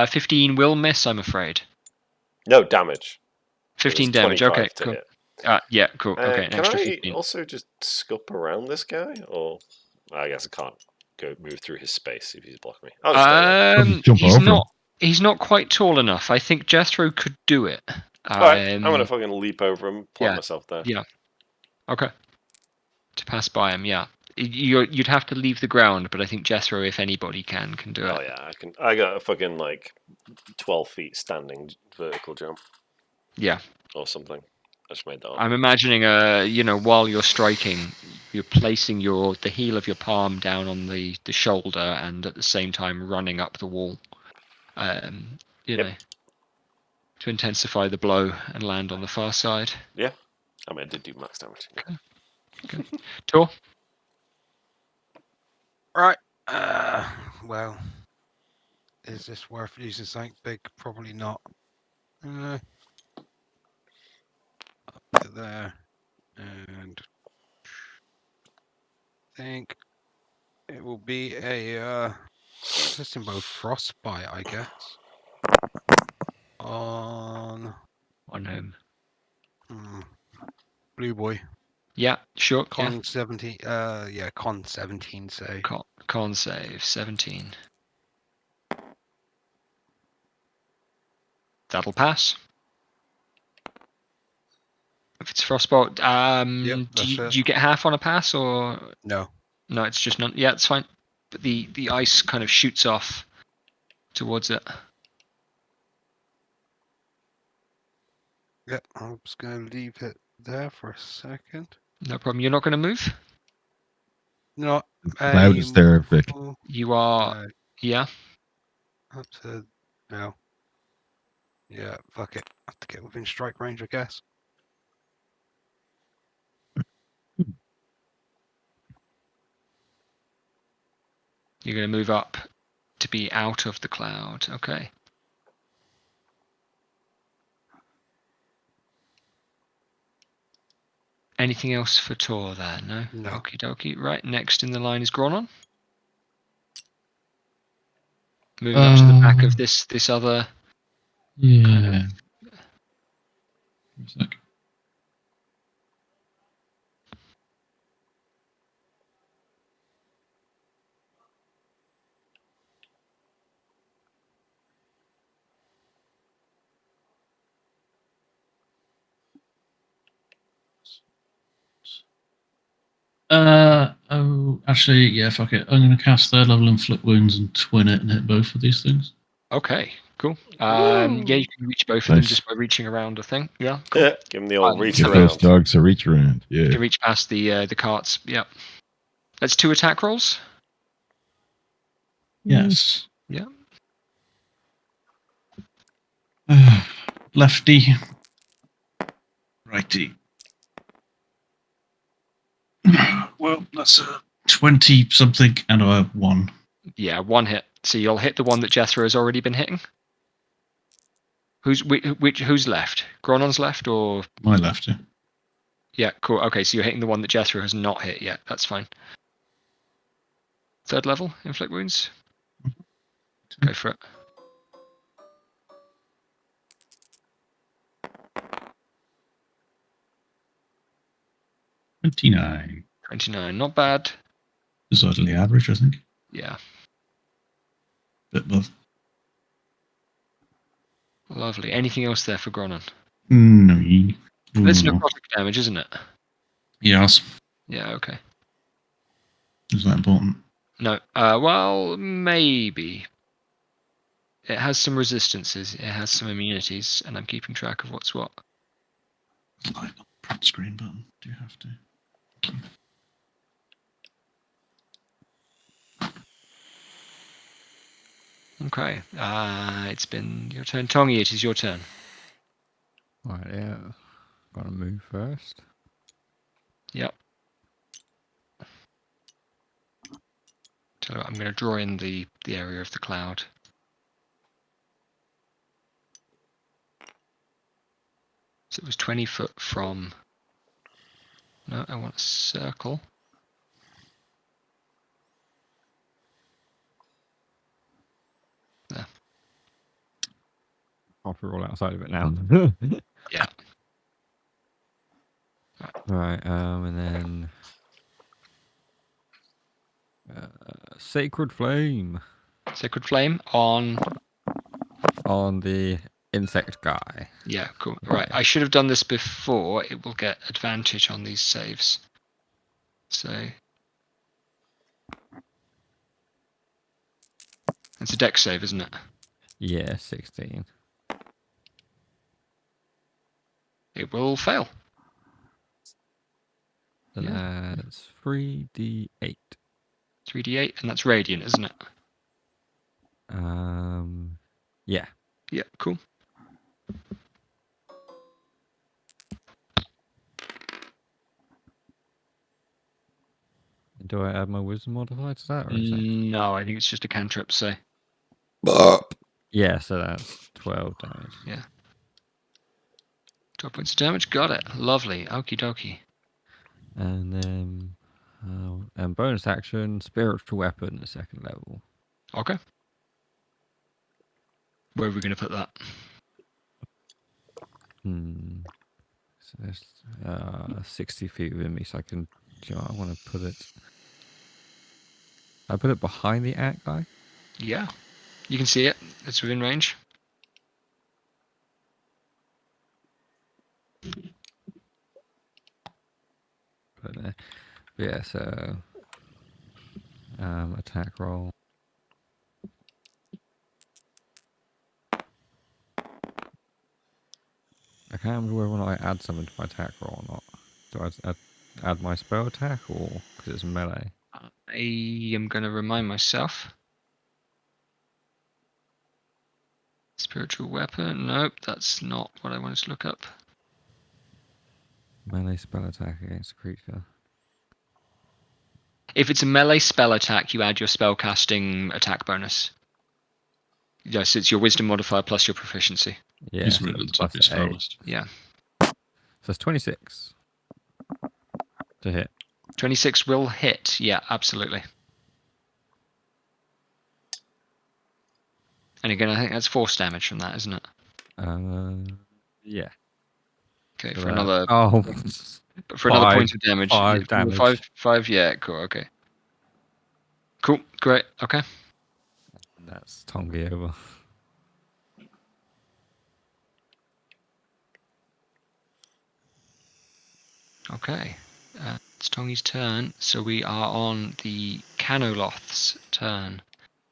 15 will miss, I'm afraid. No, damage. 15 It was damage, 25 okay, to cool. hit. Yeah, cool. Okay, an Can extra I 15. also just scup around this guy? Or... I guess I can't go move through his space if he's blocking me. I'll just stay there. Probably jump He's over him. not. He's not quite tall enough. I think Jethro could do it. Alright, I'm gonna fucking leap over him, plant yeah, myself there. Yeah. Okay. To pass by him, yeah. You'd have to leave the ground, but I think Jethro, if anybody can do it. Oh yeah, I can. I got a fucking like 12 feet standing vertical jump. Yeah. Or something. I just made that up. I'm imagining, while you're striking, you're placing the heel of your palm down on the shoulder, and at the same time running up the wall. To intensify the blow and land on the far side. Yeah. I mean, I did do max damage. Okay. Tor? Right. Well, is this worth using something big? Probably not. Up to there, and I think it will be a system both frostbite, I guess. On him. Blue Boy. Yeah, sure. Con 17. Con 17. Say. Con save 17. That'll pass. If it's frostbolt, do that's you get half on a pass or No. no? It's just not. Yeah, it's fine. But the ice kind of shoots off towards it. Yep, I'm just going to leave it there for a second. No problem. You're not going to move. Not Cloud is there, Vic. anymore. You are. Yeah. Up to no. Yeah, fuck it. I have to get within strike range, I guess. You're going to move up to be out of the cloud. Okay. Anything else for Tor there? No? No. Okie dokie. Right, next in the line is Gronon. Moving up to the back of this other Yeah. kind of... Give me a sec. Actually, yeah, fuck it. I'm going to cast third level Inflict Wounds and twin it and hit both of these things. Okay, cool. Yeah, you can reach both of them Nice. just by reaching around, I think. Yeah, cool. Yeah, give him the old reach Give Give those around. dogs a reach around. You Yeah. can reach past the carts. Yep. That's 2 attack rolls. Yes. Yeah. Lefty. Righty. Well, that's a 20 something and a 1. Yeah, 1 hit. So you'll hit the one that Jethro has already been hitting. Who's left? Gronon's left, or My lefty. yeah, cool. Okay, so you're hitting the one that Jethro has not hit yet. That's fine. 3rd level inflict wounds. Go for it. 29. 29, not bad. Decidedly average, I think. Yeah, Bit above. lovely. Anything else there for Gronon? No. That's necrotic damage, isn't it? Yes. Yeah, okay. Is that important? No, well, maybe. It has some resistances, it has some immunities, and I'm keeping track of what's what. Like the print screen button. Do you have to? Thank you. Okay, it's been your turn. Tongi, it is your turn. Right, yeah. Gotta move first. Yep. Tell you what, I'm going to draw in the area of the cloud. So it was 20 foot from... No, I want a circle. There. I'll put all outside of it now. Yeah. Right, and then Sacred Flame Sacred Flame on... on the insect guy. Yeah, cool. Right, I should have done this before. It will get advantage on these saves. So... It's a dex save, isn't it? Yeah, 16. It will fail. Then that's 3d8. 3d8, and that's radiant, isn't it? Yeah. Yeah, cool. Do I add my wisdom modifier to that? Or is that... No, I think it's just a cantrip, so... Yeah, so that's 12 damage. 12 points of damage, got it. Lovely, okie dokie. And then and bonus action, spiritual weapon at 2nd level. Okay. Where are we going to put that? So there's 60 feet within me, so I can. I want to put it. I put it behind the ant guy. Yeah. You can see it. It's within range. there. But yeah, so attack roll. I can't remember whether or not I add something to my attack roll or not. Do I add my spell attack or because it's melee? I am going to remind myself. Spiritual weapon. Nope, that's not what I wanted to look up. Melee spell attack against a creature. If it's a melee spell attack, you add your spellcasting attack bonus. Yes, it's your wisdom modifier plus your proficiency. Yeah, He's so written at the it's top of his plus spell 8. list. Yeah. So it's 26 to hit. 26 will hit. Yeah, absolutely. And again, I think that's force damage from that, isn't it? Yeah. Okay, So for another Oh, for another five- point of damage. 5 damage. Five. Yeah, cool. Okay. Cool. Great. Okay. That's Tongi over. Okay. It's Tongi's turn, so we are on the Canoloth's turn,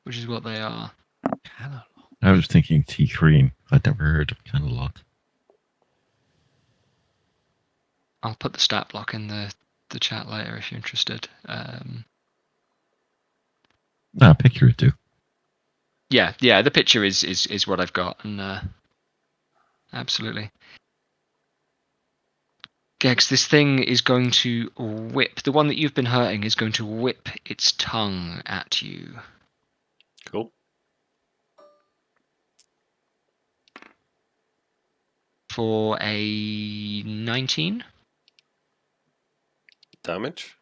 which is what they are. I was thinking T-Cream. I'd never heard of Camelot. I'll put the stat block in the chat later if you're interested. Nah, picture it too. Yeah, the picture is what I've got, and absolutely. Gex, this thing is going to whip. The one that you've been hurting is going to whip its tongue at you. Cool. For a 19? Damage?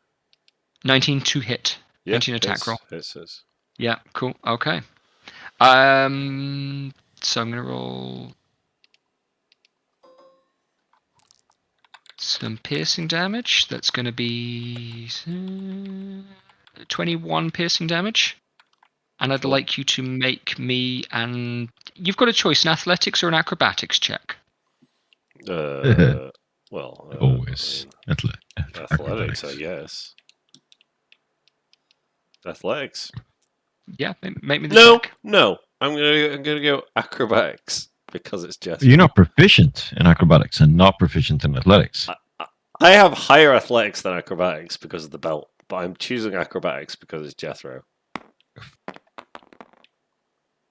19 to hit. Yeah. 19 attack roll. It says. Yeah, cool. Okay. So I'm gonna roll some piercing damage. That's gonna be 21 piercing damage. And I'd Cool. like you to make me you've got a choice, an athletics or an acrobatics check. Well, Always. I mean, athletics, I guess. Athletics. Yeah, make me the No, check. no. I'm gonna go acrobatics because it's just. You're not proficient in acrobatics and not proficient in athletics. I have higher athletics than acrobatics because of the belt, but I'm choosing acrobatics because it's Jethro.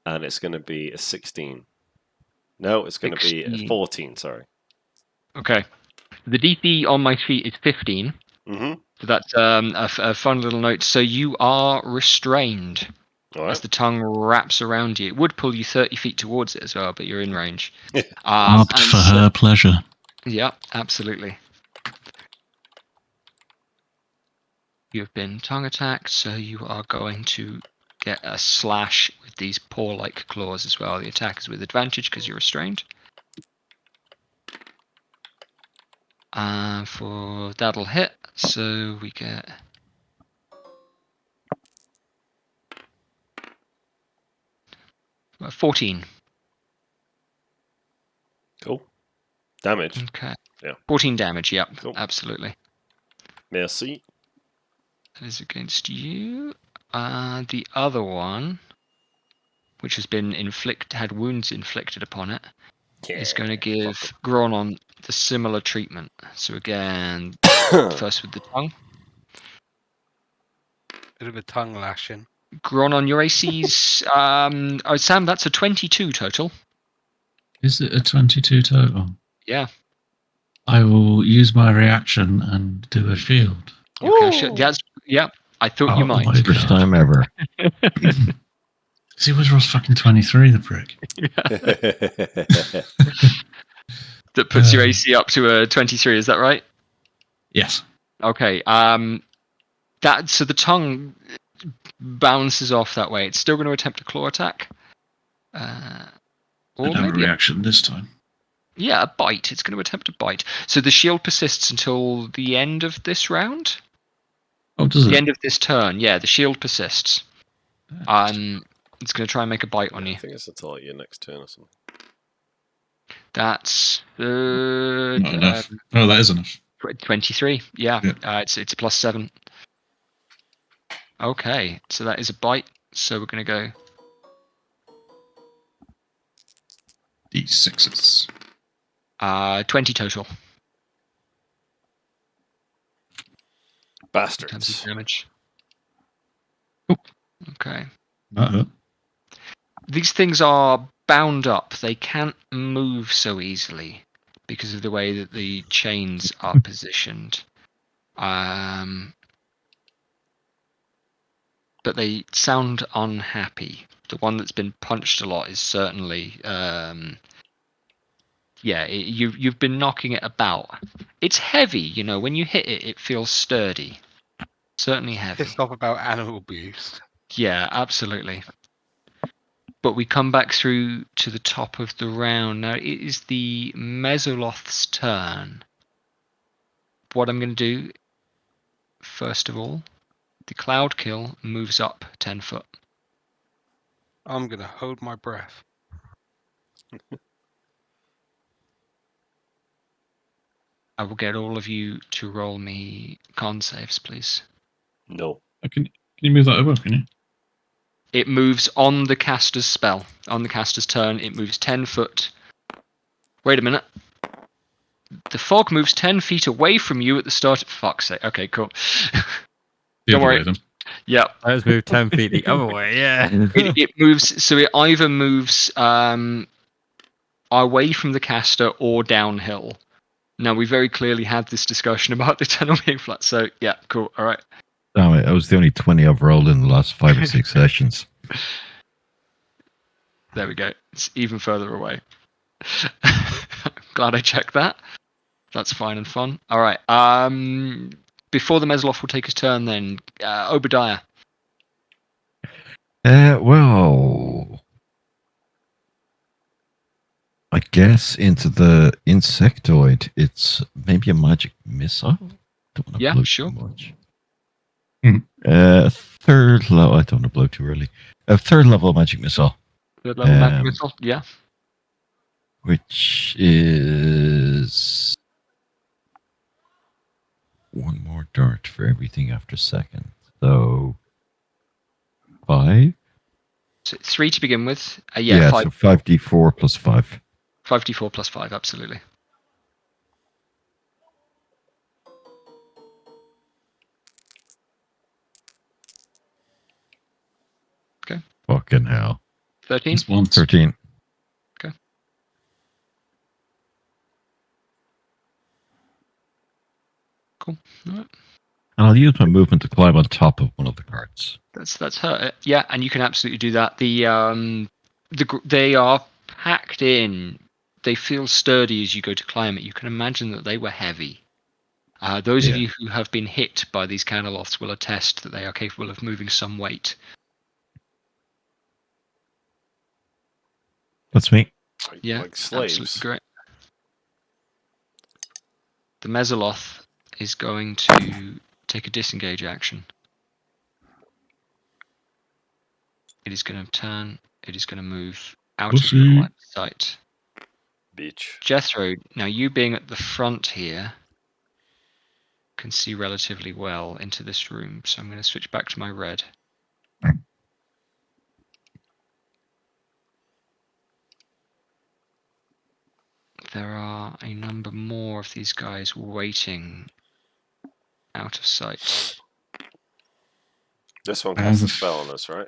And it's going to be a 16. No, it's going to be a 16. 14, sorry. Okay. The DC on my sheet is 15. Mm-hmm. So that's a fun little note. So you are restrained All as right. the tongue wraps around you. It would pull you 30 feet towards it as well, but you're in range. Opt And for her pleasure. Yeah, absolutely. You've been tongue attacked, so you are going to get a slash with these paw-like claws as well. The attack is with advantage because you're restrained. For that'll hit, so we get 14. Cool. Damage. Okay. Yeah. 14 damage. Yep. Cool. Absolutely. Merci. That is against you. The other one, which has been had wounds inflicted upon it, is going to give Gronon the similar treatment. So again, first with the tongue. Bit of a tongue lashing. Gronon, your AC's Sam, that's a 22 total. Is it a 22 total? Yeah. I will use my reaction and do a shield. Okay, yeah, I thought you Oh might. my First God. time ever. See, was Ross fucking 23, the prick? That puts your AC up to a 23, is that right? Yes. Okay. So the tongue bounces off that way. It's still going to attempt a claw attack. I Or have a maybe reaction this time. a bite. It's going to attempt a bite. So the shield persists until the end of this round. Oh, does The it? end of this turn. Yeah, the shield persists. It's going to try and make a bite on I you. think it's until your next turn or something. That's Not enough. Oh, that is enough. 23. Yeah, Yeah. it's a +7. Okay, so that is a bite. So we're gonna go D6s. 20 total in terms of Bastards. damage. Cool. Okay. That hurt. These things are bound up. They can't move so easily because of the way that the chains are positioned. But they sound unhappy. The one that's been punched a lot is certainly, you've been knocking it about. It's heavy, you know. When you hit it, it feels sturdy. Certainly heavy. Pissed off about animal abuse. Yeah, absolutely. But we come back through to the top of the round. Now it is the Mesoloth's turn. What I'm going to do, first of all, the Cloud Kill moves up 10 foot. I'm gonna hold my breath. I will get all of you to roll me con saves, please. No. Can you move that over? Can you? It moves on the caster's spell. On the caster's turn, it moves 10 foot. Wait a minute. The fog moves 10 feet away from you at the start. Fuck's sake. Okay, cool. The Don't other worry. way then. Yeah. I just moved 10 feet the other way, yeah. It moves, so it either moves away from the caster or downhill. Now, we very clearly had this discussion about the tunnel being flat, so yeah, cool, alright. Damn it, I was the only 20 I've rolled in the last 5 or 6 sessions. There we go. It's even further away. Glad I checked that. That's fine and fun. Alright, before the Mesoloth will take his turn then, Obadiah. Well, I guess into the insectoid, it's maybe a magic missile. Don't want to Yeah, blow sure. too much. Mhm. Third level. I don't want to blow too early. A third level magic missile, Third level magic missile? Yeah. which is one more dart for everything after second. So 5. So 3 to begin with. Yeah, 5. so 5d4 plus 5. 5d4 plus 5, absolutely. Fucking hell. 13? Just once. 13. Cool. All right. And I'll use my movement to climb on top of one of the carts. That's her. Yeah, and you can absolutely do that. They are packed in. They feel sturdy as you go to climb it. You can imagine that they were heavy. Those of Yeah. you who have been hit by these Canoloths will attest that they are capable of moving some weight. That's me. Yeah, Like slaves. absolutely great. The Mesoloth is going to take a disengage action. It is going to turn. It is going to move out of your line of sight. Bitch. Jethro, now you being at the front here, can see relatively well into this room, so I'm going to switch back to my red. There are a number more of these guys waiting out of sight. This one casts a spell on us, right?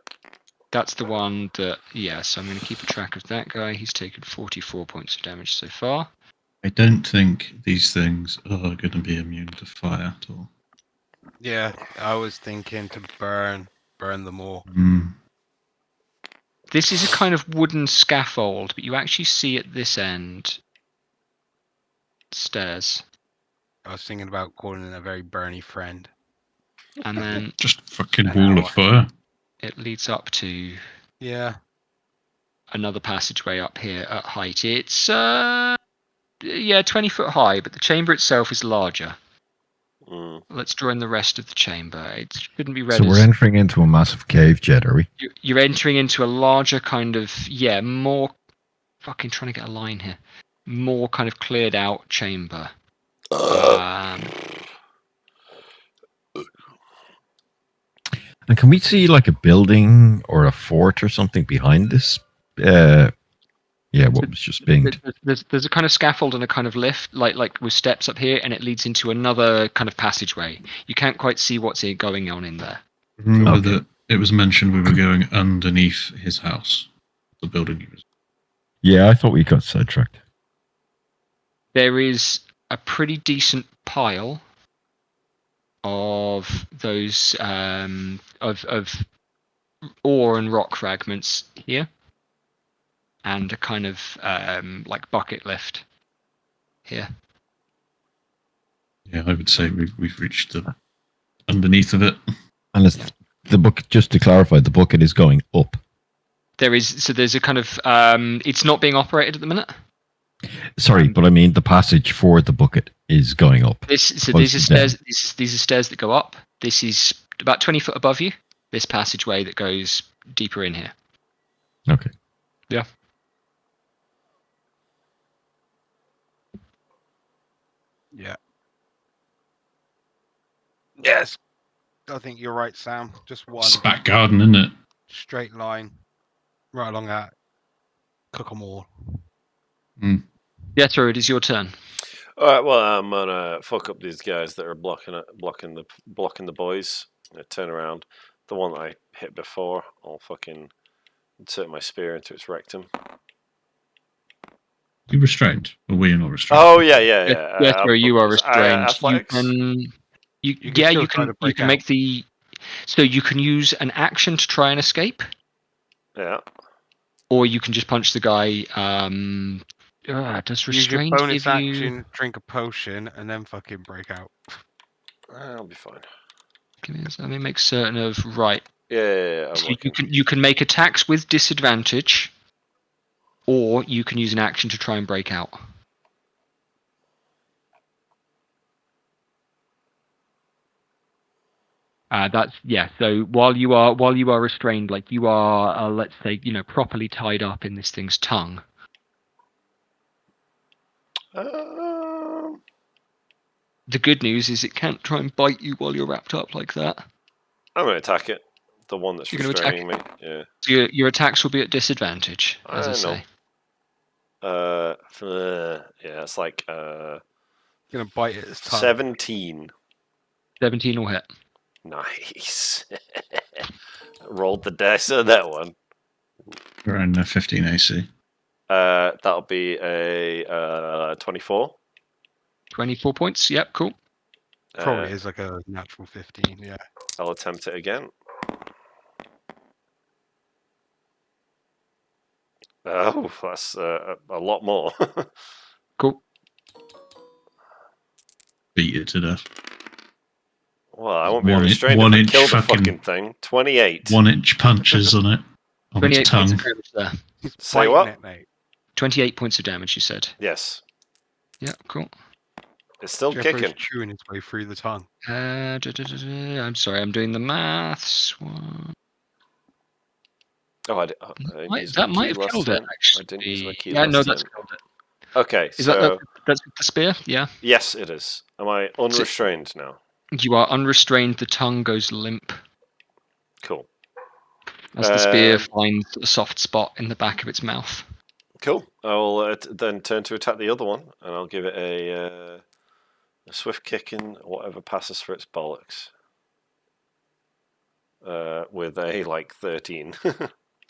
That's the one that, yeah, so I'm going to keep a track of that guy. He's taken 44 points of damage so far. I don't think these things are going to be immune to fire at all. Yeah, I was thinking to burn them all. This is a kind of wooden scaffold, but you actually see at this end stairs. I was thinking about calling in a very burny friend. And then Just fucking An wall of hour. fire. it leads up to Yeah. another passageway up here at height. It's 20 foot high, but the chamber itself is larger. Let's draw in the rest of the chamber. It shouldn't be read So we're as entering into a massive cave, Jed, are we? you're entering into a larger kind of more fucking trying to get a line here. More kind of cleared out chamber. And can we see like a building or a fort or something behind this? What was just being. There's a kind of scaffold and a kind of lift, like with steps up here, and it leads into another kind of passageway. You can't quite see what's going on in there. Remember that it was mentioned we were going underneath his house, the building he was. Yeah, I thought we got sidetracked. There is a pretty decent pile of those of ore and rock fragments here, and a kind of like bucket lift here. Yeah, I would say we've reached the underneath of it. And the bucket, just to clarify, the bucket is going up. There's a kind of it's not being operated at the minute. Sorry, but I mean the passage for the bucket is going up. These are stairs. These are stairs that go up. This is about 20 foot above you. This passageway that goes deeper in here. Okay. Yeah. Yeah. Yes. I think you're right, Sam. Just one It's back garden, isn't it? straight line right along that. Cook 'em all. Jethro, it is your turn. All right. Well, I'm gonna fuck up these guys that are blocking the boys. I turn around. The one that I hit before, I'll fucking insert my spear into its rectum. You restrained, or we are not restrained? Oh yeah. Jethro, you are restrained. Athletics? You can can still try to break make out. the. So you can use an action to try and escape, Yeah. or you can just punch the guy. Does Use your restraint bonus give you? action, drink a potion, and then fucking break out. I'll be fine. Let me make certain of right. Yeah. I'm So looking. you can make attacks with disadvantage, or you can use an action to try and break out. So while you are restrained, like you are, let's say, properly tied up in this thing's tongue. The good news is it can't try and bite you while you're wrapped up like that. I'm gonna attack it. The one that's You're gonna attack restraining me. Yeah. So your attacks will be at disadvantage, as I say. Yeah, it's like Gonna bite it its tongue. 17. 17 will hit. Nice. Rolled the dice on that one. Around 15 AC. That'll be a 24. 24 points. Yep, cool. Probably is like a natural 15. Yeah. I'll attempt it again. Oh, that's a lot more. Cool. Beat it to death. Well, I won't be One restrained one if I inch kill the fucking- fucking thing. 28. 1 inch punches on it. On 28 its points tongue. of damage there. He's Say biting what? it, mate. 28 points of damage, you said. Yes. Yeah, cool. It's still Jeffrey's kicking. chewing his way through the tongue. I'm sorry, I'm doing the maths. One. Oh, I didn't use my That might key have last killed it, time. actually. I didn't use my key Yeah, last no, that's time. killed it. Okay, Is so... that's with the spear? Yeah. Yes, it is. Am I unrestrained now? You are unrestrained, the tongue goes limp Cool. as the spear finds a soft spot in the back of its mouth. Cool. I will then turn to attack the other one, and I'll give it a swift kick in whatever passes for its bollocks. With a 13.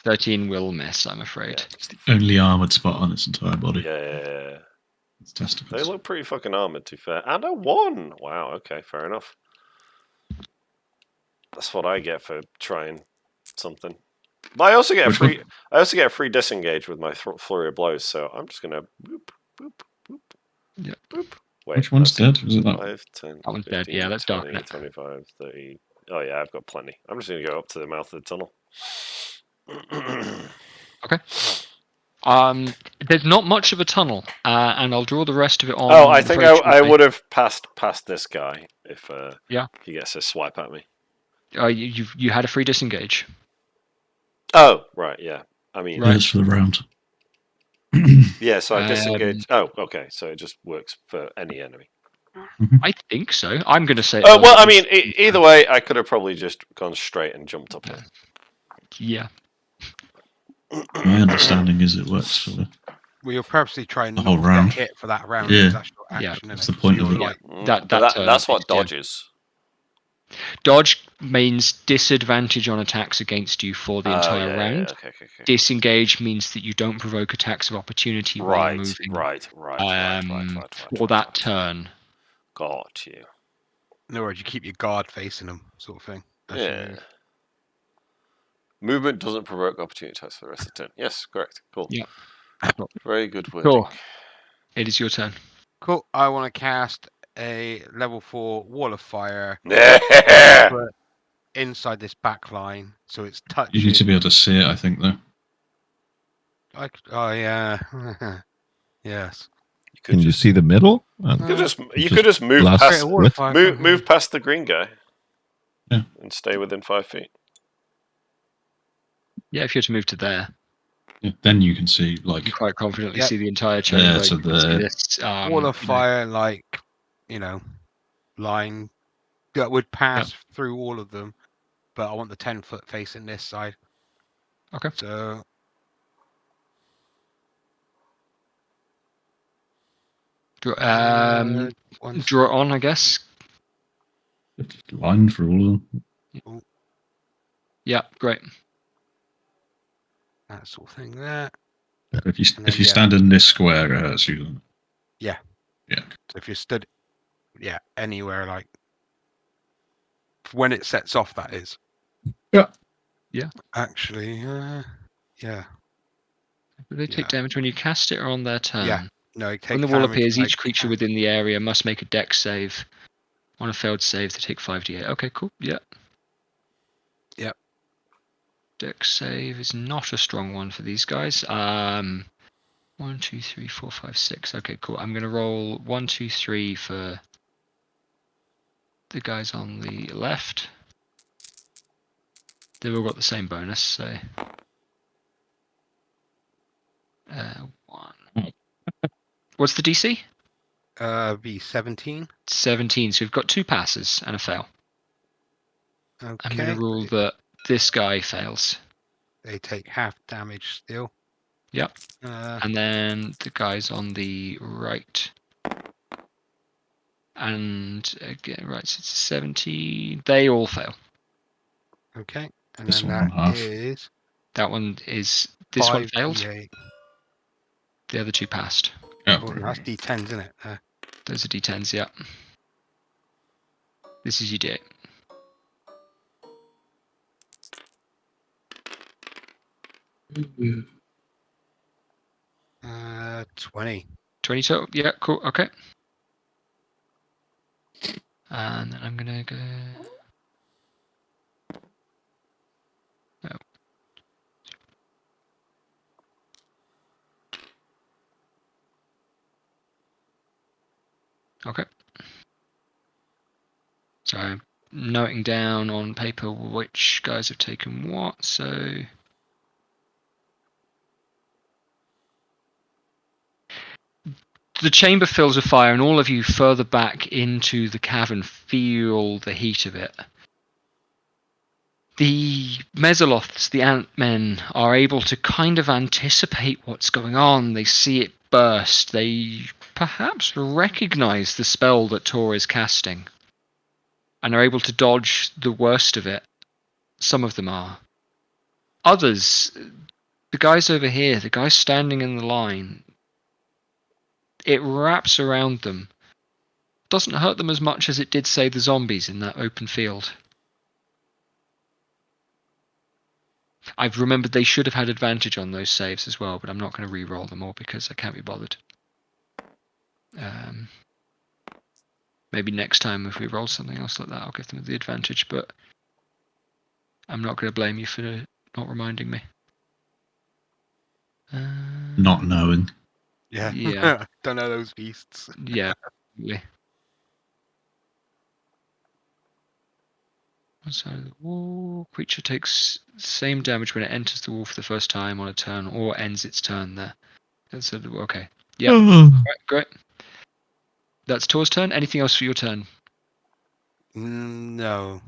13 will miss, I'm afraid. It's the only armoured spot on its entire body. Yeah. It's testicles. They look pretty fucking armoured, to be fair. And a 1! Wow, okay, fair enough. That's what I get for trying something. But I also get a free disengage with my flurry of blows, so I'm just gonna boop, boop, boop, Yeah. boop. Wait, Which one's dead? Was it that? 5, 10, That one's dead. 15, Yeah, let's 20, darken it. 25, 30. Oh yeah, I've got plenty. I'm just gonna go up to the mouth of the tunnel. There's not much of a tunnel, and I'll draw the rest of it on. Oh, I think very I shortly. would have passed this guy if he gets a swipe at me. You had a free disengage. Oh, right, yeah. I mean, Right. For the round. yeah. So I disengage. Oh, okay. So it just works for any enemy. I think so. I'm going to say. Well, I mean, either way, I could have probably just gone straight and jumped up it. Yeah. My understanding is it works for the Well, you're purposely trying The not whole to round. get hit for that round. Yeah. Because that's your Yeah, action. that's innit? the point So of you're it. like, That's what is, dodge yeah. is. Dodge means disadvantage on attacks against you for the entire round. Yeah, okay. Disengage means that you don't provoke attacks of opportunity while Right, moving. right. For that turn. Got you. in other words, you keep your guard facing them, sort of thing. As you Yeah. move. Movement doesn't provoke opportunity attacks for the rest of the turn. Yes, correct. Cool. Yeah. Very good wording. Cool. It is your turn. Cool. I want to cast a level 4 wall of fire Yeah. but inside this back line, so it's touching. You need to be able to see it, I think, though. Oh yeah. Yes. Can you see the middle? You could just move blast past Create a wall of fire. move past the green guy. Yeah. And stay within 5 feet. Yeah, if you were to move to there, Yeah, then you can see, like, you quite confidently Yep. see the entire chamber. to You can see the this Wall of fire, like, line that would pass through all of them, but I want the 10-foot facing this side. Okay. So draw one it on, I guess. line for all of them. Yeah, great. that sort of thing there. If you And then, if you stand in this square, it hurts you. So if you stood, anywhere, like when it sets off, that is. Yeah. Yeah. Actually, Do they take damage when you cast it or on their turn? Yeah. No, take When the wall damage, appears, like, each creature within the area must make a dex save. On a failed save, they take 5d8. Okay, cool. Yeah. Yep. Dex save is not a strong one for these guys. 1, 2, 3, 4, 5, 6. Okay, cool. I'm going to roll 1, 2, 3 for the guys on the left. They've all got the same bonus, so 1. What's the DC? be 17. 17. So we've got 2 passes and a fail. Okay. I'm going to rule that this guy fails. They take half damage still. Yep. Uh, And then the guys on the right. And again, right, so it's 17. They all fail. okay. And This then one that half. is That one is. This one failed. 5d8. The other 2 passed. Yeah, Oh, that's d10s, isn't it? Those are d10s, yeah. This is your d8. brilliant. 20. 20 total? Yeah, cool, okay. And then I'm gonna go. Oh. Okay. So I'm noting down on paper which guys have taken what, so. The chamber fills with fire, and all of you further back into the cavern feel the heat of it. The Mesoloths, the Ant-Men, are able to kind of anticipate what's going on. They see it burst. They perhaps recognize the spell that Tor is casting, and are able to dodge the worst of it. Some of them are. Others, the guys over here, the guys standing in the line, it wraps around them. Doesn't hurt them as much as it did, say, the zombies in that open field. I've remembered they should have had advantage on those saves as well, but I'm not going to re-roll them all because I can't be bothered. Maybe next time if we roll something else like that, I'll give them the advantage, but I'm not going to blame you for not reminding me. Not knowing. Yeah. Yeah. Don't know those beasts. Yeah. One side of the wall. Creature takes same damage when it enters the wall for the first time on a turn or ends its turn there. Okay. Yeah. Right, great. That's Tor's turn. Anything else for your turn? No.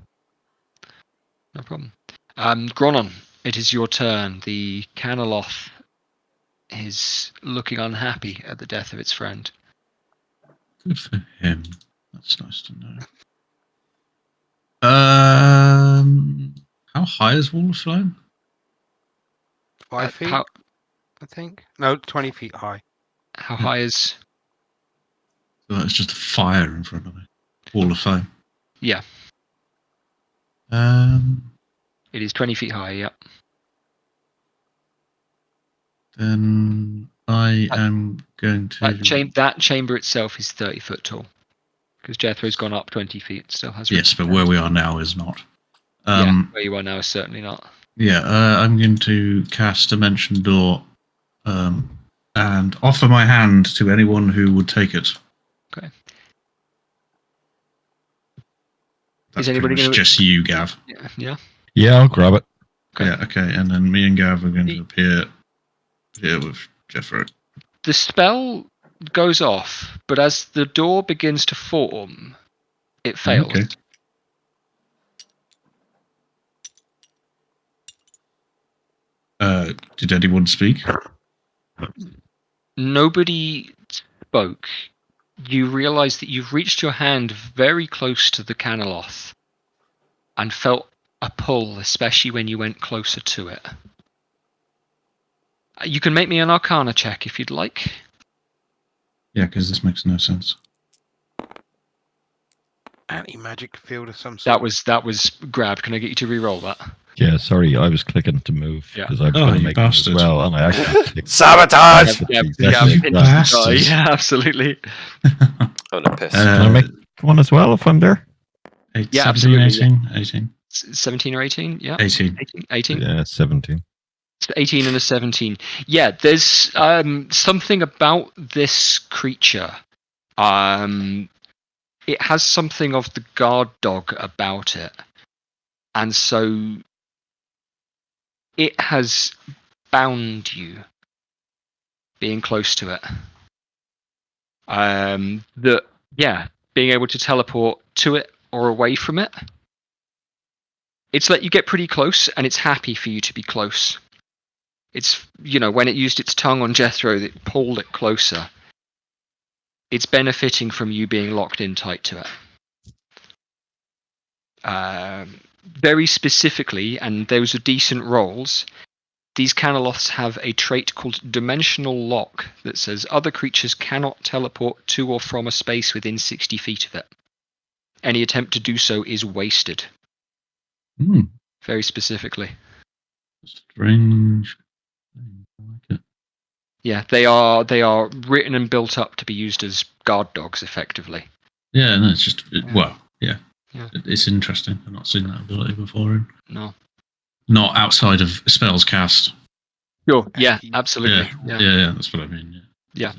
No problem. Gronon, it is your turn. The Canoloth is looking unhappy at the death of its friend. Good for him. That's nice to know. How high is Wall of Flame? 5 feet, How I think. No, 20 feet high. high is? So that's just a fire in front of me. Wall of Flame. Yeah, Um, it is 20 feet high. Yep. then I am going to. That chamber itself is 30 foot tall. Because Jethro's gone up 20 feet. It still has. Yes, but where we are now is not. Where you are now is certainly not. Yeah, I'm going to cast Dimension Door and offer my hand to anyone who would take it. Okay. That's Is anybody pretty much gonna- just you, Gav. Yeah. Yeah, I'll grab it. Okay. Yeah, okay, and then me and Gav are going to appear here with Jethro. The spell goes off, but as the door begins to form, it fails. Okay. Did anyone speak? Nobody spoke. You realise that you've reached your hand very close to the Canoloth and felt a pull, especially when you went closer to it. You can make me an Arcana check if you'd like. Yeah, because this makes no sense. Anti-magic field of some sort. That was grabbed. Can I get you to re-roll that? Yeah, sorry, I was clicking to move Yeah. because I was Oh, going to you make it as bastard. well, and I actually clicked. Sabotage! Yeah, Exactly. You bastard. yeah, absolutely. Oh, no piss. Can I make one as well if I'm there? Yeah, 17, absolutely, 18? 17 or 18? Yeah. 18. 18? Yeah, 17. It's 18 and a 17. Yeah, there's something about this creature. It has something of the guard dog about it. And so it has bound you being close to it. Being able to teleport to it or away from it. It's let you get pretty close, and it's happy for you to be close. It's, when it used its tongue on Jethro, it pulled it closer. It's benefiting from you being locked in tight to it. Very specifically, and those are decent rolls, these Canoloths have a trait called Dimensional Lock that says other creatures cannot teleport to or from a space within 60 feet of it. Any attempt to do so is wasted. Very specifically. Strange. I like it. Yeah, they are written and built up to be used as guard dogs, effectively. Yeah, no, it's just, yeah. Yeah. It's interesting. I've not seen that ability before. No. Not outside of spells cast. Sure. Yeah, absolutely. Yeah, that's what I mean. Yeah.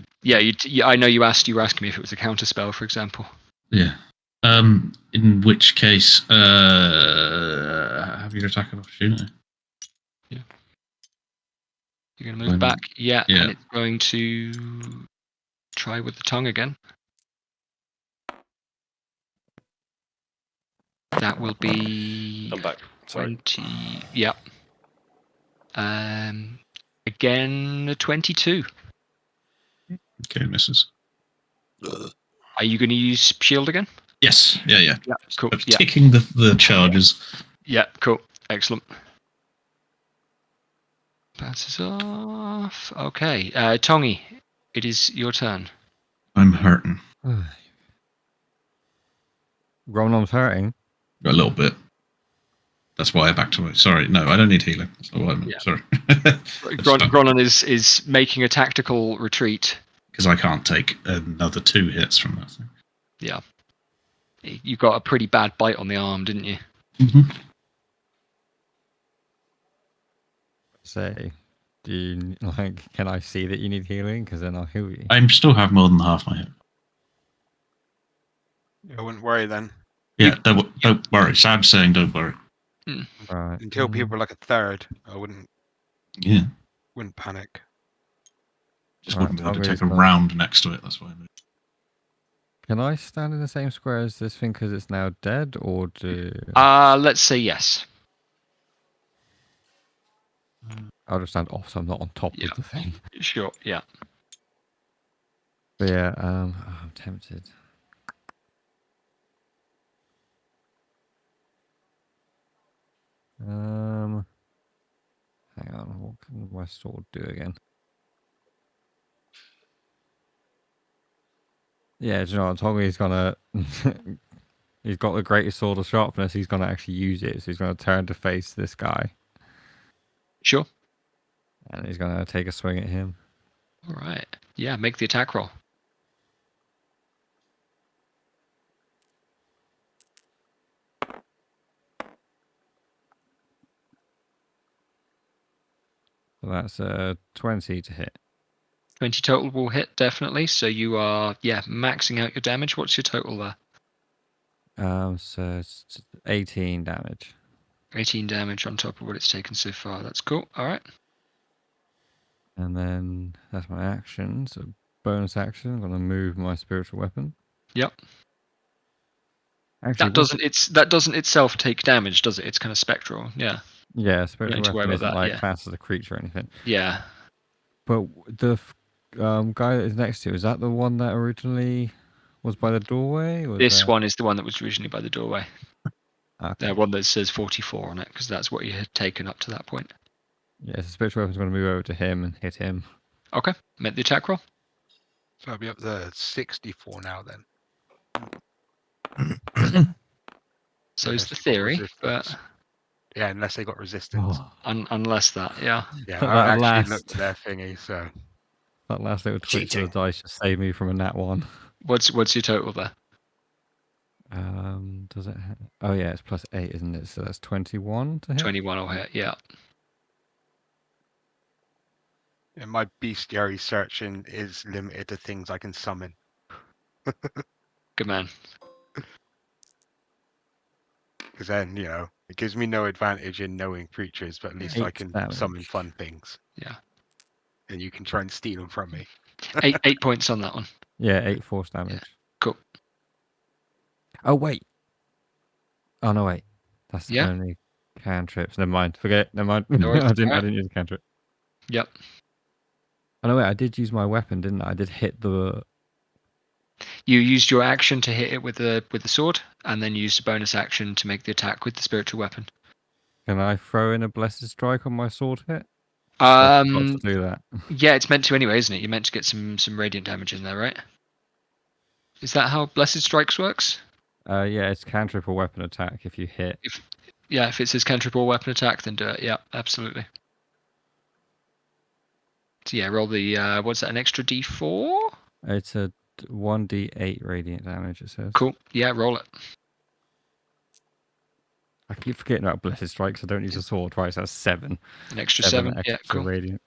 I know you were asking me if it was a counter spell, for example. Yeah. In which case, have your attack of opportunity. Yeah. You're going to move back. Yeah, Yeah. and it's going to try with the tongue again. That will be I'm back. Sorry. 20. Yeah. Again, a 22. Okay, misses. Are you going to use shield again? Yes. Yeah. Yeah. Cool. I'm Yeah. ticking the charges. Yeah. Cool. Excellent. Passes off. Okay. Tongi, it is your turn. I'm hurting Gronon's hurting. a little bit. That's why I backed away. Sorry, no, I don't need healing. That's not what I meant. Yeah. Sorry. Gronon is making a tactical retreat. Because I can't take another 2 hits from that thing. Yeah. You got a pretty bad bite on the arm, didn't you? Mm-hmm. Say, do you can I see that you need healing? Because then I'll heal you. I still have more than half my hit. I wouldn't worry then. Yeah, don't worry. Sam's saying don't worry. Right. Until people are like a third, I wouldn't Yeah. panic. Just Right, wouldn't be able to Tonga's take a gone. round next to it. That's why I moved. Can I stand in the same square as this thing because it's now dead, or do Let's say yes. I'll just stand off so I'm not on top Yeah. of the thing? Sure. Yeah. But yeah, I'm tempted. Hang on, what can my sword do again? Yeah, do you know what? Tongi's gonna. He's got the greatest sword of sharpness. He's gonna actually use it. So he's gonna turn to face this guy, Sure. and he's gonna take a swing at him. All right. Yeah. Make the attack roll. So that's 20 to hit. 20 total will hit, definitely. So you are, maxing out your damage. What's your total there? So it's 18 damage. 18 damage on top of what it's taken so far. That's cool. All right. And then that's my action. So bonus action, I'm gonna move my spiritual weapon. Yep. Actually, That doesn't itself take damage, does it? It's kind of spectral. Yeah. Yeah, spiritual need to worry weapon about isn't that, like yeah. classed as a creature or anything. Yeah. But the guy that is next to you, is that the one that originally was by the doorway? Or This one is the one that was originally by the doorway. Okay. The one that says 44 on it, because that's what you had taken up to that point. Yeah, so spiritual weapon's going to move over to him and hit him. Okay. Make the attack roll. So I'll be up to 64 now then. So is Unless the you've got theory, resistance. but Yeah, unless they got resistance. unless that, yeah. Yeah, That I actually last- looked at their thingy, so That last little twitch of Cheating. the dice just saved me from a nat 1. What's your total there? Does it? Oh yeah, it's plus 8, isn't it? So that's 21 to hit. 21 will hit. Yeah. yeah, my bestiary searching is limited to things I can summon. Good man. Because then, it gives me no advantage in knowing creatures, but at least I 8 can damage. summon fun things. Yeah. And you can try and steal them from me. 8 points on that one. Yeah, 8 force damage. Cool. Oh wait. Oh no, wait. That's Yeah. only cantrips. Never mind. Forget it. Never mind. No worries. I didn't Alright. use a cantrip. Yep. Oh no, wait. I did use my weapon, didn't I? I did hit the. You used your action to hit it with the sword, and then used a bonus action to make the attack with the spiritual weapon. Can I throw in a blessed strike on my sword hit? I forgot to do that. Yeah, it's meant to anyway, isn't it? You're meant to get some radiant damage in there, right? Is that how Blessed Strikes works? Yeah, it's cantrip or weapon attack if you hit. If it says cantrip or weapon attack, then do it. Yeah, absolutely. So yeah, roll the what's that? An extra D4? It's a 1d8 radiant damage. It says. Cool. Yeah, roll it. I keep forgetting about blessed strikes. I don't use a sword. Right, so that's 7. An extra 7. Extra Yeah, cool. radiant.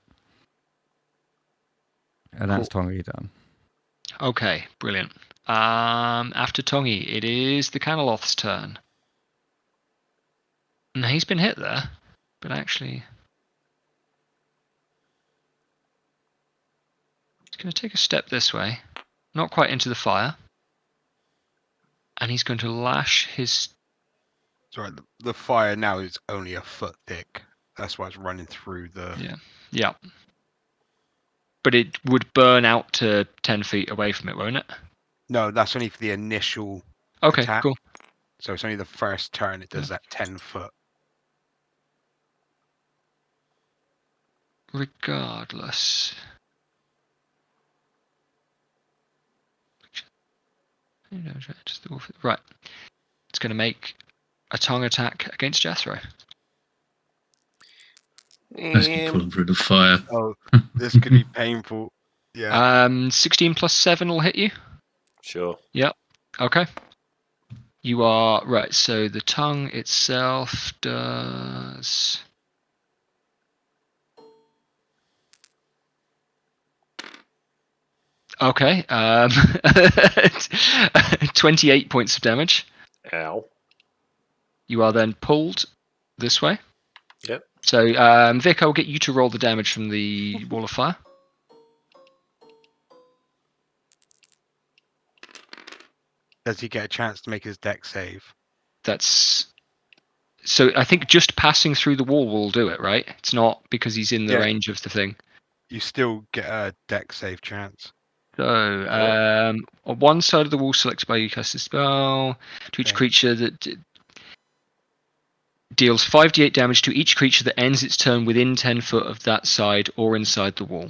And that's Tongi done. Okay, brilliant. After Tongi, it is the Canoloth's turn. And he's been hit there, but actually, he's going to take a step this way, not quite into the fire, and he's going to lash his. Sorry, the fire now is only a foot thick. That's why it's running through the. Yeah. But it would burn out to 10 feet away from it, won't it? No, that's only for the initial Okay, attack. cool. So it's only the first turn it does that 10 foot. Regardless. Right. It's going to make a tongue attack against Jethro. Let's keep pulling through the fire. Oh, this could be painful. Yeah. 16 plus 7 will hit you. Sure. Yep. Okay. You are right. So the tongue itself does. Okay. 28 points of damage. Ow. You are then pulled this way. Yep. So, Vic, I'll get you to roll the damage from the wall of fire. Does he get a chance to make his deck save? That's so. I think just passing through the wall will do it, right? It's not because he's in the Yeah. range of the thing. You still get a deck save chance. So, on one side of the wall, selected by you cast a spell. To each Okay. creature that deals 5d8 damage to each creature that ends its turn within 10 foot of that side or inside the wall. Yeah,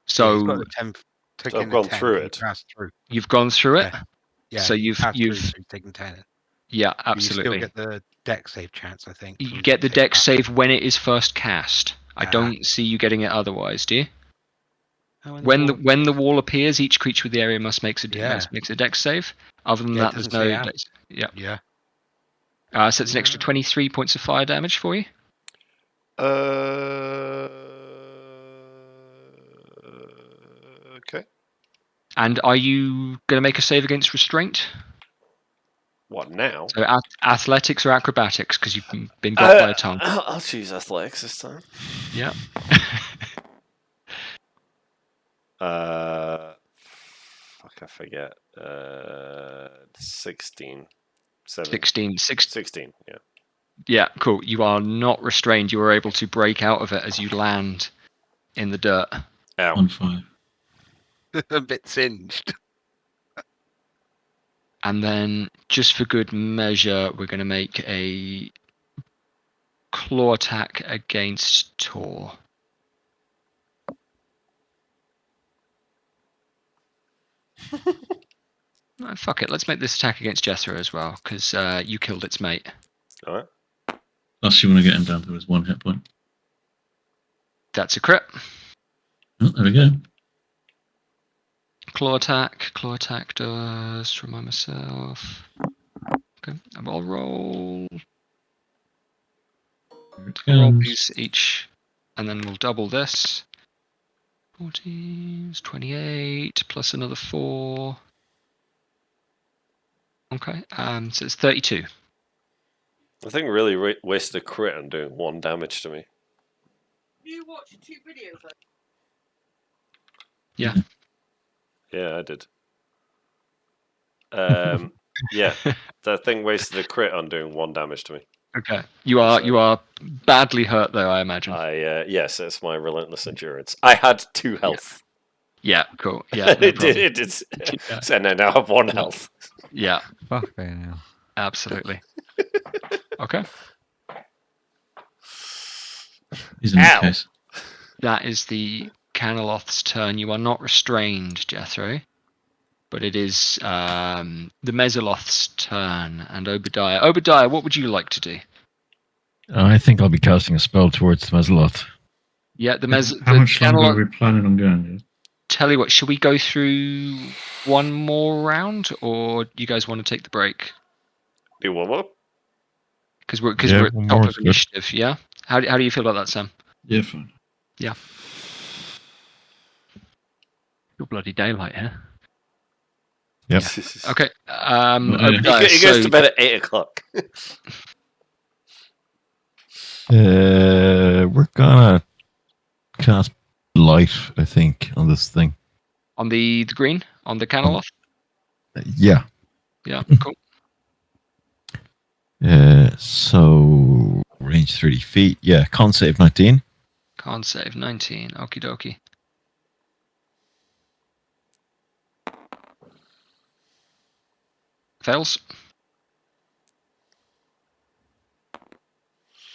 he's got So the 10. Took So I've in gone a 10, through and he it. passed through. you've gone through it. Yeah, So he you've passed through, so he's taken 10. yeah, But you still absolutely. get the deck save chance, I think. You from get the taking deck that. save when it is first cast. I Ah. don't see you getting it otherwise, do you? Oh, When wall the appears. wall appears, each creature with the area must makes Yeah. a dex save. Other than Yeah, it that, there's doesn't say no how. dex. Yeah. Yeah. So it's an extra 23 points of fire damage for you. Okay. And are you going to make a save against restraint? What now? So athletics or acrobatics, because you've been got by a tongue. I'll choose athletics this time. Yeah. Fuck, I forget. 16. 16. 16, yeah. Yeah, cool. You are not restrained. You are able to break out of it as you land in the dirt. Ow. On fire. A bit singed. And then, just for good measure, we're going to make a claw attack against Tor. Fuck it. Let's make this attack against Jethro as well, because you killed its mate. Alright. Plus, you want to get him down to his 1 hit point. That's a crit. Oh, there we go. Claw attack does, remind myself. Okay, I'll roll. Here it Roll comes. these each, and then we'll double this. 14, 28, plus another 4. Okay, so it's 32. I think really wasted a crit on doing 1 damage to me. You watched 2 videos. Yeah. Yeah, I did. Yeah, that thing wasted a crit on doing 1 damage to me. Okay, you are badly hurt though, I imagine. Yes, it's my relentless endurance. I had 2 health. Yeah, cool. Yeah, no it problem. did. Yeah. So I now have 1 health. Yeah, Fuck now. absolutely. Okay, He's in Ow. the case. that is the Canoloth's turn. You are not restrained, Jethro, but it is the Mesoloth's turn. And Obadiah. Obadiah, what would you like to do? I think I'll be casting a spell towards the Mesoloth. Yeah, How much longer Canoloth. are we planning on going? Tell you what, should we go through one more round, or you guys want to take the break? Do 1 more? Because we're Yeah, at one top more of is good. initiative. Yeah. How do you feel about that, Sam? Yeah, fine. Your bloody daylight here. Yep. Okay. Well, Obadiah, He goes so to bed at 8 o'clock. We're gonna cast light, I think, on this thing. on the green on the Canoloth. Yeah. Yeah. Cool. So range 30 feet. Yeah, con save 19. Can't save 19. Okie dokie. Fails.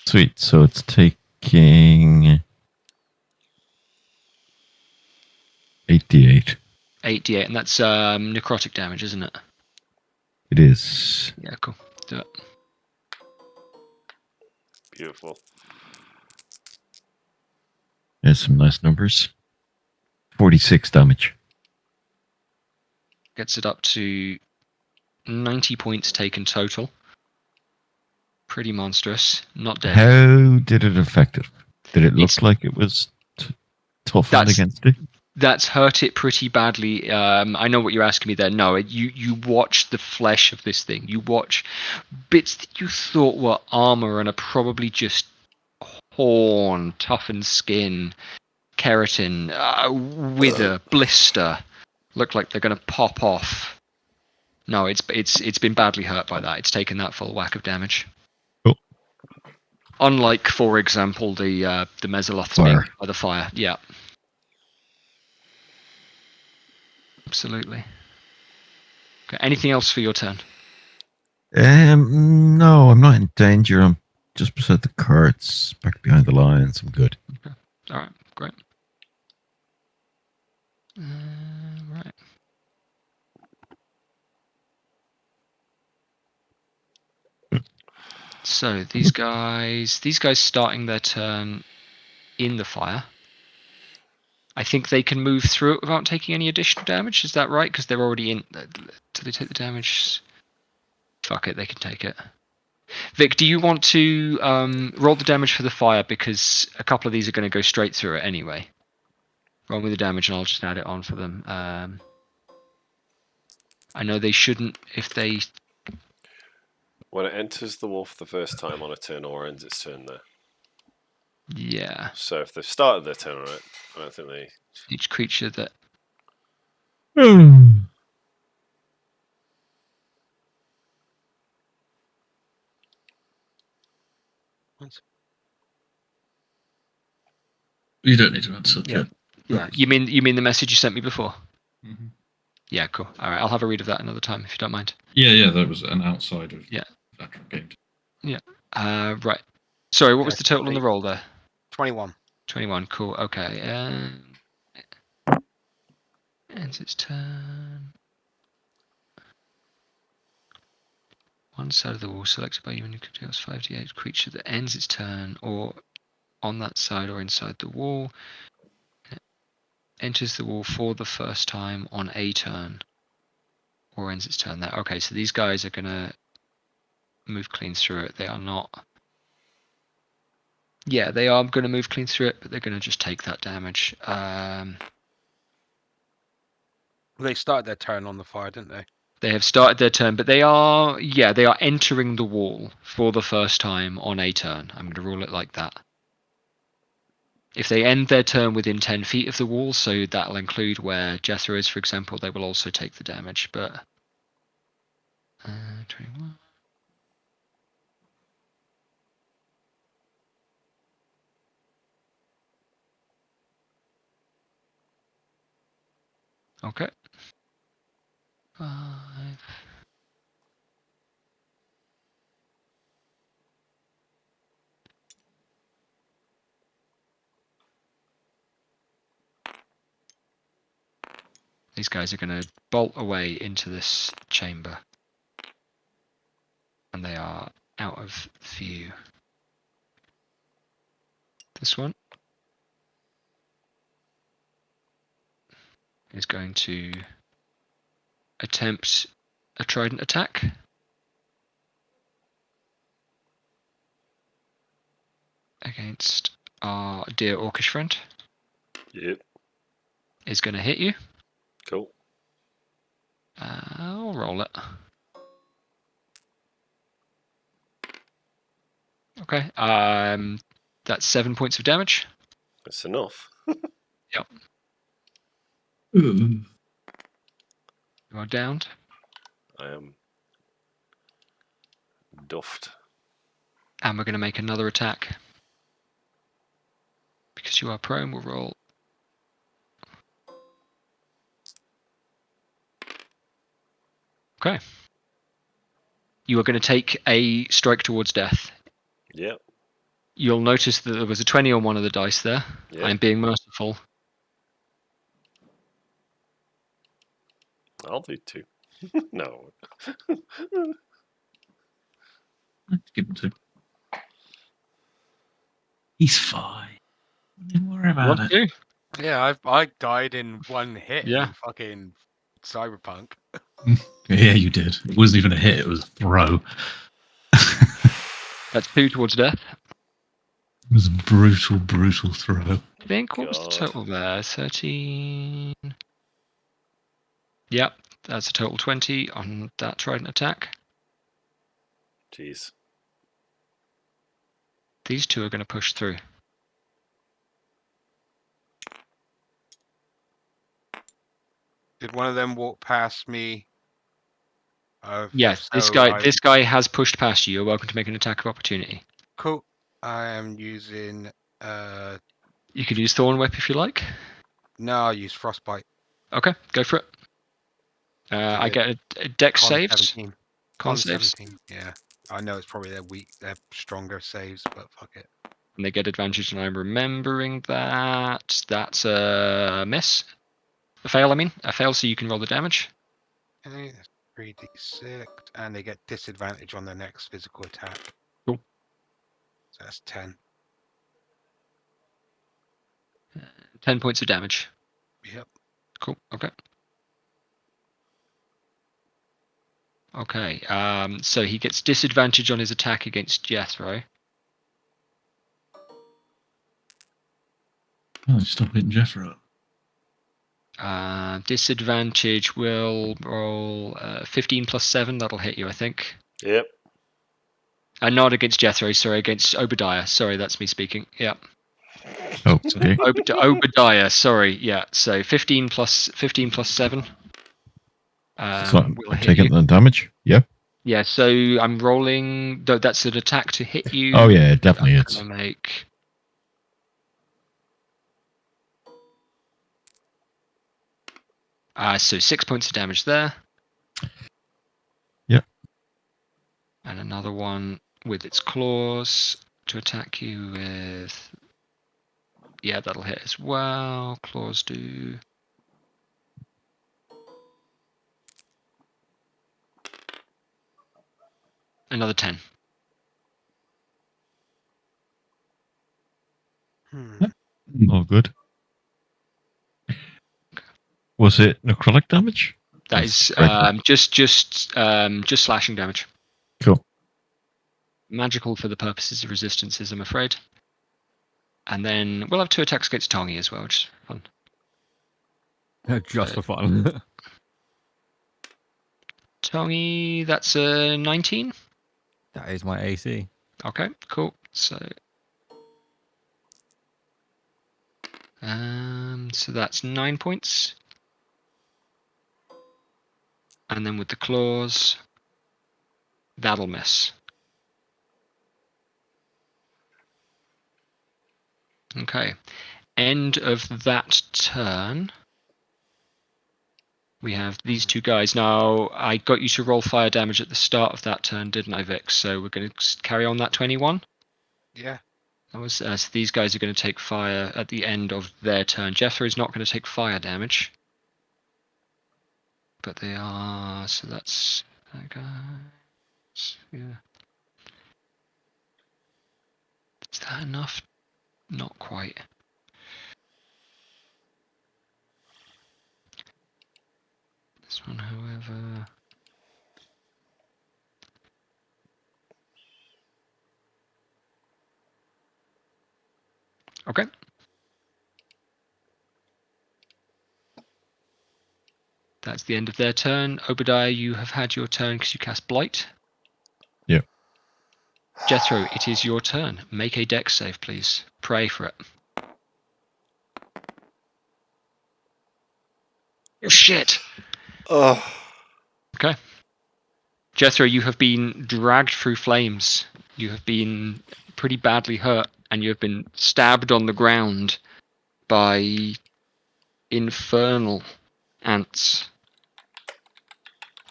Sweet. So it's taking 88. 88, and that's necrotic damage, isn't it? It is. Yeah. Cool. Do it. Beautiful. There's some nice numbers. 46 damage. Gets it up to 90 points taken total. Pretty monstrous. Not dead. How did it affect it? Did it look It's- like it was toughened That's- against it? That's hurt it pretty badly. I know what you're asking me there. No, you watch the flesh of this thing. You watch bits that you thought were armor and are probably just horn, toughened skin, keratin, wither, blister. Look like they're going to pop off. No, it's been badly hurt by that. It's taken that full whack of damage. Cool. Unlike, for example, the Mesoloths being Fire. hit by the fire. Yeah. Absolutely. Okay, anything else for your turn? No, I'm not in danger. I'm just beside the carts, back behind the lines. I'm good. All right, great. Right. So these guys starting their turn in the fire. I think they can move through it without taking any additional damage. Is that right? Because they're already in. Do they take the damage? Fuck it, they can take it. Vic, do you want to roll the damage for the fire, because a couple of these are going to go straight through it anyway? Roll me the damage, and I'll just add it on for them. I know they shouldn't if they. When it enters the wall for the first time on a turn or ends its turn there. Yeah, So if they've started their turn on it, I don't think they. each creature that. You don't need to answer. Yeah. Jed. Yeah, you mean the message you sent me before? Mhm. Yeah, cool. All right, I'll have a read of that another time if you don't mind. Yeah, that was an outside of Yeah. veteran game. Right. Sorry, what was Yeah, the total on the roll there? 21. 21. Cool. Okay. Ends its turn. One side of the wall selected by you when you controls 5d8 creature that ends its turn, or on that side or inside the wall. Enters the wall for the first time on a turn, or ends its turn there. Okay, so these guys are gonna move clean through it. They are not. Yeah, they are going to move clean through it, but they're going to just take that damage. They started their turn on the fire, didn't they? They have started their turn, but they are entering the wall for the first time on a turn. I'm going to rule it like that. If they end their turn within 10 feet of the wall, so that'll include where Jethro is, for example, they will also take the damage, but... 21... Okay. 5... These guys are going to bolt away into this chamber. And they are out of view. This one is going to attempt a trident attack. Against our dear orcish friend. Yep. Is going to hit you. Cool. I'll roll it. Okay. That's 7 points of damage. That's enough. Yep. Mm. You are downed. I am duffed. And we're going to make another attack. Because you are prone, we'll roll. Okay. You are going to take a strike towards death. Yep. You'll notice that there was a 20 on one of the dice there. Yep. I'm being merciful. I'll do 2. No. Let's give him 2. He's fine. Don't worry about Want it. to? Yeah, I died in one hit Yeah. in fucking Cyberpunk. Yeah, you did. It wasn't even a hit, it was a throw. That's 2 towards death. It was a brutal, brutal throw. I think, what was the God. total there? 13. Yep, that's a total 20 on that trident attack. Jeez. These two are going to push through. Did one of them walk past me Yes, this so guy. This guy has pushed past you. You're welcome to make an attack of opportunity. Cool. I am using. You could use Thorn Whip if you like. No, I'll use Frostbite. Okay, go for it. I get a Dex Con saves. 17. Con Con saves. 17. Yeah. I know it's probably their stronger saves, but fuck it. And they get advantage, and I'm remembering that. That's a miss. A fail, I mean. A fail, so you can roll the damage. Okay, that's 3d6, and they get disadvantage on their next physical attack. Cool. So that's 10. 10 points of damage. Yep. Cool, okay. Okay, so he gets disadvantage on his attack against Jethro. Oh, stop hitting Jeffro. Disadvantage will roll 15 plus 7. That'll hit you, I think. Yep. Not against Jethro, sorry, against Obadiah. Sorry, that's me speaking. Yeah. Oh, okay. Obadiah, sorry. Yeah, so 15 plus 7. So Will I hit take you. it the damage. Yeah. Yeah, so I'm rolling. That's an attack to hit you. Oh yeah, it definitely I'm is. gonna make. So 6 points of damage there. Yep. And another one with its claws to attack you with. Yeah, that'll hit as well. Claws do. Another 10. Oh, good. Was it necrotic damage? That That's is correct. just slashing damage. Cool. Magical for the purposes of resistances, I'm afraid. And then we'll have 2 attacks against Tongi as well, which is fun. Just for fun. Tongi, that's a 19. That is my AC. Okay, cool. So that's 9 points. And then with the claws, that'll miss. Okay. End of that turn. We have these 2 guys. Now, I got you to roll fire damage at the start of that turn, didn't I, Vic? So we're going to carry on that 21. Yeah. That was, so these guys are going to take fire at the end of their turn. Jethro's not going to take fire damage. But they are, so that's that guy. Yeah. Is that enough? Not quite. This one, however. Okay. That's the end of their turn. Obadiah, you have had your turn because you cast Blight. Yep. Jethro, it is your turn. Make a dex save, please. Pray for it. Oh, shit! Oh. Okay. Jethro, you have been dragged through flames. You have been pretty badly hurt, and you have been stabbed on the ground by infernal ants.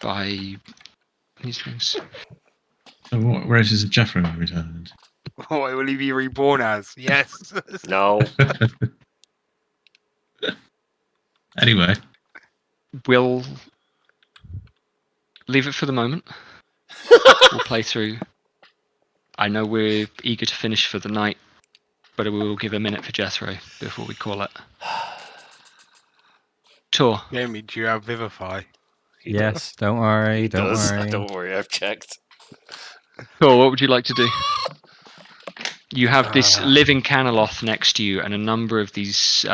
By these things. So what race is Jeffro returned? What will he be reborn as? Yes. No. Anyway, We'll leave it for the moment. We'll play through. I know we're eager to finish for the night, but we will give a minute for Jethro before we call it. Tor. Jamie, do you have Vivify? He Yes, don't worry, He don't does. worry. Don't worry, I've checked. Tor, what would you like to do? You have this living Canoloth next to you and a number of these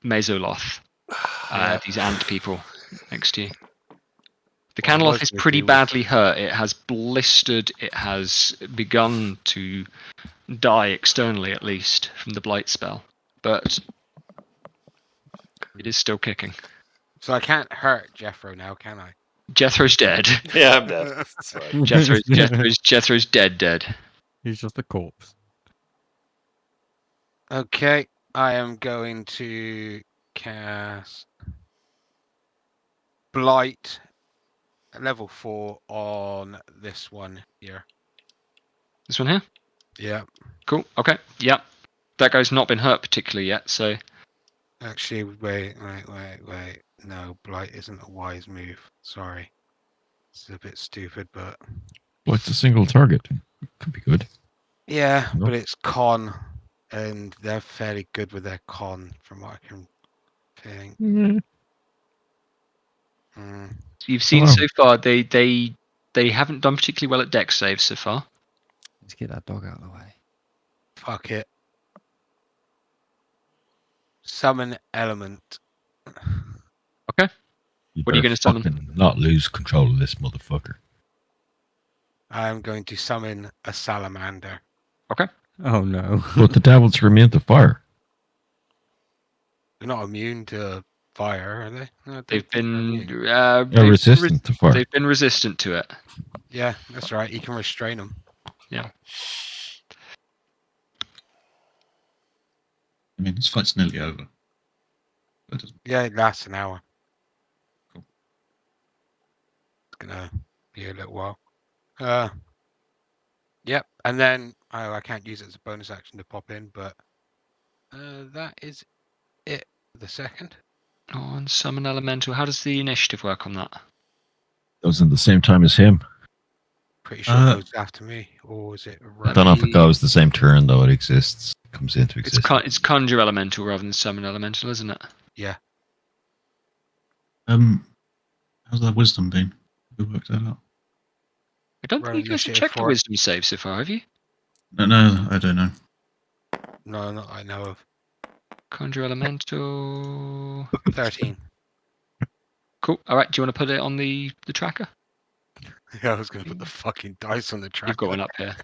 Mesoloth, these ant people next to you. The Well, I was Canoloth is gonna pretty do- badly hurt. It has blistered. It has begun to die externally, at least, from the blight spell. But it is still kicking. So I can't hurt Jeffro now, can I? Jethro's dead. Yeah, I'm dead. It's fine. Jethro's dead. He's just a corpse. Okay, I am going to cast Blight level 4 on this one here. This one here. Yeah, Cool. Okay. Yep. That guy's not been hurt particularly yet, so actually, wait. No, Blight isn't a wise move. Sorry. It's a bit stupid, but Well, it's a single target. Could be good. yeah, No. but it's con, and they're fairly good with their con, from what I can think. Mm. you've seen Hello. so far they haven't done particularly well at dex saves so far. Let's get that dog out of the way. Fuck it. Summon element. You What are you better gonna summon? fucking not lose control of this motherfucker. I'm going to summon a salamander. Oh no. But the devils are immune to fire. They're not immune to fire, are they? No, I don't They've think they're been immune. They're resistant to fire. They've been resistant to it. Yeah, that's right. You can restrain them. I mean, this fight's nearly over. That doesn't- Yeah, it lasts an hour. Cool. It's gonna be a little while. Yep, and then I can't use it as a bonus action to pop in, but that is it for the second. Oh, and summon elemental. How does the initiative work on that? Goes in the same time as him. Pretty sure it goes after me, or is it? I don't know if it goes the same turn though. It exists. It comes into It's existence. it's conjure elemental rather than summon elemental, isn't it? How's that wisdom been? Who worked that out? I don't Roll think you guys have initiative checked the for it. wisdom save so far, have you? No, I don't know. No, not I know of. Conjure elemental. 13. Cool. All right. Do you want to put it on the tracker? Yeah, I was gonna put the fucking dice on the tracker. You've got one up here.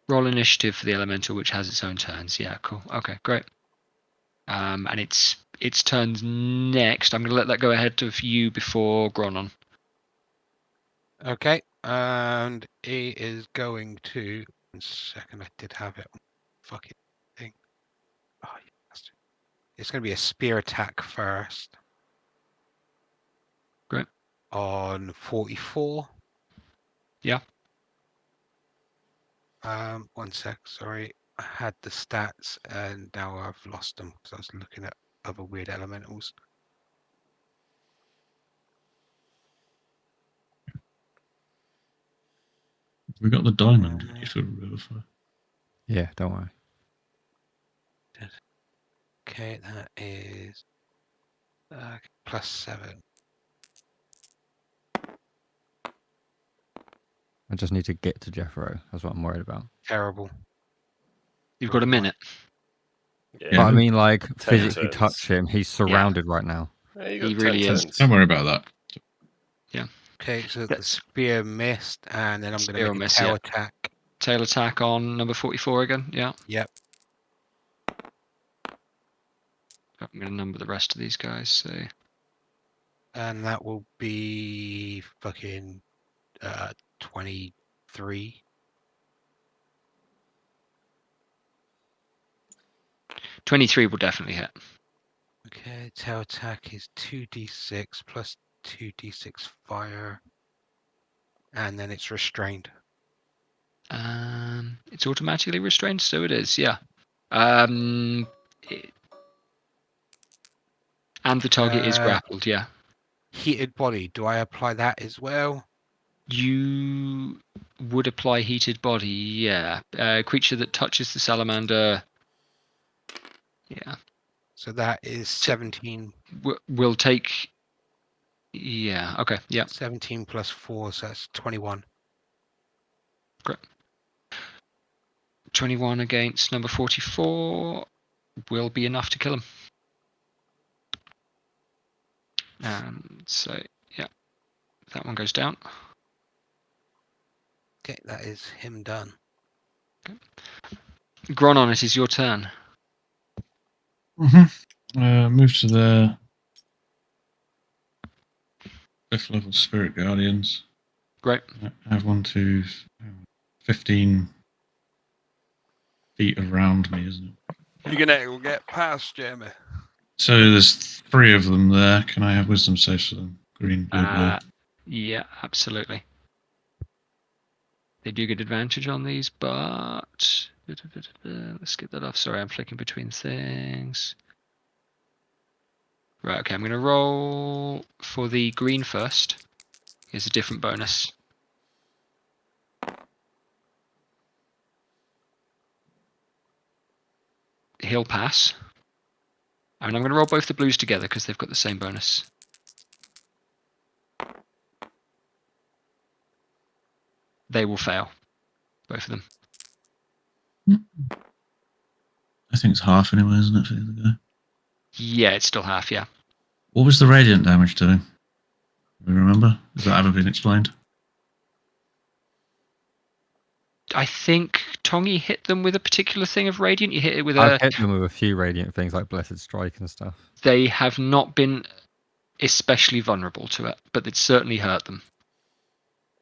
Roll initiative for the elemental, which has its own turns. Yeah, cool. Okay, great. And its turns next. I'm going to let that go ahead of you before Gronon. Okay, and he is going to. 1 second, I did have it. Fucking thing. Oh, you bastard. It's going to be a spear attack first. Great. On 44. Yeah. 1 sec, sorry. I had the stats and now I've lost them because I was looking at other weird elementals. We got the diamond for Riverfire. Yeah, don't worry. Okay, that is +7. I just need to get to Jeffro. That's what I'm worried about. Terrible. You've got a minute. Yeah. But I mean, like, 10 physically turns. touch him. He's surrounded right now. Yeah, you He got really 10 is. turns. Don't worry about that. Okay, so the That's- spear missed, and then I'm going Spear to make a miss, tail yeah. attack. Tail attack on number 44 again. Yeah. Yep. I'm going to number the rest of these guys. So And that will be fucking 23. 23 will definitely hit. Okay, tail attack is 2d6 plus 2d6 fire. And then it's restrained. It's automatically restrained, so it is. Yeah. And the target is grappled. Yeah. Heated body, do I apply that as well? You would apply heated body. Yeah. Creature that touches the salamander. Yeah. So that is 17. Will take. Yeah. Okay. Yeah. 17 plus 4, so that's 21. 21 against number 44 will be enough to kill him. So yeah, that one goes down. Okay, that is him done. Gronon, it is your turn. Move to the 5th level Spirit Guardians. Great. I have 15 feet around me, isn't it? You're gonna get past Jeremy. So there's 3 of them there. Can I have wisdom saves for them? Green, blue, blue. Yeah, absolutely. They do get advantage on these, but let's get that off. Sorry, I'm flicking between things. Right, okay, I'm going to roll for the green first. Here's a different bonus. He'll pass. And I'm going to roll both the blues together because they've got the same bonus. They will fail. Both of them. I think it's half anyway, isn't it, for the other guy? Yeah, it's still half, yeah. What was the radiant damage doing? Do you remember? Has that ever been explained? I think Tongi hit them with a particular thing of radiant. You hit it with I've hit them with a few radiant things like Blessed Strike and stuff. They have not been especially vulnerable to it, but it certainly hurt them.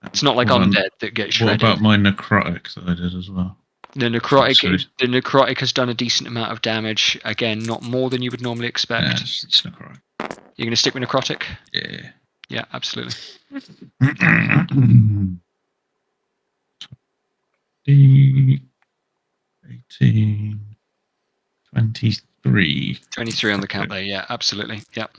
It's not like undead that get shredded. What about my necrotic that I did as well? The necrotic has done a decent amount of damage. Again, not more than you would normally expect. Yeah, it's necrotic. You're going to stick with necrotic? Yeah. Yeah, absolutely. 18, 23. 23 on the count there, yeah, absolutely. Yep.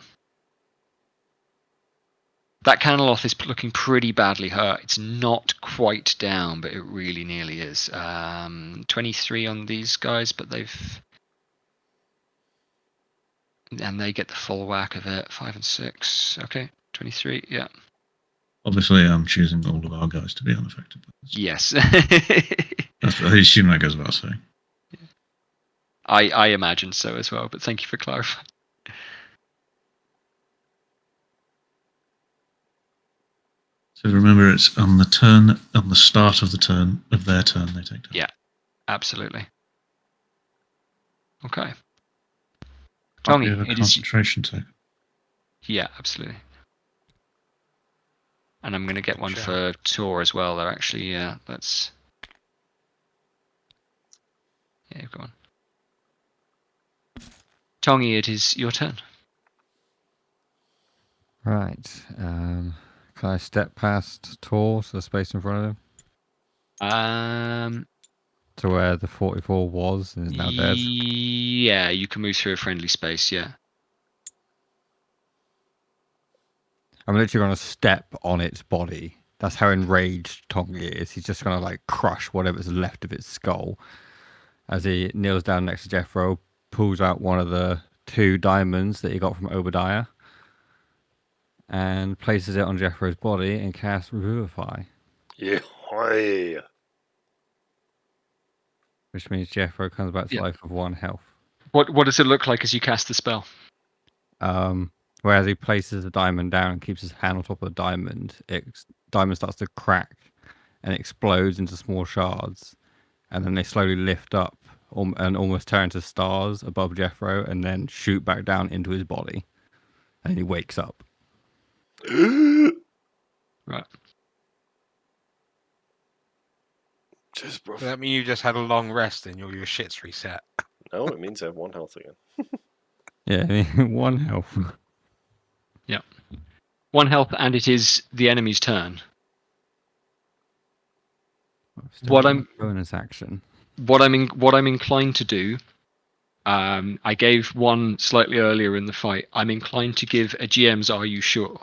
That Canoloth is looking pretty badly hurt. It's not quite down, but it really nearly is. 23 on these guys, but they've... And they get the full whack of it. 5 and 6. Okay, 23, yeah. Obviously, I'm choosing all of our guys to be unaffected. Yes. I assume that goes without saying. I imagine so as well, but thank you for clarifying. So remember, it's on the start of their turn, they take damage. Yeah, absolutely. Okay. Tommy, Tongi, a concentration take. Yeah, absolutely. And I'm going to get one for Tor as well. They're actually, yeah, that's... Yeah, go on. Tongi, it is your turn. Right. Can I step past Tor to the space in front of him? To where the 44 was and is now dead? Yeah, you can move through a friendly space, yeah. I'm literally going to step on its body. That's how enraged Tongi is. He's just going to like crush whatever's left of its skull. As he kneels down next to Jethro, pulls out one of the 2 diamonds that he got from Obadiah and places it on Jethro's body and casts Revivify. Yeah. Which means Jethro comes back to life with 1 health. What does it look like as you cast the spell? Whereas he places the diamond down and keeps his hand on top of the diamond, diamond starts to crack and explodes into small shards. And then they slowly lift up and almost turn to stars above Jethro and then shoot back down into his body. And he wakes up. Right. Does that mean you just had a long rest and your shit's reset? No, it means I have 1 health again. Yeah, 1 health. Yeah. 1 health, and it is the enemy's turn. Bonus action. What I'm inclined to do, I gave one slightly earlier in the fight. I'm inclined to give a GM's "Are you sure?"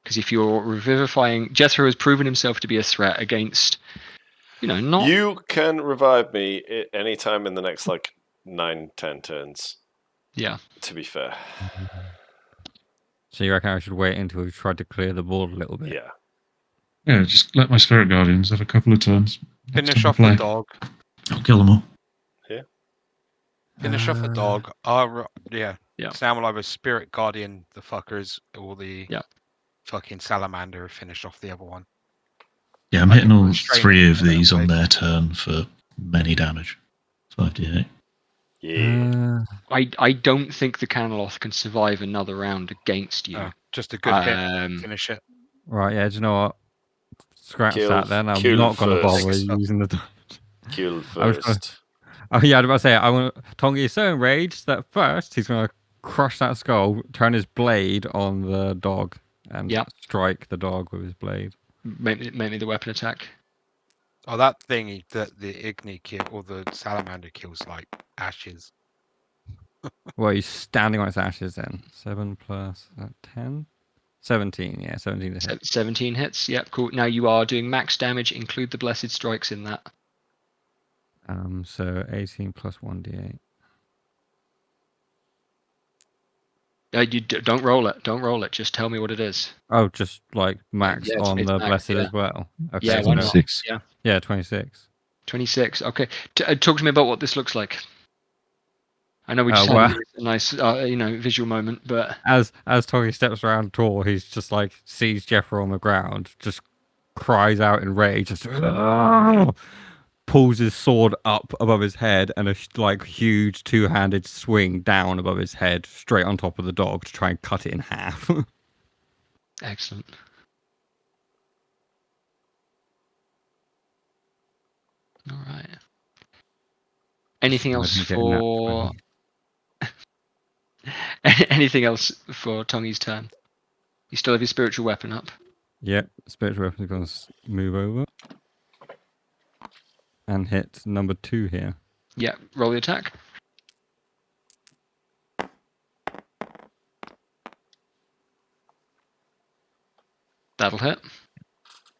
Because if you're revivifying, Jethro has proven himself to be a threat against, not. You can revive me at any time in the next 9-10 turns. Yeah. To be fair. So you reckon I should wait until we've tried to clear the board a little bit? Yeah. Yeah, just let my Spirit Guardians have a couple of turns. Finish off the dog. I'll kill them all. Yeah. Finish off the dog. Yeah. Yeah. So now I'm either Spirit Guardian the fuckers or the Yeah. fucking Salamander who finished off the other one. Yeah, I'm I hitting can all restrain 3 it of in that these on way. their turn for many damage. 5d8. Yeah. Uh, I don't think the Canoloth can survive another round against you. Just a good hit. Um, Finish it. right, yeah, do you know what? Scratch Kill- that then. I'm kill not going to bother first. using the. Kill I was gonna- first. Oh yeah, I was about to say. I want Tongi is so enraged that first he's going to crush that skull, turn his blade on the dog, and Yeah. strike the dog with his blade. make me the weapon attack. Oh, that thingy that the Igni kill or the Salamander kills like ashes. Well, he's standing on its ashes then. 7 plus 10? 17, yeah, 17 to hit. 17 hits. Yep, cool. Now you are doing max damage. Include the blessed strikes in that. So 18 plus 1d8. Don't roll it. Don't roll it. Just tell me what it is. Oh, just like max Yeah, on it's the max, blessed yeah. as well. Okay, Yeah, so why no- not? 26. Yeah, Yeah, 26. 26. Okay. Talk to me about what this looks like. I know we just well- had a nice, visual moment, but As Tongi steps around Tor, he's just like sees Jeffro on the ground, just cries out in rage, just pulls his sword up above his head, and a like huge two-handed swing down above his head, straight on top of the dog to try and cut it in half. excellent. All right. Anything else Surprised he didn't get for anything else for Tongi's turn? You still have your spiritual weapon up. Yep, spiritual weapon is going to move over and hit number 2 here. Yeah, roll the attack. That'll hit.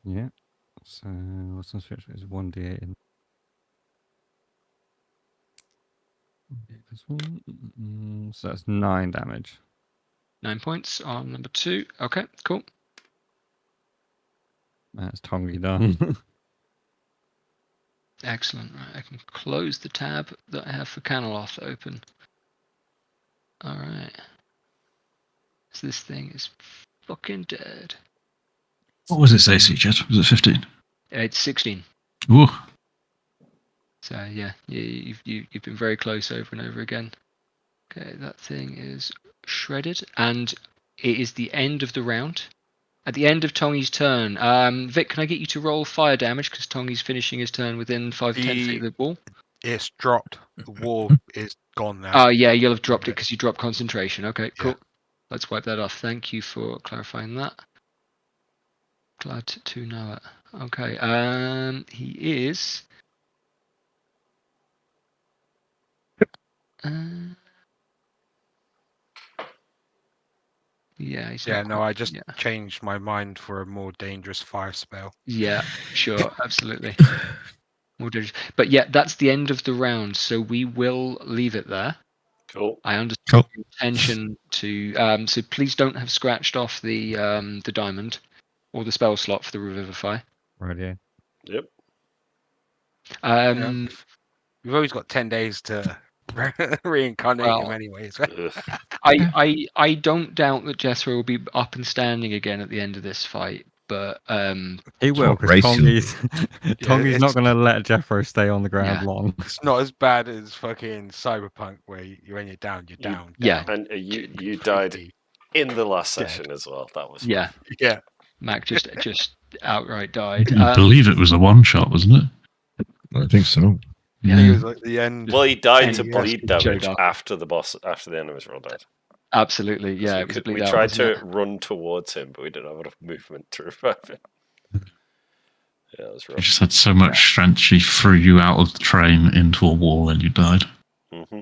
Yeah. So what's on spiritual? Is 1d8 in. 1d8 plus 1. So that's 9 damage. 9 points on number 2. Okay, cool. That's Tongi done. Excellent. Right, I can close the tab that I have for Canoloth open. All right. So this thing is fucking dead. What was its AC, Jed? Was it 15? It's 16. Ooh. So yeah, you've been very close over and over again. Okay, that thing is shredded, and it is the end of the round. At the end of Tongi's turn, Vic, can I get you to roll fire damage because Tongi's finishing his turn within 5 to 10 feet of the wall? It's dropped. The wall is gone now. Oh yeah, you'll have dropped it because you dropped concentration. Okay, cool. Yeah. Let's wipe that off. Thank you for clarifying that. Glad to know it. Okay, he is. Yeah, he's Yeah, not no, quite- I just yeah. changed my mind for a more dangerous fire spell. Yeah, sure, absolutely. More dangerous. But yeah, that's the end of the round, so we will leave it there. Cool. I understand Cool. the intention to. So please don't have scratched off the diamond or the spell slot for the revivify. Right, yeah. Yep. We've always got 10 days to reincarnate him Well, anyways. Ugh. I don't doubt that Jethro will be up and standing again at the end of this fight, but He will, what because race you- Tongi's it's- not going to let Jeffro stay on the ground Yeah. long. It's not as bad as fucking Cyberpunk where when you're down, you're You- down. yeah. down. And you died Pretty in the last Dead. session as well. That was yeah, Yeah. Mac just outright died. I believe it was a one-shot, wasn't it? I think so. I think it was like the end. Well, he died And to he bleed actually showed damage up. after the enemies were all dead. Absolutely, yeah. we It was a bleed we out, tried wasn't to it? run towards him, but we didn't have enough movement to revive him. Yeah, that was You rough. just had so much strength, she threw you out of the train into a wall and you died. Hmm.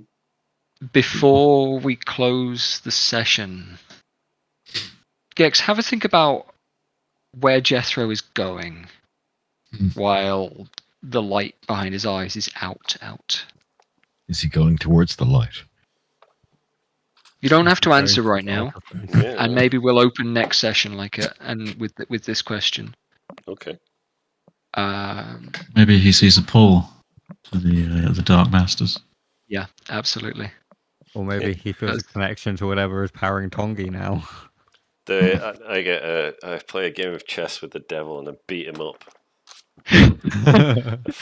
Before we close the session, Gex, have a think about where Jethro is going while the light behind his eyes is out. Is he going towards the light? You don't have to answer right now, Yeah. and maybe we'll open next session and with this question. Okay. Maybe he sees a pull to the Dark Masters. Yeah, absolutely. Or maybe he feels a connection to whatever is powering Tongi now. I play a game of chess with the devil and I beat him up.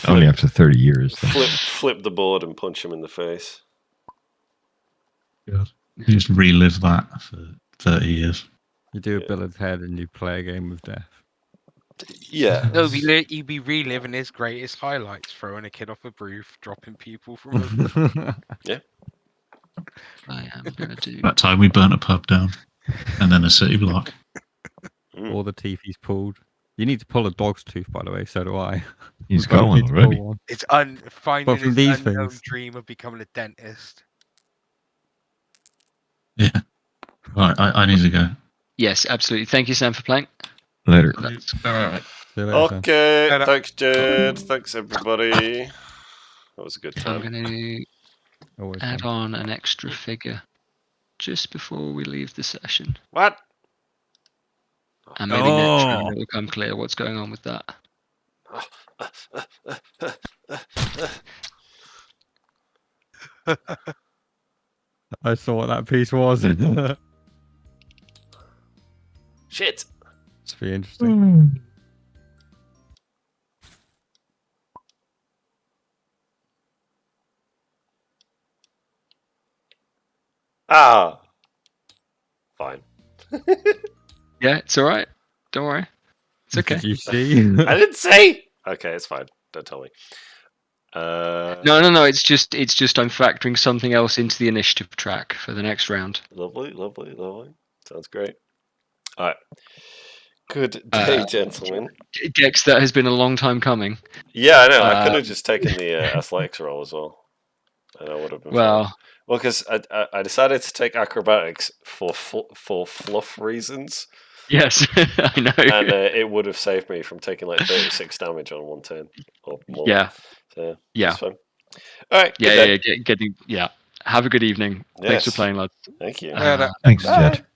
Only after 30 years. Though. Flip the board and punch him in the face. God. You just relive that for 30 years. You do a Billard's Head and you play a game with death. Yeah. No, you'd be reliving his greatest highlights, throwing a kid off a roof, dropping people from a I am gonna do. That time we burnt a pub down, and then a city block. All the teeth he's pulled. You need to pull a dog's tooth, by the way. So do I. He's We both going need to pull already. one. It's finding from his these unknown things. dream of becoming a dentist. Yeah. Right, I need to go. Yes, absolutely. Thank you, Sam, for playing. Later. That's See you later, Sam. Okay. Later. Thanks, Jed. Thanks, everybody. That was a good I'm time. going to Always add fun. on an extra figure just before we leave the session. What? And maybe next round Oh. it will become clear what's going on with that. I saw what that piece was. It's Shit. be interesting. Ah. Fine. Yeah, it's all right. Don't worry. It's okay. Did you see? I didn't say. Okay, it's fine. Don't tell me. No. It's just I'm factoring something else into the initiative track for the next round. Lovely. Sounds great. All right. Good day, gentlemen. Gex, that has been a long time coming. Yeah, I know. I could have just taken the athletics roll as well, and I would have been fine. Well, Well, because I decided to take acrobatics for fluff reasons, yes, I know. and it would have saved me from taking like 36 damage on one turn or more. Yeah, So yeah. it's fine. All right. Good day. Yeah. Have a good evening. Thanks for Yes. playing, lads. Thank you. Later. Thanks, Jed.